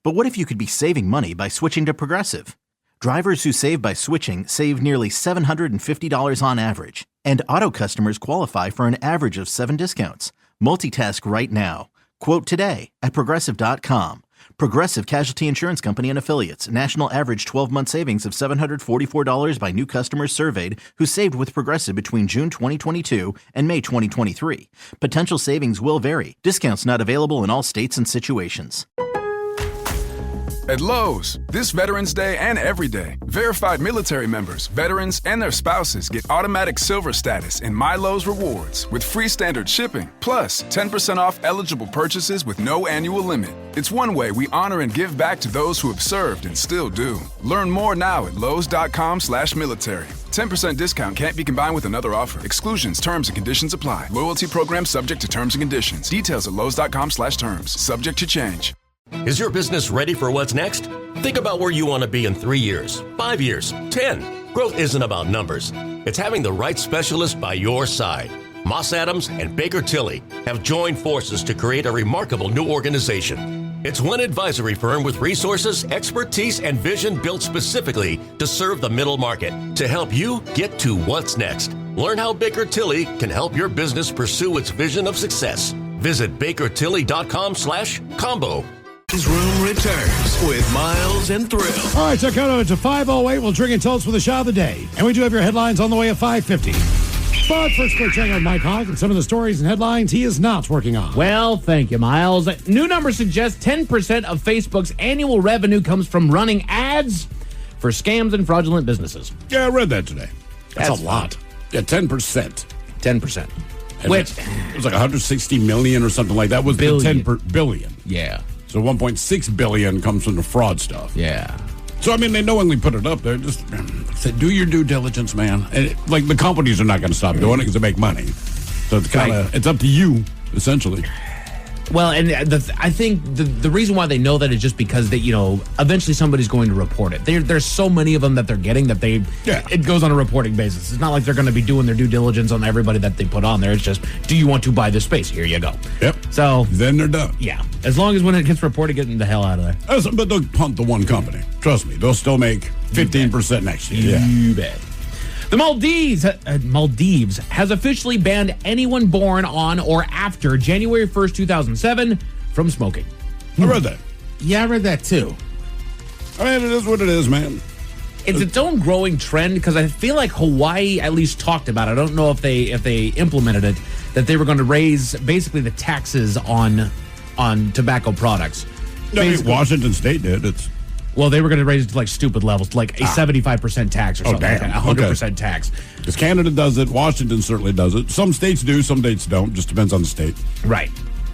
But what if you could be saving money by switching to Progressive? Drivers who save by switching save nearly $750 on average. And auto customers qualify for an average of 7 discounts. Multitask right now. Quote today at Progressive.com. Progressive Casualty Insurance Company and Affiliates. National average 12-month savings of $744 by new customers surveyed who saved with Progressive between June 2022 and May 2023. Potential savings will vary. Discounts not available in all states and situations. At Lowe's, this Veterans Day and every day, verified military members, veterans, and their spouses get automatic silver status in My Lowe's Rewards with free standard shipping, plus 10% off eligible purchases with no annual limit. It's one way we honor and give back to those who have served and still do. Learn more now at lowes.com/military. 10% discount can't be combined with another offer. Exclusions, terms, and conditions apply. Loyalty program subject to terms and conditions. Details at lowes.com/terms. Subject to change. Is your business ready for what's next? Think about where you want to be in 3 years, 5 years, 10. Growth isn't about numbers. It's having the right specialist by your side. Moss Adams and Baker Tilly have joined forces to create a remarkable new organization. It's one advisory firm with resources, expertise, and vision built specifically to serve the middle market to help you get to what's next. Learn how Baker Tilly can help your business pursue its vision of success. Visit bakertilly.com/combo. Room returns with Miles and Thrill. All right, so count it to 5:08. We'll drink and toast with a shot of the day. And we do have your headlines on the way at 5:50. But first, we're checking out Mike Hogg and some of the stories and headlines he is not working on. Well, thank you, Miles. New numbers suggest 10% of Facebook's annual revenue comes from running ads for scams and fraudulent businesses. Yeah, I read that today. That's a lot. Yeah, 10%. 10%. Which it was like 160 million or something like that. Was Billion. the 10 billion? Yeah. So 1.6 billion comes from the fraud stuff. Yeah. So I mean, they knowingly put it up there. Just say, do your due diligence, man. And like the companies are not going to stop doing it because they make money. So it's kind of it's up to you, essentially. Well, and I think the reason why they know that is just because they, eventually somebody's going to report it. There's so many of them that they're getting that it goes on a reporting basis. It's not like they're going to be doing their due diligence on everybody that they put on there. It's just, do you want to buy this space? Here you go. Yep. So then they're done. Yeah. As long as when it gets reported, getting the hell out of there. But they'll punt the one company. Trust me, they'll still make 15% next year. You bet. The Maldives has officially banned anyone born on or after January 1st, 2007 from smoking. I read that. Yeah, I read that too. I mean, it is what it is, man. It's its own growing trend because I feel like Hawaii at least talked about it. I don't know if they implemented it, that they were going to raise basically the taxes on tobacco products. No, Washington State did. Well, they were going to raise it to like stupid levels, to like a 75% tax or something like that, 100% tax. Because Canada does it, Washington certainly does it. Some states do, some states don't. Just depends on the state. Right.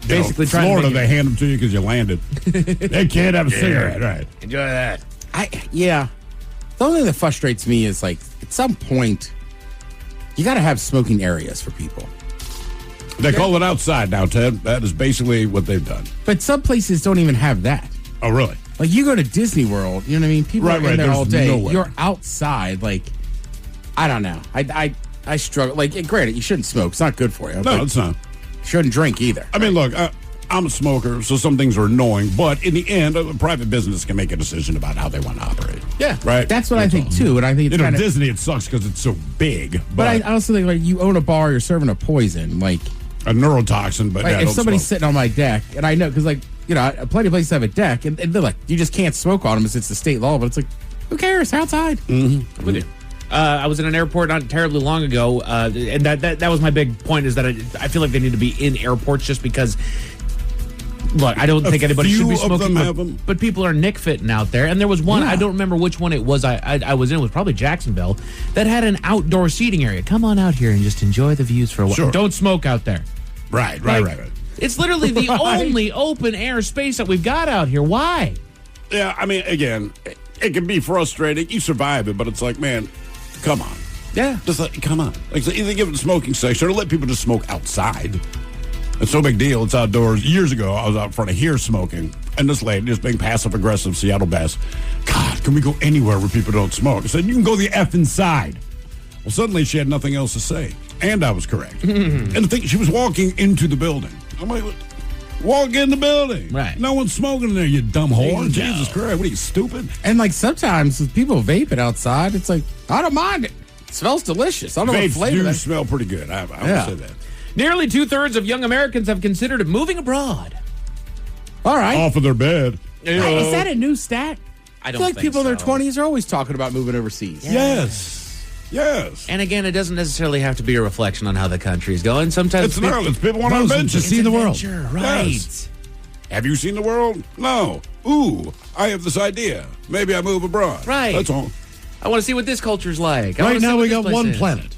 Basically, Florida, they hand them to you because you landed. They can't have a cigarette, right? Enjoy that. The only thing that frustrates me is like at some point, you got to have smoking areas for people. They call it outside now, Ted. That is basically what they've done. But some places don't even have that. Oh, really? Like you go to Disney World, you know what I mean? People are in there all day. Nowhere. You're outside, like I don't know. I struggle. Like, granted, you shouldn't smoke. It's not good for you. No, it's not. Shouldn't drink either. I mean, look, I'm a smoker, so some things are annoying. But in the end, a private business can make a decision about how they want to operate. Yeah, right. That's what I think too. And I think it's Disney, it sucks because it's so big. But I also think like you own a bar, you're serving a poison, like a neurotoxin. But like, if somebody's sitting on my deck, and I know because like. Plenty of places have a deck, and they're like, you just can't smoke on them. It's the state law, but it's like, who cares? Outside. Mm-hmm. With you. I was in an airport not terribly long ago, and that was my big point is that I feel like they need to be in airports just because, look, I don't think anybody should be smoking, but people are nick-fitting out there. And there was one, I don't remember which one it was I was in, it was probably Jacksonville, that had an outdoor seating area. Come on out here and just enjoy the views for a while. Sure. Don't smoke out there. Right. It's literally the only open air space that we've got out here. Why? Yeah, I mean, again, it can be frustrating. You survive it, but it's like, man, come on. Yeah. Just like, come on. Like, so either give it a smoking section or let people just smoke outside. It's no big deal. It's outdoors. Years ago, I was out front of here smoking, and this lady, just being passive-aggressive Seattle Bass, God, can we go anywhere where people don't smoke? I said, you can go the F inside. Well, suddenly she had nothing else to say, and I was correct. And the thing, she was walking into the building. I'm like, walk in the building. Right. No one's smoking in there, you dumb whore. Jesus Christ, what are you, stupid? And like sometimes with people vape it outside, it's like, I don't mind it. It smells delicious. I don't know what flavor do smell pretty good. I would say that. Nearly 2/3 of young Americans have considered moving abroad. All right. Off of their bed. Is that a new stat? I feel like people in their 20s are always talking about moving overseas. Yes. And again, it doesn't necessarily have to be a reflection on how the country is going. Sometimes people want to adventure. To see the world. Right. Yes. Have you seen the world? No. Ooh, I have this idea. Maybe I move abroad. Right. That's all. I want to see what this culture's like. Right now we got one planet.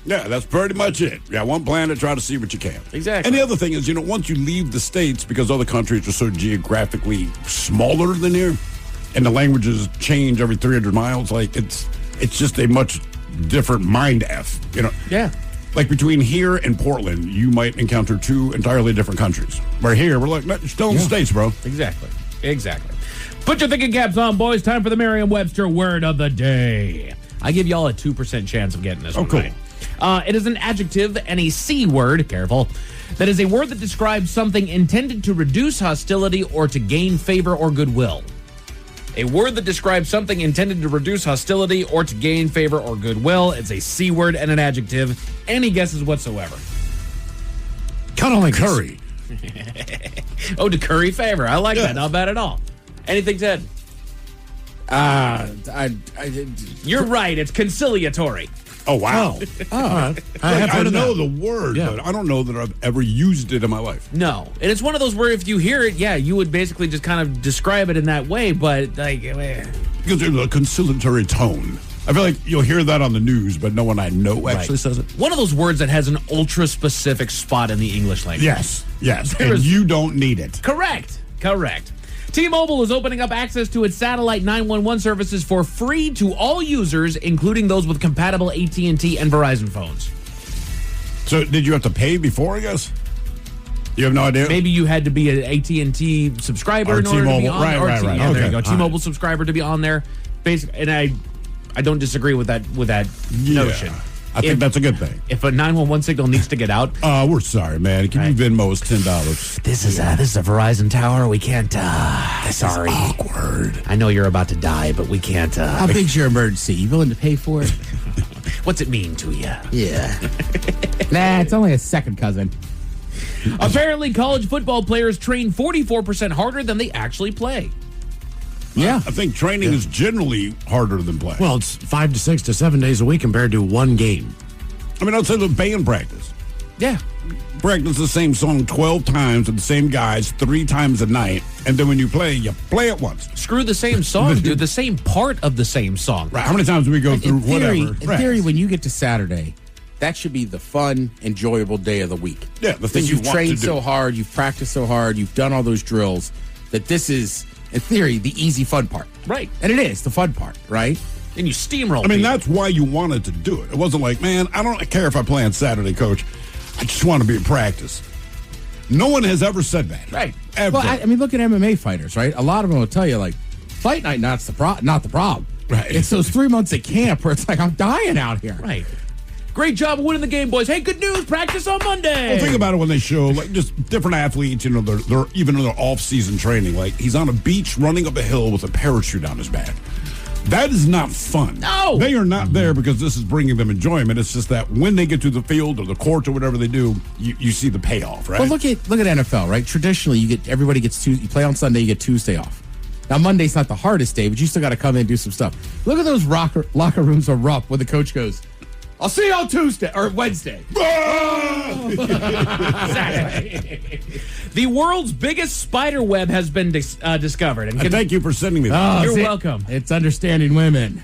Yeah, that's pretty much it. Yeah, one planet, try to see what you can. Exactly. And the other thing is, once you leave the States, because other countries are so geographically smaller than here, and the languages change every 300 miles, like it's just a much different mind F, Yeah. Like between here and Portland, you might encounter two entirely different countries. Where here, we're like, still in the States, bro. Exactly. Put your thinking caps on, boys. Time for the Merriam-Webster word of the day. I give y'all a 2% chance of getting this one cool. right. It is an adjective and a C word, careful, that is a word that describes something intended to reduce hostility or to gain favor or goodwill. A word that describes something intended to reduce hostility or to gain favor or goodwill. It's a C word and an adjective. Any guesses whatsoever? Cuddling curry. Oh, to curry favor. I like that. Not bad at all. Anything, Ted? I You're right. It's conciliatory. Oh, wow. All right. I know the word, but I don't know that I've ever used it in my life. No. And it's one of those where if you hear it, you would basically just kind of describe it in that way, but like... Because there's a conciliatory tone. I feel like you'll hear that on the news, but no one I know actually says it. One of those words that has an ultra-specific spot in the English language. Yes. And you don't need it. Correct. T-Mobile is opening up access to its satellite 911 services for free to all users, including those with compatible AT&T and Verizon phones. So did you have to pay before, I guess? You have no idea? Maybe you had to be an AT&T subscriber in order to be on there. Right. Yeah, there you go. T-Mobile Right. subscriber to be on there. Basically, and I don't disagree with that notion. I think that's a good thing. If a 911 signal needs to get out, we're sorry, man. Can you Venmo us $10? This is a Verizon tower. We can't. Sorry. Awkward. I know you're about to die, but we can't. How big's your emergency? You willing to pay for it? What's it mean to you? Yeah. Nah, it's only a second cousin. Apparently, college football players train 44% harder than they actually play. Yeah. I think training is generally harder than playing. Well, it's 5 to 6 to 7 days a week compared to one game. I mean, I'd say the band practice. Yeah. Practice the same song 12 times with the same guys 3 times a night. And then when you play it once. Screw the same song, dude. The same part of the same song. Right. How many times do we go through whatever? In theory, when you get to Saturday, that should be the fun, enjoyable day of the week. Yeah, the thing you've you want trained to do. so hard, you've practiced so hard, you've done all those drills, that this is, in theory, the easy fun part. Right. And it is the fun part, right? And you steamroll. I mean, that's why you wanted to do it. It wasn't like, man, I don't care if I play on Saturday, coach. I just want to be in practice. No one has ever said that. Right. Ever. Well, I mean, look at MMA fighters, right? A lot of them will tell you, like, fight night not the problem. Right. It's those 3 months at camp where it's like, I'm dying out here. Right. Great job of winning the game, boys. Hey, good news. Practice on Monday. Well, think about it when they show, like, just different athletes, they're even in their off-season training. Like, he's on a beach running up a hill with a parachute on his back. That is not fun. No. They are not there because this is bringing them enjoyment. It's just that when they get to the field or the court or whatever they do, you see the payoff, right? Well, look at NFL, right? Traditionally, everybody gets you play on Sunday, you get Tuesday off. Now, Monday's not the hardest day, but you still got to come in and do some stuff. Look at those locker rooms erupt when the coach goes, I'll see you on Tuesday or Wednesday. The world's biggest spider web has been discovered. And thank you for sending me that. You're welcome. It's understanding women.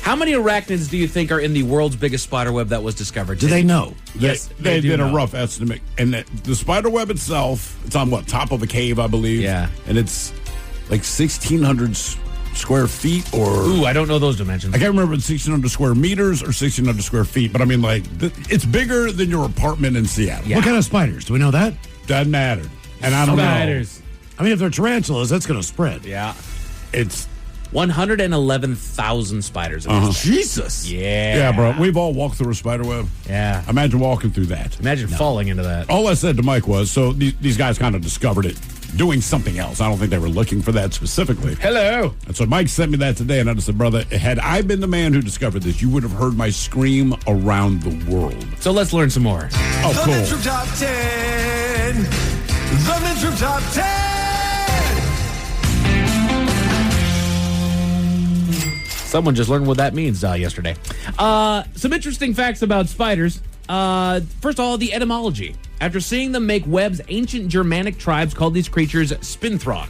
How many arachnids do you think are in the world's biggest spider web that was discovered? Do they know? Yes, they do did a know. rough estimate. And the spider web itself, it's on top of a cave, I believe. Yeah. And it's like 1,600 square feet or... Ooh, I don't know those dimensions. I can't remember if it's 1,600 square meters or 1,600 square feet, but I mean, like, it's bigger than your apartment in Seattle. What kind of spiders? Do we know that? Doesn't matter. And I don't Spiders. know. I mean, if they're tarantulas, that's going to spread. Yeah. It's... 111,000 spiders. In this thing. Jesus. Yeah. Yeah, bro. We've all walked through a spider web. Yeah. Imagine walking through that. Imagine falling into that. All I said to Mike was, so these guys kind of discovered it doing something else. I don't think they were looking for that specifically. Hello. And so Mike sent me that today, and I just said, brother, had I been the man who discovered this, you would have heard my scream around the world. So let's learn some more. Oh, The cool. Men's Room Top 10. The Men's Room Top 10. Someone just learned what that means yesterday. Some interesting facts about spiders. First of all, the etymology. After seeing them make webs, ancient Germanic tribes called these creatures spinthron,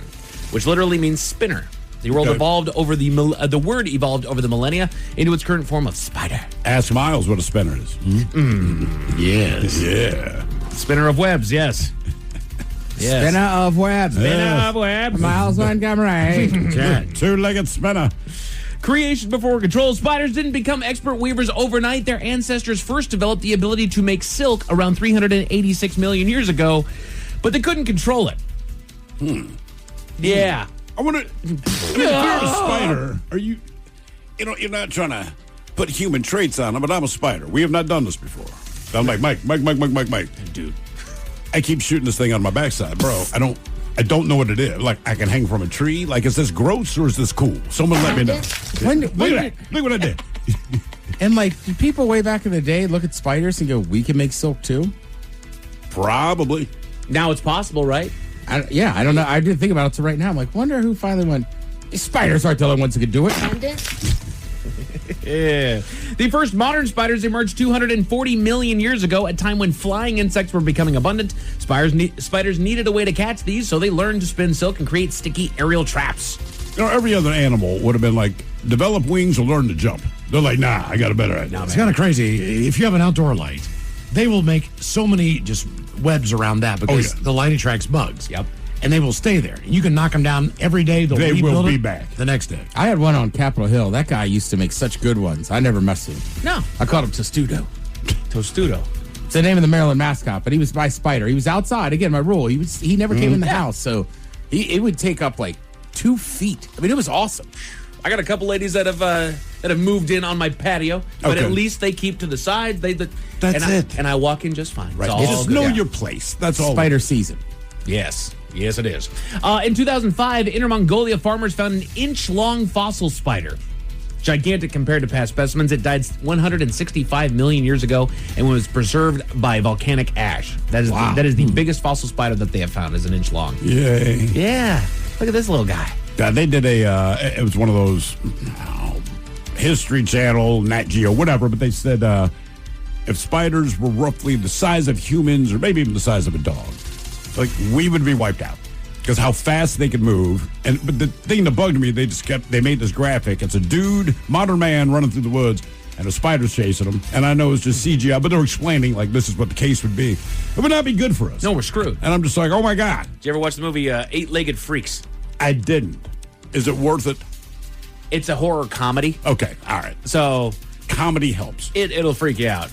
which literally means spinner. The word evolved over the word evolved over the millennia into its current form of spider. Ask Miles what a spinner is. Yes. Yeah. Spinner of webs, yes. Yes. Spinner of webs. Spinner of webs. Miles Montgomery. Two-legged spinner. Creation before control. Spiders didn't become expert weavers overnight. Their ancestors first developed the ability to make silk around 386 million years ago, but they couldn't control it. Yeah. I wonder, if you're a spider, are you, you're not trying to put human traits on them, but I'm a spider. We have not done this before. I'm like, Mike. Dude, I keep shooting this thing on my backside, bro. I don't know what it is. Like, I can hang from a tree. Like, is this gross or is this cool? Someone let me know. Look what I did. And, like, did people way back in the day look at spiders and go, we can make silk too? Probably. Now it's possible, right? I don't know. I didn't think about it until right now. I'm like, wonder who finally went, these spiders aren't the only ones who could do it. Yeah. The first modern spiders emerged 240 million years ago, a time when flying insects were becoming abundant. Spiders needed a way to catch these, so they learned to spin silk and create sticky aerial traps. Every other animal would have been like, develop wings or learn to jump. They're like, nah, I got a better idea. It's kind of crazy. If you have an outdoor light, they will make so many just webs around that because the light attracts bugs. Yep. And they will stay there. You can knock them down every day. They will be back the next day. I had one on Capitol Hill. That guy used to make such good ones. I never messed with him. No. I called him Tostudo. Tostudo. It's the name of the Maryland mascot, but he was my spider. He was outside. Again, my rule. He never came in the house, so it would take up like 2 feet. I mean, it was awesome. I got a couple ladies that have moved in on my patio, but at least they keep to the side. That's it. And I walk in just fine. Right. It's all Just good. know your place. That's all. Spider season. Yes. Yes, it is. In 2005, Inner Mongolia farmers found an inch-long fossil spider. Gigantic compared to past specimens. It died 165 million years ago and was preserved by volcanic ash. That is the biggest fossil spider that they have found, is an inch long. Yay. Yeah. Look at this little guy. They did it was one of those History Channel, Nat Geo, whatever, but they said if spiders were roughly the size of humans or maybe even the size of a dog, like we would be wiped out because how fast they could move. But the thing that bugged me, they made this graphic. It's a dude, modern man, running through the woods, and a spider's chasing him. And I know it's just CGI, but they're explaining like this is what the case would be. It would not be good for us. No, we're screwed. And I'm just like, oh my God. Did you ever watch the movie Eight-Legged Freaks? I didn't. Is it worth it? It's a horror comedy. Okay, all right. So comedy helps. It'll freak you out.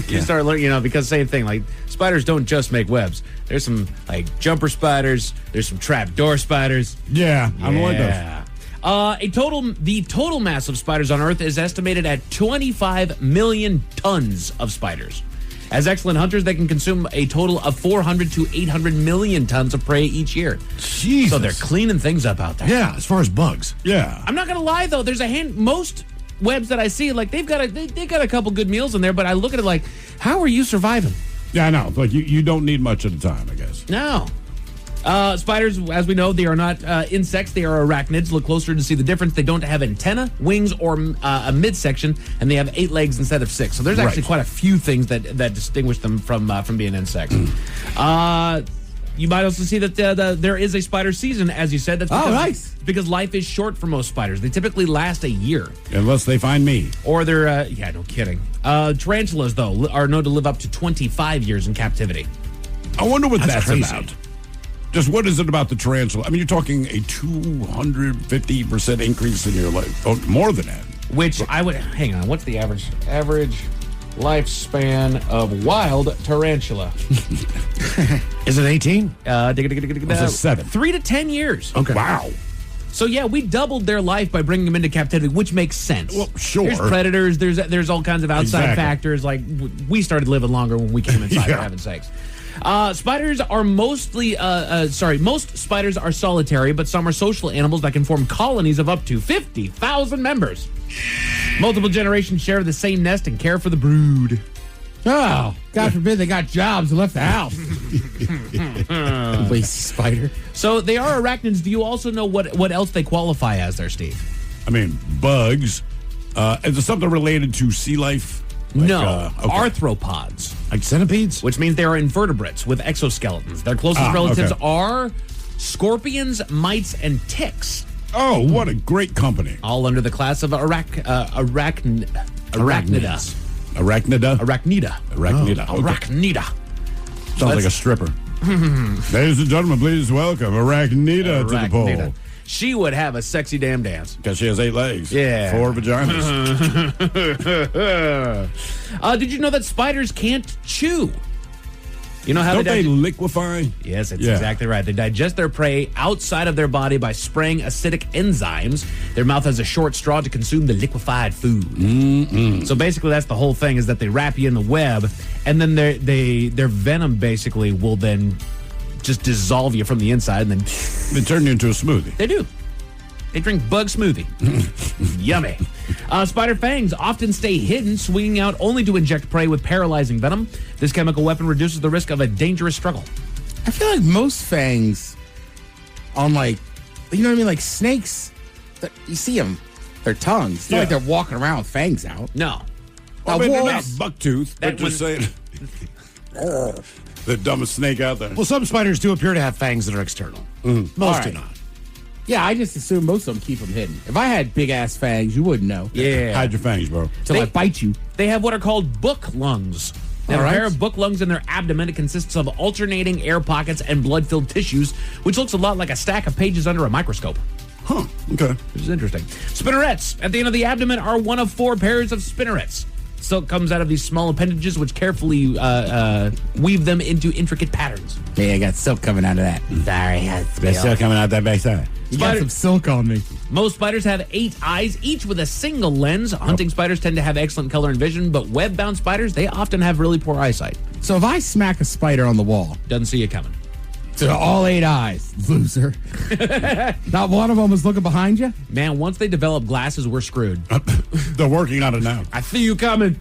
You start learning, because same thing. Like spiders don't just make webs. There's some like jumper spiders. There's some trapdoor spiders. Yeah, I don't like those. The total mass of spiders on Earth is estimated at 25 million tons of spiders. As excellent hunters, they can consume a total of 400 to 800 million tons of prey each year. Jesus. So they're cleaning things up out there. Yeah, as far as bugs. Yeah. I'm not gonna lie though. There's most webs that I see, like they've got a couple good meals in there, but I look at it like, how are you surviving? Yeah, I know. Like you don't need much at a time, I guess. No. Spiders, as we know, they are not insects. They are arachnids. Look closer to see the difference. They don't have antenna, wings, or a midsection, and they have 8 legs instead of 6. So there's actually quite a few things that distinguish them from being insects. You might also see that there is a spider season, as you said. That's nice. Because life is short for most spiders. They typically last a year. Unless they find me. Or they're, no kidding. Tarantulas, though, are known to live up to 25 years in captivity. I wonder what that's crazy. about. Just what is it about the tarantula? I mean, you're talking a 250% increase in your life. Oh, more than that. Which I would, hang on, what's the average lifespan of wild tarantula? Is it 18? Is it 7? 3 to 10 years. Okay. Wow. So yeah, we doubled their life by bringing them into captivity, which makes sense. Well, sure. There's predators. There's all kinds of outside factors. Like we started living longer when we came inside. For heaven's sakes. Spiders are most spiders are solitary, but some are social animals that can form colonies of up to 50,000 members. Multiple generations share the same nest and care for the brood. Oh, God forbid they got jobs and left the house. Lazy spider. So they are arachnids. Do you also know what else they qualify as there, Steve? I mean, bugs. Is it something related to sea life? No, arthropods. Like centipedes? Which means they are invertebrates with exoskeletons. Their closest relatives are scorpions, mites, and ticks. Oh, what a great company. All under the class of arachnida. Arachnida? Arachnida. Okay. Arachnida. Sounds like a stripper. Ladies and gentlemen, please welcome Arachnida to the poll. She would have a sexy damn dance. Because she has 8 legs. Yeah. 4 vaginas. Did you know that spiders can't chew? You know how Don't they liquefy? Yes, that's exactly right. They digest their prey outside of their body by spraying acidic enzymes. Their mouth has a short straw to consume the liquefied food. Mm-mm. So basically, that's the whole thing, is that they wrap you in the web, and then their venom basically will then just dissolve you from the inside, and then they turn you into a smoothie. They do. They drink bug smoothie. Yummy. Spider fangs often stay hidden, swinging out only to inject prey with paralyzing venom. This chemical weapon reduces the risk of a dangerous struggle. I feel like most fangs on, like, you know what I mean? Like snakes, you see them Their tongues. It's not like they're walking around with fangs out. No. Well, maybe not bucktooth, but just saying. The dumbest snake out there. Well, some spiders do appear to have fangs that are external. Most do not. Yeah, I just assume most of them keep them hidden. If I had big-ass fangs, you wouldn't know. Yeah. Hide your fangs, bro. Till I bite you. They have what are called book lungs. They have a pair of book lungs in their abdomen. It consists of alternating air pockets and blood-filled tissues, which looks a lot like a stack of pages under a microscope. Huh, okay. Which is interesting. Spinnerets at the end of the abdomen are one of 4 pairs of spinnerets. Silk comes out of these small appendages, which carefully weave them into intricate patterns. Yeah, I got silk coming out of that. Sorry. That's still coming out that backside. You got some silk on me. Most spiders have 8 eyes, each with a single lens. Hunting spiders tend to have excellent color and vision, but web-bound spiders, they often have really poor eyesight. So if I smack a spider on the wall, doesn't see you coming. So all 8 eyes, loser. Not one of them was looking behind you? Man, once they develop glasses, we're screwed. They're working on it now. I see you coming.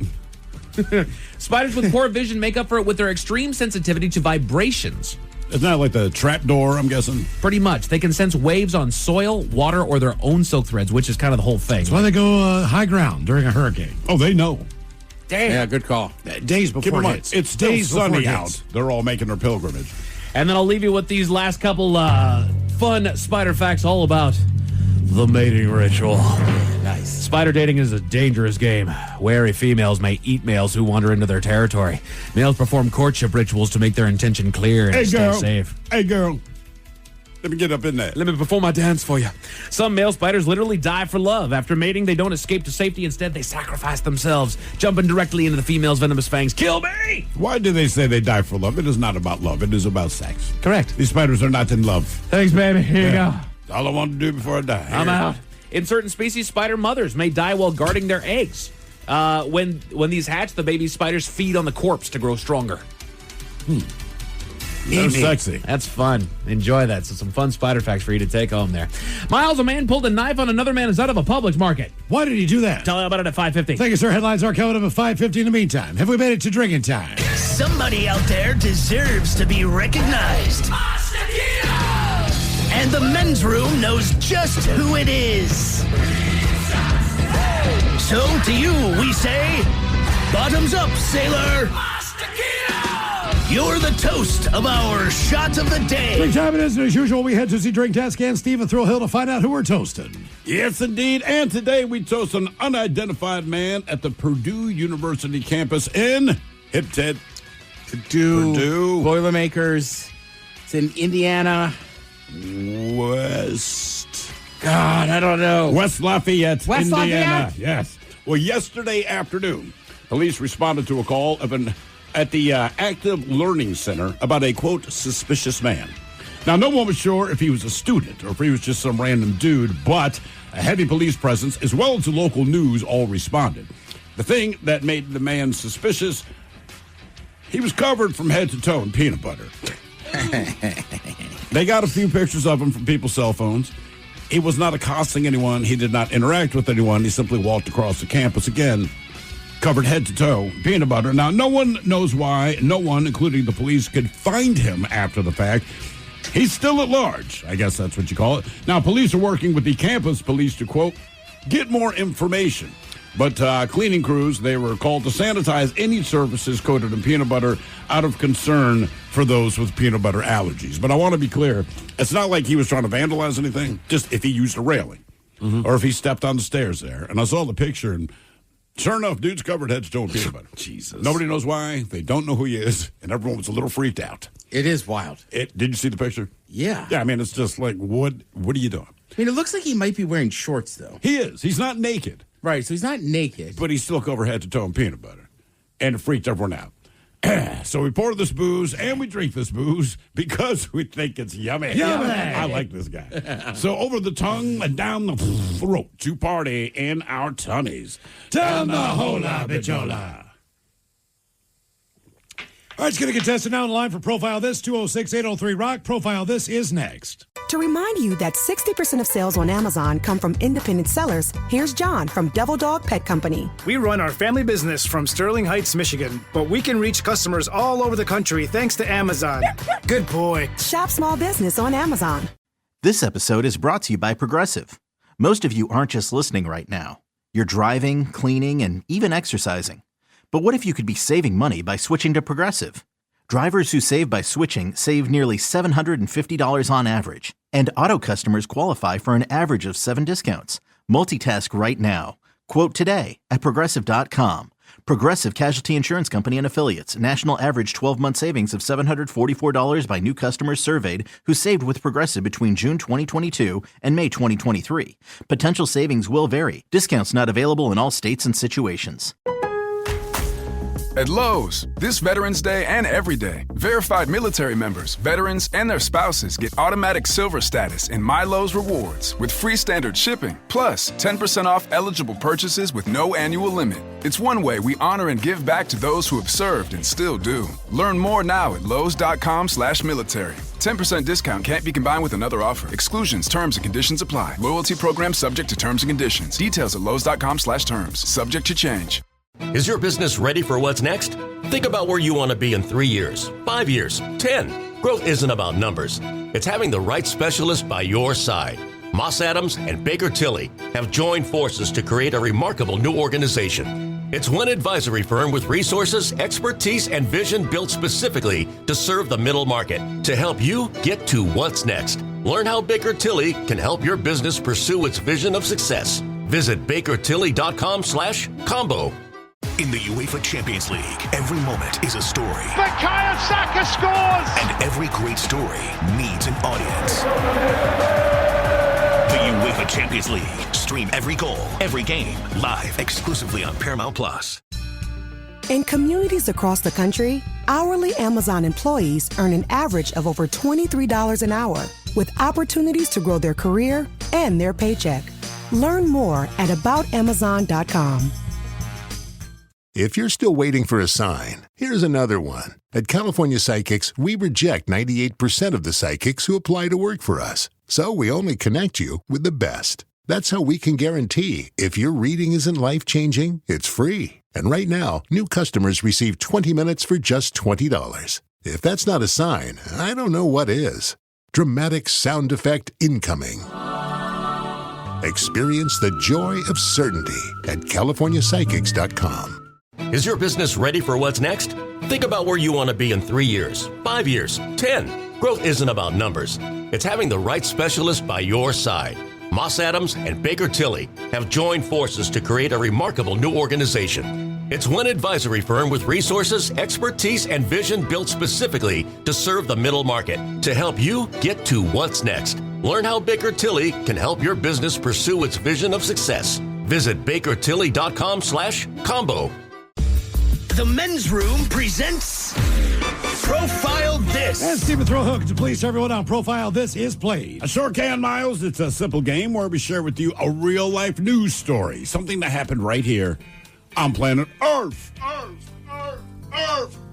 Spiders with poor vision make up for it with their extreme sensitivity to vibrations. It's not like the trap door, I'm guessing. Pretty much. They can sense waves on soil, water, or their own silk threads, which is kind of the whole thing. That's why they go high ground during a hurricane. Oh, they know. Damn. Yeah, good call. Days Keep before in it mind, hits. it's still Days before sunny it out. hits. They're all making their pilgrimage. And then I'll leave you with these last couple fun spider facts all about the mating ritual. Nice. Spider dating is a dangerous game. Wary females may eat males who wander into their territory. Males perform courtship rituals to make their intention clear and stay safe. Hey, girl. Let me get up in there. Let me perform my dance for you. Some male spiders literally die for love. After mating, they don't escape to safety. Instead, they sacrifice themselves, jumping directly into the female's venomous fangs. Kill me! Why do they say they die for love? It is not about love. It is about sex. Correct. These spiders are not in love. Thanks, baby. Here you go. That's all I want to do before I die. I'm out. In certain species, spider mothers may die while guarding their eggs. When these hatch, the baby spiders feed on the corpse to grow stronger. That's sexy. That's fun. Enjoy that. So some fun spider facts for you to take home there. Miles, a man pulled a knife on another man inside of a Publix market. Why did he do that? Tell you about it at 5:50. Thank you, sir. Headlines are coming up at 5:50 in the meantime. Have we made it to drinking time? Somebody out there deserves to be recognized. And the men's room knows just who it is. So to you, we say, bottoms up, sailor. You're the toast of our shot of the day. Drink time it is, and as usual, we head to see Drink Desk and Stephen Thrill Hill to find out who we're toasting. Yes, indeed. And today we toast an unidentified man at the Purdue University campus in Hip Ted. Purdue. Boilermakers. It's in Indiana. West. God, I don't know. West Lafayette, West Indiana. Lafayette? Yes. Well, yesterday afternoon, police responded to a call at the Active Learning Center about a, quote, suspicious man. Now, no one was sure if he was a student or if he was just some random dude, but a heavy police presence as well as the local news all responded. The thing that made the man suspicious, he was covered from head to toe in peanut butter. They got a few pictures of him from people's cell phones. He was not accosting anyone. He did not interact with anyone. He simply walked across the campus again, covered head to toe, peanut butter. Now, no one knows why. No one, including the police, could find him after the fact. He's still at large. I guess that's what you call it. Now, police are working with the campus police to, quote, get more information. But cleaning crews, they were called to sanitize any surfaces coated in peanut butter out of concern for those with peanut butter allergies. But I want to be clear, it's not like he was trying to vandalize anything, just if he used a railing or if he stepped on the stairs there. And I saw the picture, and sure enough, dude's covered head to toe in peanut butter. Jesus. Nobody knows why. They don't know who he is, and everyone was a little freaked out. It is wild. Did you see the picture? Yeah. Yeah, I mean, it's just like, what are you doing? I mean, it looks like he might be wearing shorts, though. He is. He's not naked. Right, so he's not naked. But he's still covered head to toe in peanut butter. And it freaked everyone out. So we pour this booze and we drink this booze because we think it's yummy. Yummy! I like this guy. So over the tongue and down the throat to party in our tummies. Down the hola bichola. All right, let's get a contestant now in line for Profile This, 206-803-ROCK. Profile This is next. To remind you that 60% of sales on Amazon come from independent sellers, here's John from Devil Dog Pet Company. We run our family business from Sterling Heights, Michigan, but we can reach customers all over the country thanks to Amazon. Good boy. Shop small business on Amazon. This episode is brought to you by Progressive. Most of you aren't just listening right now. You're driving, cleaning, and even exercising. But what if you could be saving money by switching to Progressive? Drivers who save by switching save nearly $750 on average, and auto customers qualify for an average of 7 discounts. Multitask right now. Quote today at Progressive.com. Progressive Casualty Insurance Company and Affiliates. National average 12-month savings of $744 by new customers surveyed who saved with Progressive between June 2022 and May 2023. Potential savings will vary. Discounts not available in all states and situations. At Lowe's, this Veterans Day and every day, verified military members, veterans, and their spouses get automatic silver status in My Lowe's Rewards with free standard shipping, plus 10% off eligible purchases with no annual limit. It's one way we honor and give back to those who have served and still do. Learn more now at Lowe's.com/military. 10% discount can't be combined with another offer. Exclusions, terms, and conditions apply. Loyalty program subject to terms and conditions. Details at Lowe's.com/terms. Subject to change. Is your business ready for what's next? Think about where you want to be in 3 years, 5 years, 10. Growth isn't about numbers. It's having the right specialist by your side. Moss Adams and Baker Tilly have joined forces to create a remarkable new organization. It's one advisory firm with resources, expertise, and vision built specifically to serve the middle market to help you get to what's next. Learn how Baker Tilly can help your business pursue its vision of success. Visit bakertilly.com/combo. In the UEFA Champions League, every moment is a story. Bukayo Saka scores! And every great story needs an audience. The UEFA Champions League. Stream every goal, every game, live exclusively on Paramount+. In communities across the country, hourly Amazon employees earn an average of over $23 an hour, with opportunities to grow their career and their paycheck. Learn more at aboutamazon.com. If you're still waiting for a sign, here's another one. At California Psychics, we reject 98% of the psychics who apply to work for us. So we only connect you with the best. That's how we can guarantee if your reading isn't life-changing, it's free. And right now, new customers receive 20 minutes for just $20. If that's not a sign, I don't know what is. Dramatic sound effect incoming. Experience the joy of certainty at CaliforniaPsychics.com. Is your business ready for what's next? Think about where you want to be in 3 years, 5 years, 10. Growth isn't about numbers. It's having the right specialist by your side. Moss Adams and Baker Tilly have joined forces to create a remarkable new organization. It's one advisory firm with resources, expertise, and vision built specifically to serve the middle market to help you get to what's next. Learn how Baker Tilly can help your business pursue its vision of success. Visit bakertilly.com/combo. The Men's Room presents Profile This. And Stephen Throwhook to please everyone on Profile This is played. I sure can, Miles. It's a simple game where we share with you a real-life news story, something that happened right here on planet Earth.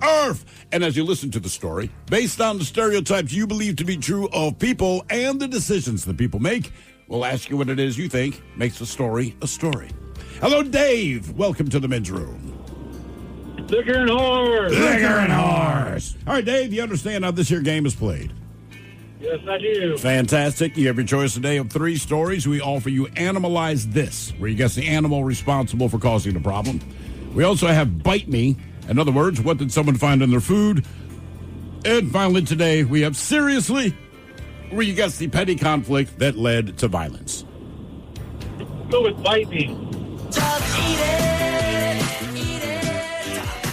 Earth. And as you listen to the story, based on the stereotypes you believe to be true of people and the decisions that people make, we'll ask you what it is you think makes a story a story. Hello, Dave. Welcome to the Men's Room. Liquor and horse. All right, Dave, you understand how this here game is played? Yes, I do. Fantastic. You have your choice today of 3 stories. We offer you Animalize This, where you guess the animal responsible for causing the problem. We also have Bite Me. In other words, what did someone find in their food? And finally today, we have Seriously, where you guess the petty conflict that led to violence. Go with Bite Me. Just eat it.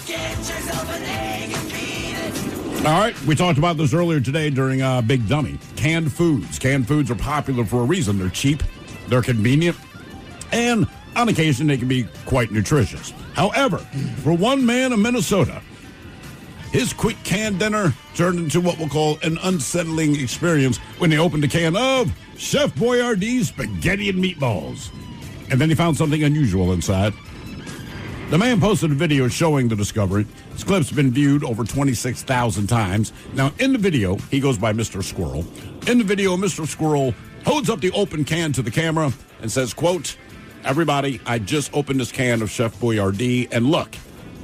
Get yourself an egg and beat it. All right, we talked about this earlier today during Big Dummy. Canned foods. Canned foods are popular for a reason. They're cheap, they're convenient, and on occasion they can be quite nutritious. However, for one man in Minnesota, his quick canned dinner turned into what we'll call an unsettling experience when they opened a can of Chef Boyardee's spaghetti and meatballs. And then he found something unusual inside. The man posted a video showing the discovery. This clip's been viewed over 26,000 times. Now, in the video, he goes by Mr. Squirrel. In the video, Mr. Squirrel holds up the open can to the camera and says, quote, "Everybody, I just opened this can of Chef Boyardee, and look."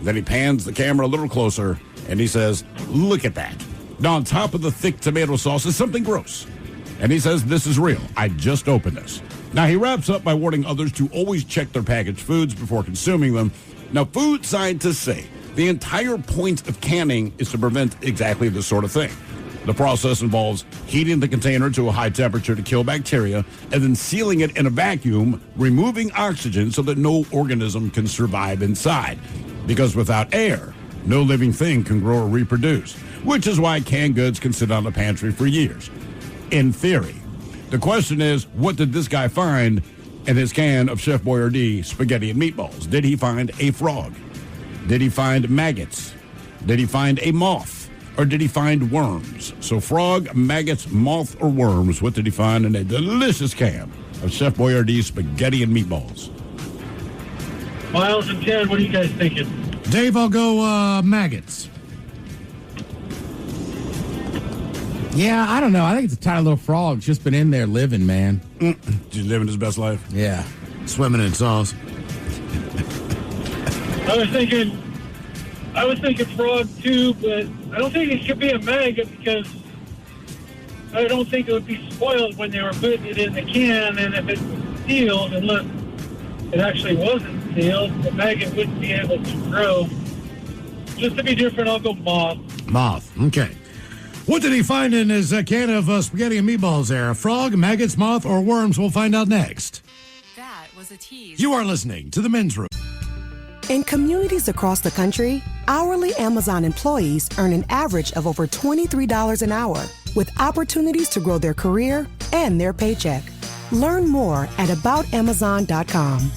Then he pans the camera a little closer, and he says, "Look at that." Now, on top of the thick tomato sauce is something gross. And he says this is real. I just opened this. Now, he wraps up by warning others to always check their packaged foods before consuming them. Now, food scientists say the entire point of canning is to prevent exactly this sort of thing. The process involves heating the container to a high temperature to kill bacteria and then sealing it in a vacuum, removing oxygen so that no organism can survive inside. Because without air, no living thing can grow or reproduce, which is why canned goods can sit on the pantry for years. In theory. The question is, what did this guy find in his can of Chef Boyardee spaghetti and meatballs? Did he find a frog? Did he find maggots? Did he find a moth? Or did he find worms? So frog, maggots, moth, or worms, what did he find in a delicious can of Chef Boyardee spaghetti and meatballs? Miles and Ted, what are you guys thinking? Dave, I'll go maggots. Yeah, I don't know. I think it's a tiny little frog. Just been in there living, man. Just living his best life. Yeah. Swimming in sauce. I was thinking frog too, but I don't think it should be a maggot because I don't think it would be spoiled when they were putting it in the can, and if it was sealed, unless it actually wasn't sealed, the maggot wouldn't be able to grow. Just to be different, I'll go moth. Moth, okay. What did he find in his can of spaghetti and meatballs there? A frog, maggots, moth, or worms? We'll find out next. That was a tease. You are listening to The Men's Room. In communities across the country, hourly Amazon employees earn an average of over $23 an hour, with opportunities to grow their career and their paycheck. Learn more at aboutamazon.com.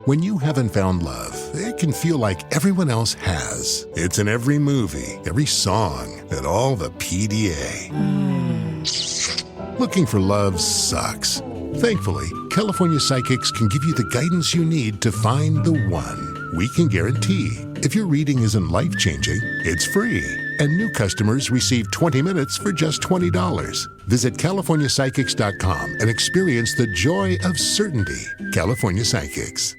When you haven't found love, it can feel like everyone else has. It's in every movie, every song, and all the PDA. Looking for love sucks. Thankfully, California Psychics can give you the guidance you need to find the one. We can guarantee if your reading isn't life-changing, it's free. And new customers receive 20 minutes for just $20. Visit CaliforniaPsychics.com and experience the joy of certainty. California Psychics.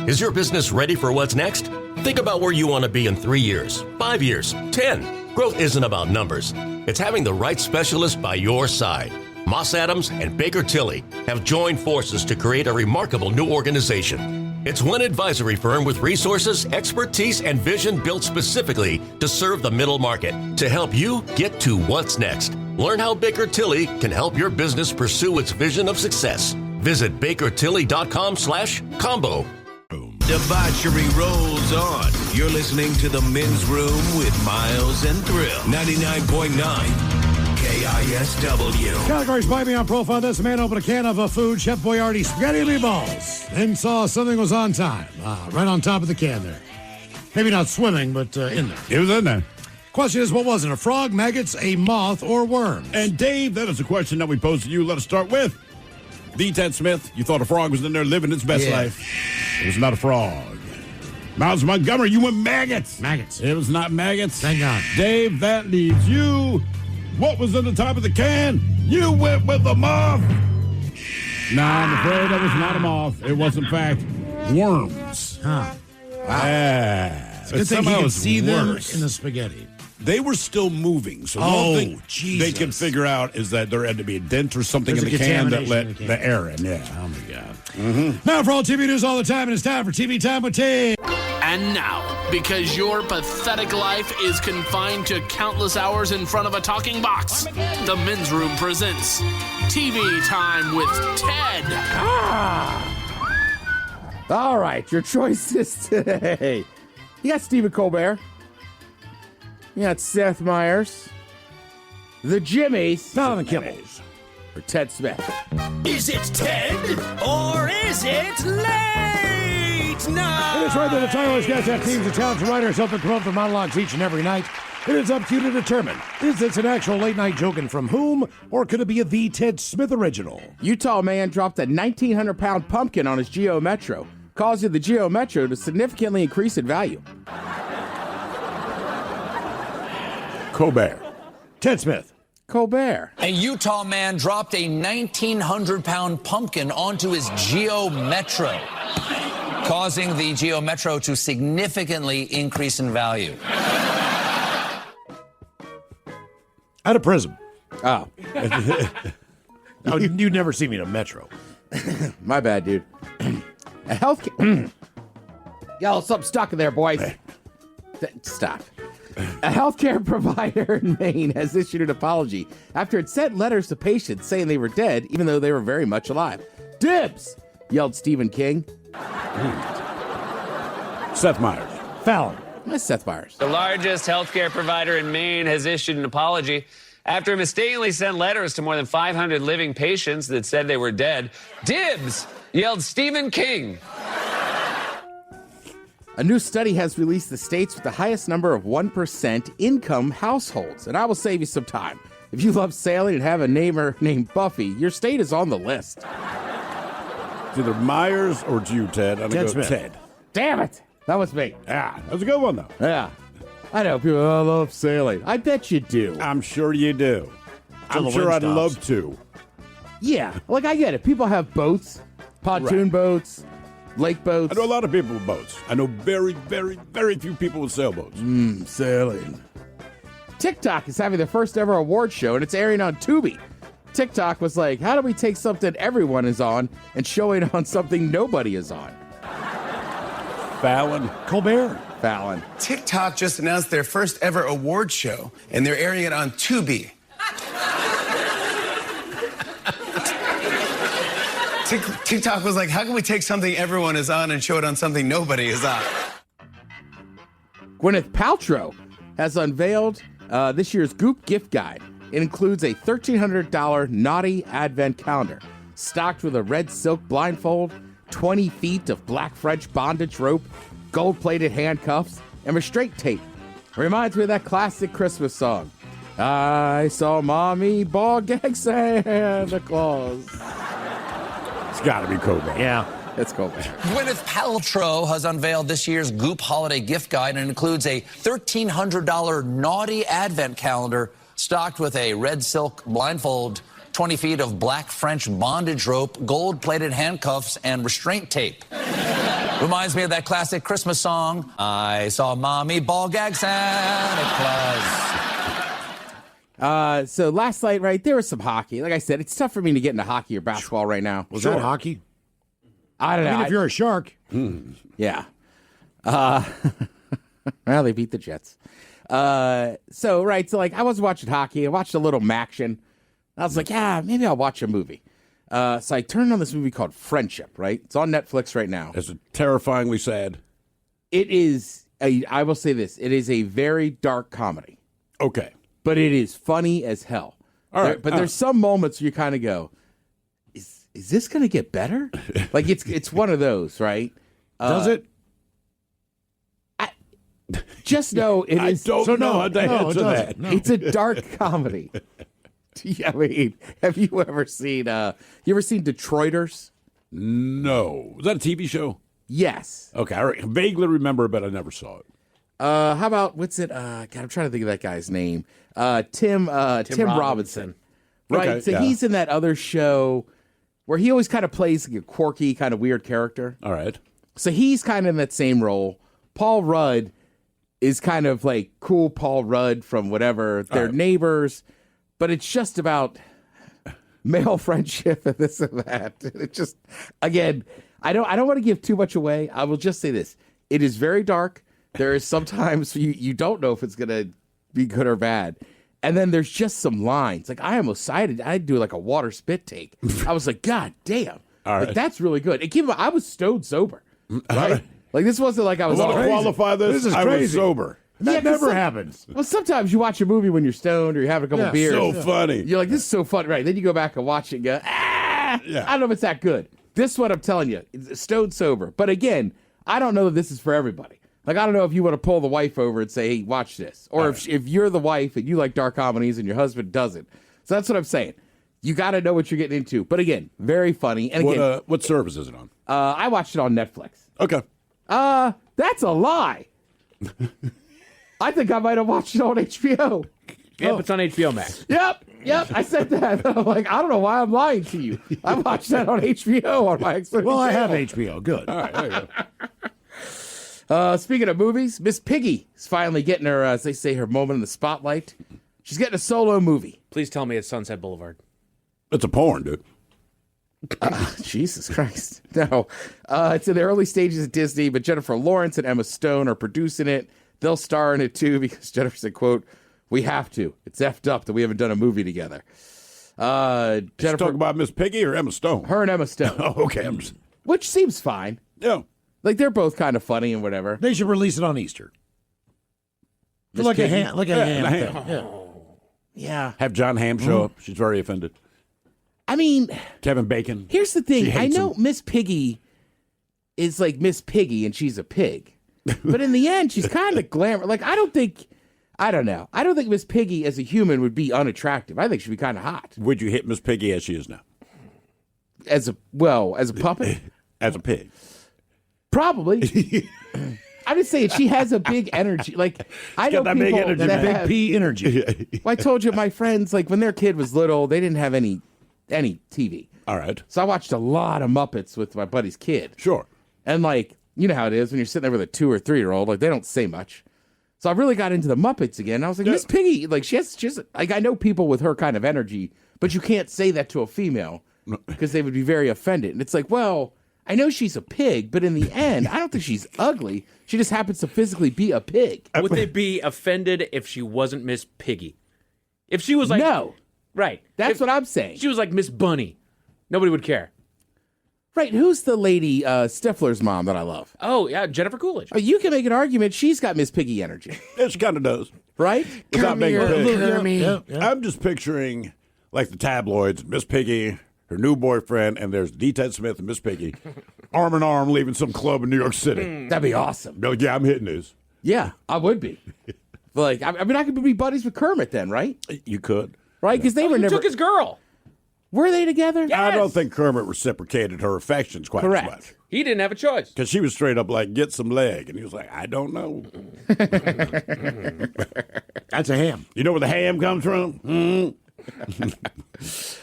Is your business ready for what's next? Think about where you want to be in 3 years, 5 years, 10. Growth isn't about numbers. It's having the right specialist by your side. Moss Adams and Baker Tilly have joined forces to create a remarkable new organization. It's one advisory firm with resources, expertise, and vision built specifically to serve the middle market to help you get to what's next. Learn how Baker Tilly can help your business pursue its vision of success. Visit bakertilly.com/combo. Debauchery rolls on. You're listening to The Men's Room with Miles and Thrill. 99.9 KISW. Categories by me on profile. This man opened a can of food, Chef Boyardee spaghetti and meatballs, and saw something was on time. Right on top of the can there. Maybe not swimming, but in there. It was in there. Question is, what was it? A frog, maggots, a moth, or worms? And Dave, that is a question that we posed to you. Let us start with the Ted Smith. You thought a frog was in there living its best life. It was not a frog. Miles Montgomery, you went maggots. Maggots. It was not maggots. Thank God. Dave, that leaves you. What was in the top of the can? You went with the moth. Nah, I'm afraid that was not a moth. It was, in fact, worms. Huh. Wow. It's a good thing you can see them in the spaghetti. They were still moving, so the only thing they can figure out is that there had to be a dent or something in the can that let the air in. Yeah. Oh, my God. Now, for all TV news all the time, and it's time for TV Time with Ted. And now, because your pathetic life is confined to countless hours in front of a talking box, the Men's Room presents TV Time with Ted. All right, your choices today. You got Stephen Colbert. You got Seth Meyers. The Jimmies. Not the Kimmels. Or Ted Smith. Is it Ted or is it late night? It is right that the Tyler's guys have teams of talented writers help to promote their monologues each and every night. It is up to you to determine, is this an actual late night joke and from whom, or could it be a The Ted Smith original? Utah man dropped a 1,900-pound pumpkin on his Geo Metro, causing the Geo Metro to significantly increase in value. Colbert. Ted Smith. Colbert. A Utah man dropped a 1,900-pound pumpkin onto his Geo Metro, causing the Geo Metro to significantly increase in value. Out of prison. Oh. Oh, you'd never see me in a Metro. My bad, dude. A healthcare... Yo, something stuck in there, boys. Stop. A healthcare provider in Maine has issued an apology after it sent letters to patients saying they were dead, even though they were very much alive. Dibs! Yelled Stephen King. Seth Meyers. Fallon. That's Seth Meyers. The largest healthcare provider in Maine has issued an apology after mistakenly sent letters to more than 500 living patients that said they were dead. Dibs! Yelled Stephen King. A new study has released the states with the highest number of 1% income households. And I will save you some time. If you love sailing and have a neighbor named Buffy, your state is on the list. It's either Myers or it's you, Ted. I'm going to go Ted. Damn it! That was me. Yeah, that was a good one, though. Yeah. I know people love sailing. I bet you do. I'm sure you do. I'm sure I'd love to. Yeah, like I get it. People have boats, pontoon boats, lake boats. I know a lot of people with boats. I know very, very, very few people with sailboats. Sailing. TikTok is having their first ever award show, and it's airing on Tubi. TikTok was like, how do we take something everyone is on and show it on something nobody is on? Fallon. Colbert. Fallon. TikTok just announced their first ever award show, and they're airing it on Tubi. TikTok was like, how can we take something everyone is on and show it on something nobody is on? Gwyneth Paltrow has unveiled this year's Goop gift guide. It includes a $1,300 naughty advent calendar, stocked with a red silk blindfold, 20 feet of black French bondage rope, gold-plated handcuffs, and restraint tape. Reminds me of that classic Christmas song. I saw Mommy ball gag Santa Claus. It's got to be Colbert. Yeah, it's Colbert. Gwyneth Paltrow has unveiled this year's Goop holiday gift guide, and it includes a $1,300 naughty advent calendar stocked with a red silk blindfold, 20 feet of black French bondage rope, gold-plated handcuffs, and restraint tape. Reminds me of that classic Christmas song, I saw Mommy ball gag Santa Claus. So last night, right, there was some hockey. Like I said, it's tough for me to get into hockey or basketball right now. Was that hockey? I don't know. I mean, if you're a Shark. Yeah. Well, they beat the Jets. So like I was watching hockey. I watched a little Maction. I was like, yeah, maybe I'll watch a movie. So I turned on this movie called Friendship, right? It's on Netflix right now. Is it terrifyingly sad? It is, I will say this, it is a very dark comedy. Okay. But it is funny as hell. All right. But there's some moments where you kind of go, is this going to get better? Like it's one of those, right? Does it? Just know it is. I don't know how to answer that. No. It's a dark comedy. I mean, have you ever seen Detroiters? No. Was that a TV show? Yes. Okay, I vaguely remember it, but I never saw it. How about, what's it? God, I'm trying to think of that guy's name. Tim Robinson. Right? Okay, so yeah. he's in that other show where he always kind of plays like a quirky, kind of weird character. All right. So he's kind of in that same role. Paul Rudd is kind of like cool Paul Rudd from whatever. They're neighbors, but it's just about male friendship and this and that. It just, again, I don't want to give too much away. I will just say this. It is very dark. There is sometimes you don't know if it's going to be good or bad. And then there's just some lines. Like I almost cited, I'd do like a water spit take. I was like, God damn. All right. Like, that's really good. I was stone sober. Right? Like this wasn't like I was I want to qualify this. This is I was crazy. sober. That never happens. Well, sometimes you watch a movie when you're stoned or you're having a couple beers. So funny. You're like, this is so fun. Right. Then you go back and watch it and go, I don't know if it's that good. This one I'm telling you, it's stone sober. But again, I don't know that this is for everybody. Like, I don't know if you want to pull the wife over and say, hey, watch this. Or if you're the wife and you like dark comedies and your husband doesn't. So that's what I'm saying. You got to know what you're getting into. But again, very funny. And again, what service is it on? I watched it on Netflix. Okay. That's a lie. I think I might have watched it on HBO. Yep, it's on HBO Max. Yep, I said that. I'm like, I don't know why I'm lying to you. I watched that on HBO on my Xfinity. Well, I have HBO. Good. All right, there you go. Speaking of movies, Miss Piggy is finally getting her, as they say, her moment in the spotlight. She's getting a solo movie. Please tell me it's Sunset Boulevard. It's a porn, dude. Jesus Christ. No. It's in the early stages of Disney, but Jennifer Lawrence and Emma Stone are producing it. They'll star in it, too, because Jennifer said, quote, "We have to. It's effed up that we haven't done a movie together." Jennifer, talking about Miss Piggy or Emma Stone? Her and Emma Stone. Oh, okay. Which seems fine. Yeah. Like, they're both kind of funny and whatever. They should release it on Easter. Like a ham thing. Yeah. Yeah. Have John Hamm show up. She's very offended. I mean, Kevin Bacon. Here's the thing. I know him. Miss Piggy is like Miss Piggy and she's a pig. But in the end, she's kind of glamour. Like, I don't think Miss Piggy as a human would be unattractive. I think she'd be kind of hot. Would you hit Miss Piggy as she is now? As a puppet? As a pig. Probably. I'm just saying she has a big energy. Like, I know that people big energy, that big have, P energy. Well, I told you, my friends, like when their kid was little, they didn't have any TV. All right. So I watched a lot of Muppets with my buddy's kid. Sure. And like, you know how it is when you're sitting there with a 2 or 3-year-old, like they don't say much. So I really got into the Muppets again. I was like, Miss Piggy, like she's like, I know people with her kind of energy, but you can't say that to a female because they would be very offended. And it's like, well, I know she's a pig, but in the end, I don't think she's ugly. She just happens to physically be a pig. Would they be offended if she wasn't Miss Piggy? If she was like... No. Right. That's what I'm saying. She was like Miss Bunny. Nobody would care. Right. Who's the lady, Stifler's mom that I love? Oh, yeah, Jennifer Coolidge. Oh, you can make an argument she's got Miss Piggy energy. Yeah, she kind of does. Right? Without being a pig. Yeah. I'm just picturing, like the tabloids, Miss Piggy, her new boyfriend, and there's D. Ted Smith and Miss Piggy, arm in arm, leaving some club in New York City. That'd be awesome. Like, yeah, I'm hitting this. Yeah, I would be. Like, I mean, I could be buddies with Kermit then, right? You could. Right? Because they were never... took his girl. Were they together? Yes. I don't think Kermit reciprocated her affections quite Correct. as much. He didn't have a choice. Because she was straight up like, get some leg. And he was like, I don't know. That's a ham. You know where the ham comes from?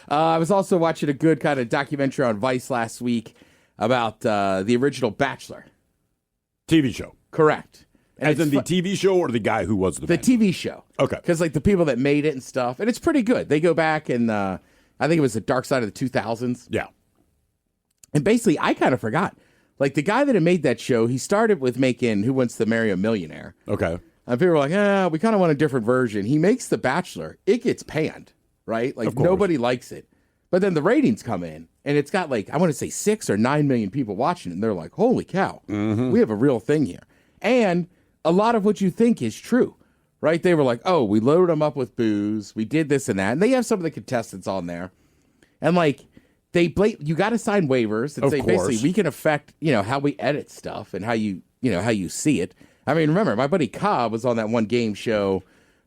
I was also watching a good kind of documentary on Vice last week about the original Bachelor. TV show. Correct. And As in the TV show or the guy who was the man? TV show. Okay. Because like the people that made it and stuff. And it's pretty good. They go back and I think it was the dark side of the 2000s. Yeah. And basically, I kind of forgot. Like the guy that had made that show, he started with making Who Wants to Marry a Millionaire. Okay. And people were like, we kind of want a different version. He makes The Bachelor. It gets panned, right? Like nobody likes it. But then the ratings come in and it's got like, I want to say 6 or 9 million people watching it. And they're like, holy cow, we have a real thing here. And a lot of what you think is true, right? They were like, oh, we loaded them up with booze. We did this and that. And they have some of the contestants on there. And like, you got to sign waivers that say basically we can affect, how we edit stuff and how you see it. I mean, remember, my buddy Cobb was on that one game show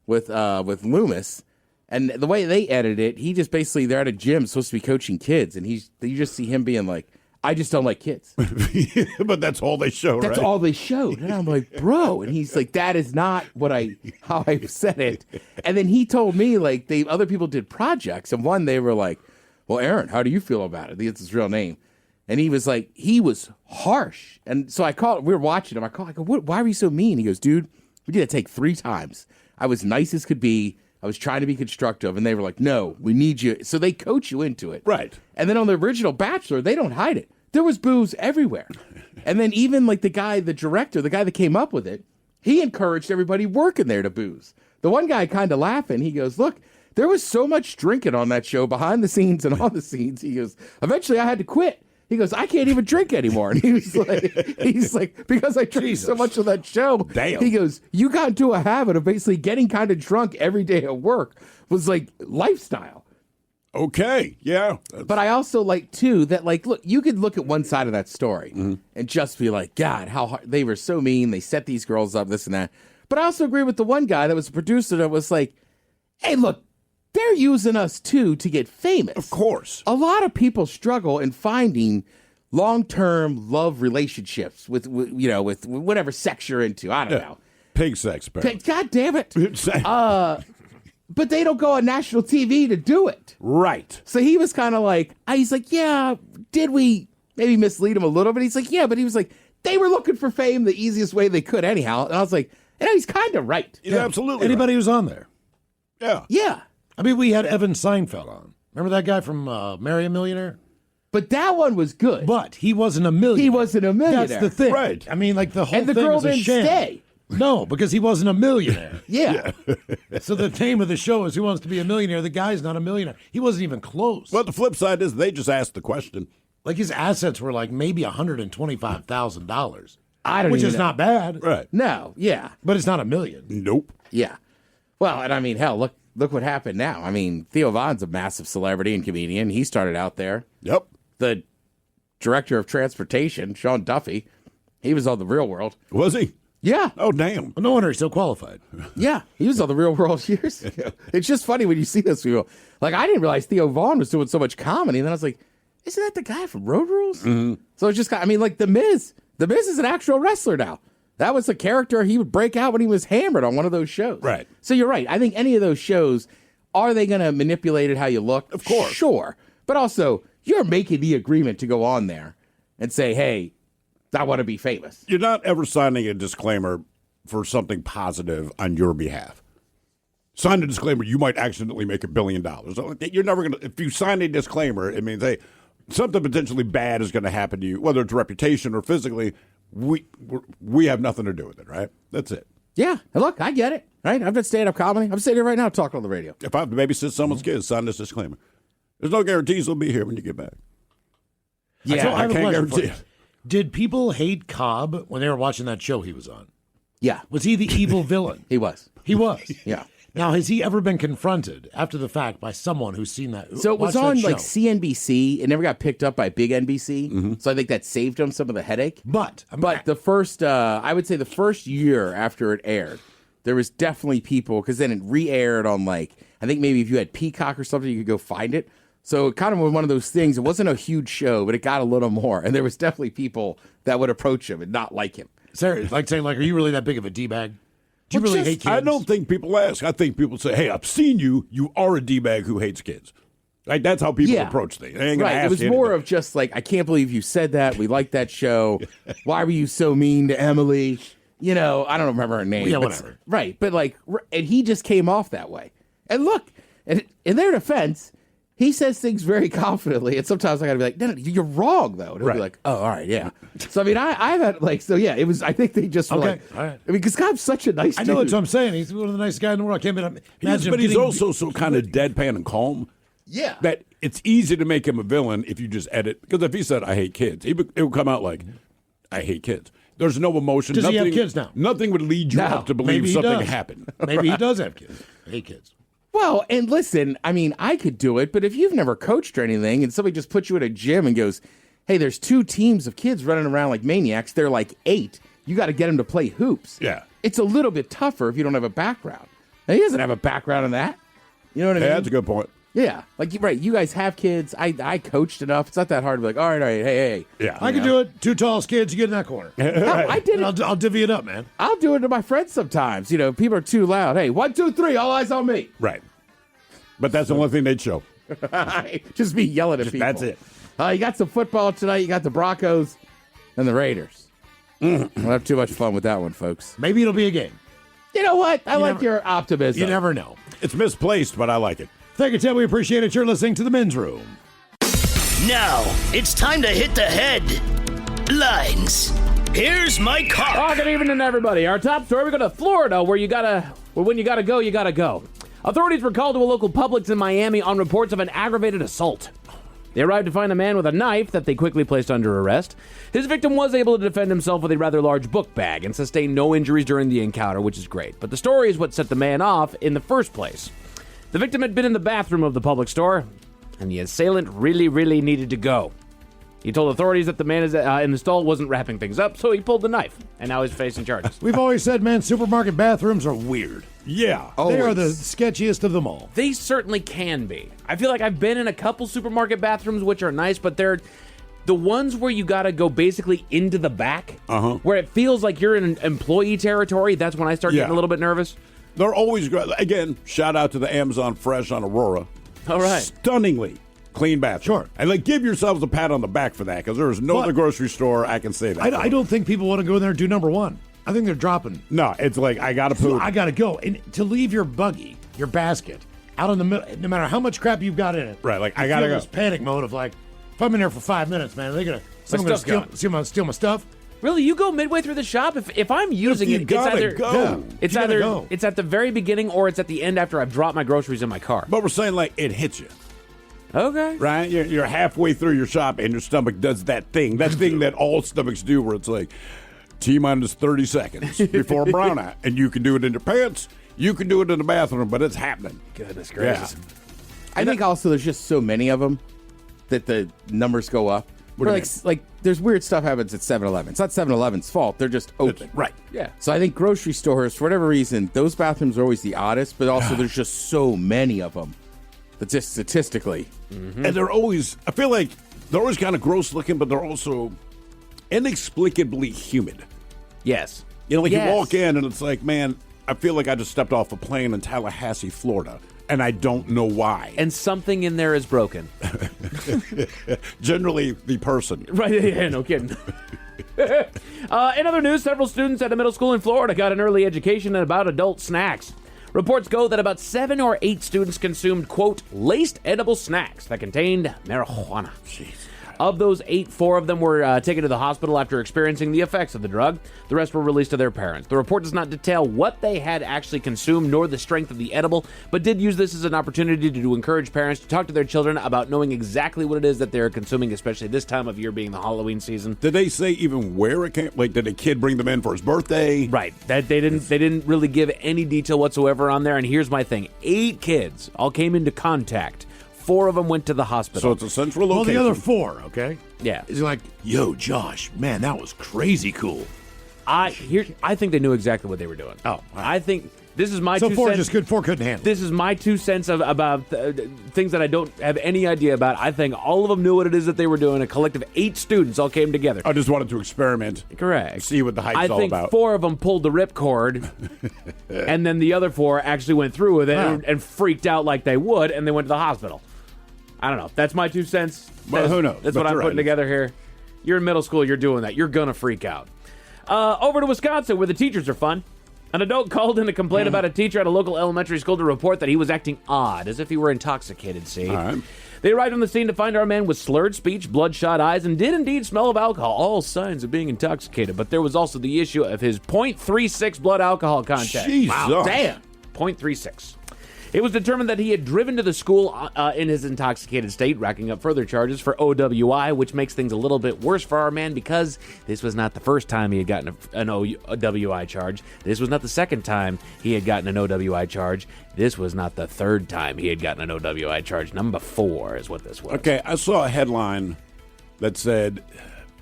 with Loomis. And the way they edit it, he just basically, they're at a gym supposed to be coaching kids. And you just see him being like, I just don't like kids. But that's all they show, That's all they showed. And I'm like, bro. And he's like, that is not how I said it. And then he told me, like, other people did projects. And one, they were like, well, Aaron, how do you feel about it? It's his real name. And he was like, he was harsh. And so we were watching him. I go, why were you so mean? He goes, dude, we did that take 3 times. I was nice as could be. I was trying to be constructive, and they were like, no, we need you. So they coach you into it. Right. And then on the original Bachelor, they don't hide it. There was booze everywhere. And then even like the director, the guy that came up with it, he encouraged everybody working there to booze. The one guy kind of laughing, he goes, look, there was so much drinking on that show behind the scenes and on the scenes. He goes, eventually I had to quit. He goes, I can't even drink anymore. And he's like, because I drank so much of that show. Damn. He goes, you got into a habit of basically getting kind of drunk every day at work. Was like lifestyle. Okay, yeah. But I also like, too, that, like, look, you could look at one side of that story and just be like, God, how hard. They were so mean. They set these girls up, this and that. But I also agree with the one guy that was a producer that was like, hey, look, they're using us, too, to get famous. Of course. A lot of people struggle in finding long-term love relationships with whatever sex you're into. I don't know. Pig sex, apparently. God damn it. But they don't go on national TV to do it. Right. So he was kind of like, he's like, yeah, did we maybe mislead him a little bit? He's like, yeah, but he was like, they were looking for fame the easiest way they could anyhow. And I was like, he's kind of right. He's absolutely Anybody who's on there. Yeah. Yeah. I mean, we had Evan Seinfeld on. Remember that guy from Marry a Millionaire? But that one was good. But he wasn't a millionaire. He wasn't a millionaire. That's the thing. Right. I mean, like the whole And the thing girl was a didn't sham. stay. No, because he wasn't a millionaire. Yeah. So the name of the show is Who Wants to Be a Millionaire? The guy's not a millionaire. He wasn't even close. Well, the flip side is they just asked the question. Like his assets were like maybe $125,000. Which even is know. not bad. Right. No, yeah. But it's not a million. Nope. Yeah. Well, and I mean, hell, look what happened now. I mean, Theo Von's a massive celebrity and comedian. He started out there. Yep. The director of transportation, Sean Duffy, he was on The Real World. Was he? Yeah. Oh, damn. Well, no wonder he's still qualified. Yeah. He was on The Real World years ago. It's just funny when you see those people. Like, I didn't realize Theo Von was doing so much comedy. And then I was like, isn't that the guy from Road Rules? Mm-hmm. So it's just, I mean, like The Miz. The Miz is an actual wrestler now. That was a character he would break out when he was hammered on one of those shows. Right. So you're right. I think any of those shows, are they going to manipulate it how you look? Of course. Sure. But also, you're making the agreement to go on there and say, hey, I want to be famous. You're not ever signing a disclaimer for something positive on your behalf. Sign a disclaimer, you might accidentally make $1 billion. So you're never going to, if you sign a disclaimer, it means, hey, something potentially bad is going to happen to you, whether it's reputation or physically. We have nothing to do with it, right? That's it. Yeah. And look, I get it, right? I've been stand-up comedy. I'm sitting here right now talking on the radio. If I have to babysit someone's kids, sign this disclaimer. There's no guarantees they'll be here when you get back. Yeah, I can't guarantee it. Did people hate Cobb when they were watching that show he was on? Yeah. Was he the evil villain? He was. He was. Yeah. Now, has he ever been confronted after the fact by someone who's seen that? So it was watched on that like show? CNBC. It never got picked up by big NBC. So I think that saved him some of the headache. But the first, I would say the first year after it aired, there was definitely people, because then it re-aired on like, I think maybe if you had Peacock or something, you could go find it. So it kind of was one of those things. It wasn't a huge show, but it got a little more. And there was definitely people that would approach him and not like him. Sarah, like saying, like, are you really that big of a D-bag? Do you really hate kids? I don't think people ask. I think people say, hey, I've seen you. You are a D-bag who hates kids. Like, that's how people approach things. They ain't gonna ask It was you more anything. of just like, I can't believe you said that. We like that show. Why were you so mean to Emily? You know, I don't remember her name. Yeah, but- whatever. Right. But like, and he just came off that way. And look, in their defense, he says things very confidently, and sometimes I gotta be like, no, you're wrong, though. And he'll be like, oh, all right, yeah. So, I mean, I've had, like, so yeah, it was, I think they just were Okay, like, all right. I mean, because Cobb's such a nice I dude. know that's what I'm saying. He's one of the nicest guys in the world. I can't imagine But he's him getting- also so kind of deadpan and calm. Yeah. That it's easy to make him a villain if you just edit. Because if he said, I hate kids, it would come out like, I hate kids. There's no emotion. Does he nothing, have kids now? Nothing would lead you No, up to believe maybe he something does. happened. Maybe he does have kids. I hate kids. Well, and listen, I mean, I could do it, but if you've never coached or anything and somebody just puts you at a gym and goes, hey, there's 2 teams of kids running around like maniacs, they're like 8, you got to get them to play hoops. Yeah. It's a little bit tougher if you don't have a background. Now, he doesn't have a background in that. You know what I mean? Yeah, that's a good point. Yeah. Like, right, you guys have kids. I coached enough. It's not that hard to be like, all right, hey. Yeah. I can do it. 2 tall kids, you get in that corner. I did it. I'll divvy it up, man. I'll do it to my friends sometimes. You know, people are too loud. Hey, 1, 2, 3, all eyes on me. Right. But that's the only thing they'd show. Just me yelling at people. That's it. You got some football tonight. You got the Broncos and the Raiders. We'll have too much fun with that one, folks. Maybe it'll be a game. You know what? I like your optimism. You never know. It's misplaced, but I like it. Thank you, Ted. We appreciate it. You're listening to The Men's Room. Now, it's time to hit the headlines. Here's Mike Hawk. Oh, good evening, everybody. Our top story, we go to Florida, where when you gotta go, you gotta go. Authorities were called to a local Publix in Miami on reports of an aggravated assault. They arrived to find a man with a knife that they quickly placed under arrest. His victim was able to defend himself with a rather large book bag and sustained no injuries during the encounter, which is great. But the story is what set the man off in the first place. The victim had been in the bathroom of the Publix store, and the assailant really needed to go. He told authorities that the man in the stall wasn't wrapping things up, so he pulled the knife, and now he's facing charges. We've always said, man, supermarket bathrooms are weird. Yeah. They are the sketchiest of them all. They certainly can be. I feel like I've been in a couple supermarket bathrooms, which are nice, but they're the ones where you got to go basically into the back, where it feels like you're in employee territory. That's when I start getting a little bit nervous. They're always great. Again, shout out to the Amazon Fresh on Aurora. All right. Stunningly clean bathroom. Sure. And like, give yourselves a pat on the back for that, because there is no other grocery store I can say that. I don't think people want to go in there and do number one. I think they're dropping. No, it's like, I got to poop. I got to go. And to leave your buggy your basket out in the middle, no matter how much crap you've got in it. Right, like, you I gotta feel go. this panic mode of like, if I'm in there for 5 minutes, man, someone's going to steal my stuff. Really, you go midway through the shop. If I'm using you it, gotta it's either go. it's You gotta either go. it's at the very beginning or it's at the end after I've dropped my groceries in my car. But we're saying, like, it hits you. Okay. Right? You're halfway through your shop and your stomach does that thing that all stomachs do where it's like T-minus 30 seconds before a brownout. And you can do it in your pants. You can do it in the bathroom, but it's happening. Goodness gracious. I think also there's just so many of them that the numbers go up. What do Where you like there's weird stuff happens at 7-Eleven. It's not 7-Eleven's fault. They're just open. Right. Yeah. So I think grocery stores, for whatever reason, those bathrooms are always the oddest, but also there's just so many of them that just statistically. And they're always, I feel like they're always kind of gross looking, but they're also inexplicably humid. Yes. You know, like Yes. you walk in and it's like, man, I feel like I just stepped off a plane in Tallahassee, Florida, and I don't know why. And something in there is broken. Generally, the person. Right, yeah, no kidding. In other news, several students at a middle school in Florida got an early education about adult snacks. Reports go that about 7 or 8 students consumed, quote, laced edible snacks that contained marijuana. Jeez. Of those 8, 4 of them were taken to the hospital after experiencing the effects of the drug. The rest were released to their parents. The report does not detail what they had actually consumed nor the strength of the edible, but did use this as an opportunity to encourage parents to talk to their children about knowing exactly what it is that they're consuming, especially this time of year being the Halloween season. Did they say even where it came? Like, did a kid bring them in for his birthday? Right. That they didn't really give any detail whatsoever on there. And here's my thing: 8 kids all came into contact. 4 of them went to the hospital. So it's a central Well, location. the other 4, okay? Yeah. Is like, yo, Josh, man, that was crazy cool. I think they knew exactly what they were doing. Oh, I think this is my So 2 4 cents. just good, 4 couldn't handle it. This is my 2 cents about things that I don't have any idea about. I think all of them knew what it is that they were doing. A collective 8 students all came together. I just wanted to experiment. Correct. See what the hype's I all think about. 4 of them pulled the ripcord, and then the other 4 actually went through with it and freaked out like they would, and they went to the hospital. I don't know. That's my 2 cents. Well, who knows? That's But what I'm you're putting right. together here. You're in middle school. You're doing that. You're going to freak out. Over to Wisconsin, where the teachers are fun. An adult called in to complain about a teacher at a local elementary school to report that he was acting odd, as if he were intoxicated, see? All right. They arrived on the scene to find our man with slurred speech, bloodshot eyes, and did indeed smell of alcohol. All signs of being intoxicated. But there was also the issue of his .36 blood alcohol content. Jesus. Wow, damn. .36. It was determined that he had driven to the school in his intoxicated state, racking up further charges for OWI, which makes things a little bit worse for our man because this was not the first time he had gotten an OWI charge. This was not the second time he had gotten an OWI charge. This was not the third time he had gotten an OWI charge. Number 4 is what this was. Okay, I saw a headline that said,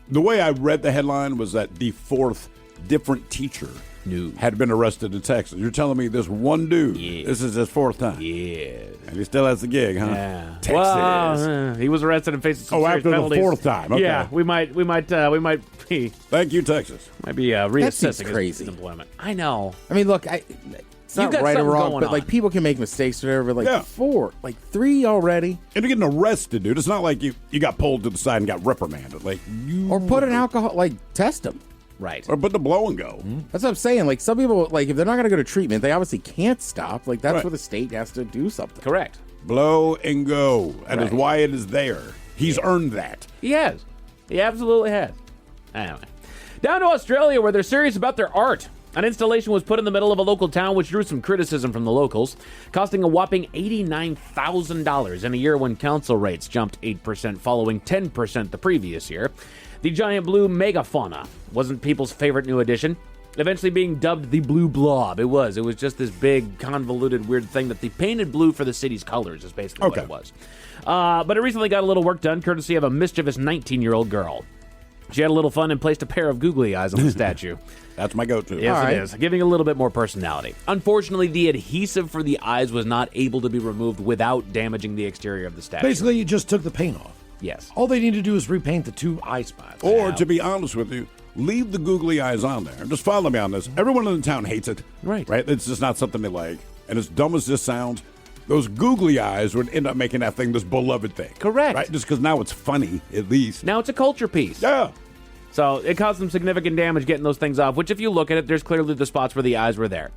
the way I read the headline was that the 4th different teacher had been arrested in Texas. You're telling me this one dude, this is his 4th time? Yeah. And he still has the gig, huh? Yeah. Texas. Well, he was arrested and facing some serious after penalties. the 4th time. Okay. Yeah, we might be. Thank you, Texas. Might be reassessing crazy. his employment. I know. I mean, look, it's You not got right or something wrong, going but like on. people can make mistakes or whatever. Like Yeah. 4, like 3 already. And you're getting arrested, dude. It's not like you got pulled to the side and got reprimanded. Like you Or put an alcohol, like test them. Right. Or put the blow and go. That's what I'm saying. Like some people, like if they're not going to go to treatment, they obviously can't stop. Like that's Right. where the state has to do something. Correct. Blow and go. That is Right. why it is there. He's earned that. He has. He absolutely has. Anyway. Down to Australia, where they're serious about their art. An installation was put in the middle of a local town, which drew some criticism from the locals, costing a whopping $89,000 in a year when council rates jumped 8%, following 10% the previous year. The giant blue megafauna wasn't people's favorite new addition, eventually being dubbed the Blue Blob. It was just this big, convoluted, weird thing that they painted blue for the city's colors, is basically what it was. But it recently got a little work done, courtesy of a mischievous 19-year-old girl. She had a little fun and placed a pair of googly eyes on the statue. That's my go-to. Yes, All right. it is. Giving a little bit more personality. Unfortunately, the adhesive for the eyes was not able to be removed without damaging the exterior of the statue. Basically, you just took the paint off. Yes. All they need to do is repaint the 2 eye spots. Or, to be honest with you, leave the googly eyes on there. Just follow me on this. Everyone in the town hates it. Right. Right? It's just not something they like. And as dumb as this sounds, those googly eyes would end up making that thing this beloved thing. Correct. Right? Just because now it's funny, at least. Now it's a culture piece. Yeah. So it caused some significant damage getting those things off, which if you look at it, there's clearly the spots where the eyes were there.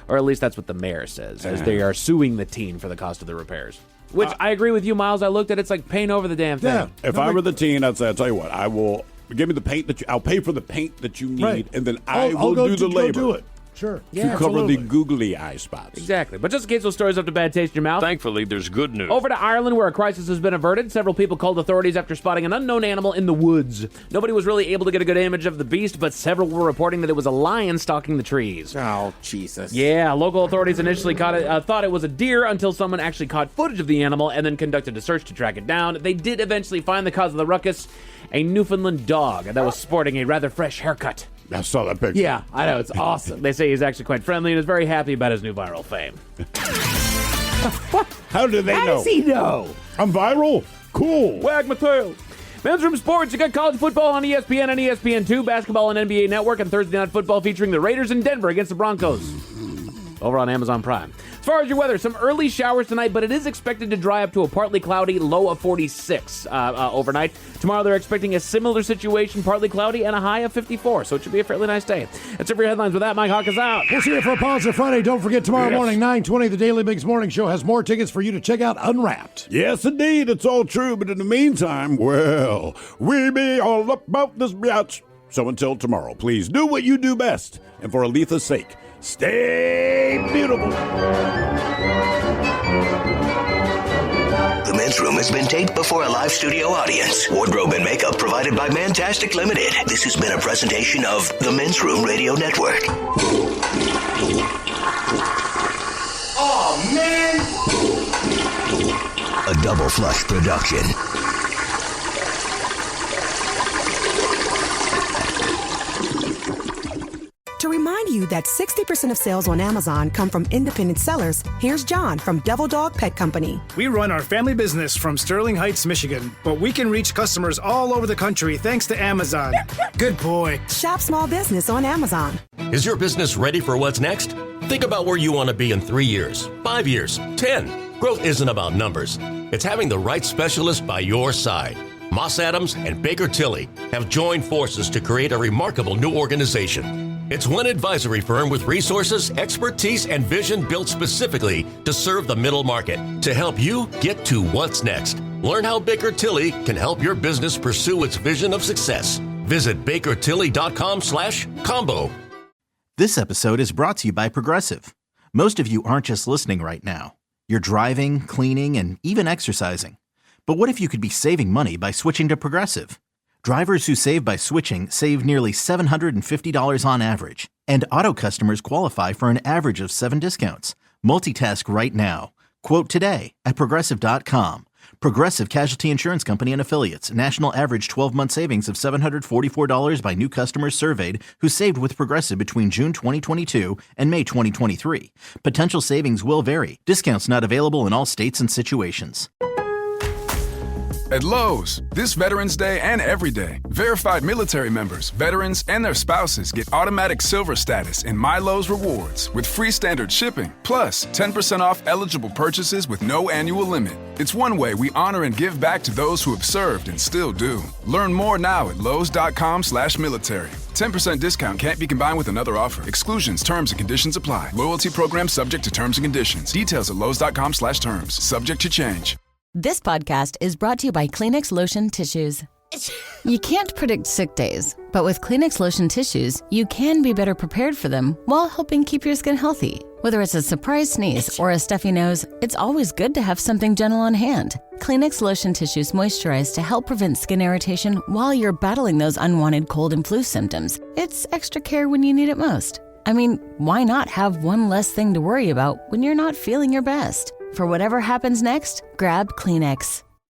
Or at least that's what the mayor says, as they are suing the teen for the cost of the repairs. Which I agree with you, Miles. I looked at it, it's like paint over the damn thing. Yeah. If I were the teen, I'd say, I'll tell you what, I will give me the paint that I'll pay for the paint that you need, and then I'll do the labor. Do it. Sure. To cover the googly eye spots. Exactly. But just in case those stories have a bad taste in your mouth. Thankfully, there's good news. Over to Ireland, where a crisis has been averted. Several people called authorities after spotting an unknown animal in the woods. Nobody was really able to get a good image of the beast, but several were reporting that it was a lion stalking the trees. Oh, Jesus. Yeah, local authorities initially thought it was a deer until someone actually caught footage of the animal and then conducted a search to track it down. They did eventually find the cause of the ruckus, a Newfoundland dog that was sporting a rather fresh haircut. I saw that picture. Yeah, I know. It's awesome. They say he's actually quite friendly and is very happy about his new viral fame. How do they know? How does he know? I'm viral? Cool. Wag my tail. Men's Room Sports, you got college football on ESPN and ESPN2, basketball on NBA Network, and Thursday Night Football featuring the Raiders in Denver against the Broncos. Over on Amazon Prime. As far as your weather, some early showers tonight, but it is expected to dry up to a partly cloudy low of 46 overnight. Tomorrow they're expecting a similar situation, partly cloudy, and a high of 54, so it should be a fairly nice day. That's it for your headlines. With that, Mike Hawk is out. We'll see you for a Positive Friday. Don't forget, tomorrow morning, 9:20, the Daily Mix Morning Show has more tickets for you to check out Unwrapped. Yes, indeed. It's all true. But in the meantime, well, we be all about this biatch. So until tomorrow, please do what you do best. And for Aletha's sake, stay beautiful. The Men's Room has been taped before a live studio audience. Wardrobe and makeup provided by Mantastic Limited. This has been a presentation of the Men's Room Radio Network. Oh, man! A Double Flush production. To remind you that 60% of sales on Amazon come from independent sellers, here's John from Devil Dog Pet Company. We run our family business from Sterling Heights, Michigan, but we can reach customers all over the country thanks to Amazon. Good boy. Shop small business on Amazon. Is your business ready for what's next? Think about where you want to be in 3 years, 5 years, 10. Growth isn't about numbers. It's having the right specialist by your side. Moss Adams and Baker Tilly have joined forces to create a remarkable new organization. It's one advisory firm with resources, expertise, and vision built specifically to serve the middle market to help you get to what's next. Learn how Baker Tilly can help your business pursue its vision of success. Visit bakertilly.com/combo. This episode is brought to you by Progressive. Most of you aren't just listening right now. You're driving, cleaning, and even exercising. But what if you could be saving money by switching to Progressive? Drivers who save by switching save nearly $750 on average. And auto customers qualify for an average of 7 discounts. Multitask right now. Quote today at Progressive.com. Progressive Casualty Insurance Company and Affiliates. National average 12-month savings of $744 by new customers surveyed who saved with Progressive between June 2022 and May 2023. Potential savings will vary. Discounts not available in all states and situations. At Lowe's, this Veterans Day and every day, verified military members, veterans, and their spouses get automatic silver status in My Lowe's Rewards with free standard shipping, plus 10% off eligible purchases with no annual limit. It's one way we honor and give back to those who have served and still do. Learn more now at Lowe's.com/military. 10% discount can't be combined with another offer. Exclusions, terms, and conditions apply. Loyalty program subject to terms and conditions. Details at Lowe's.com/terms. Subject to change. This podcast is brought to you by Kleenex Lotion Tissues. You can't predict sick days, but with Kleenex Lotion Tissues, you can be better prepared for them while helping keep your skin healthy. Whether it's a surprise sneeze or a stuffy nose, it's always good to have something gentle on hand. Kleenex Lotion Tissues moisturize to help prevent skin irritation while you're battling those unwanted cold and flu symptoms. It's extra care when you need it most. I mean, why not have one less thing to worry about when you're not feeling your best? For whatever happens next, grab Kleenex.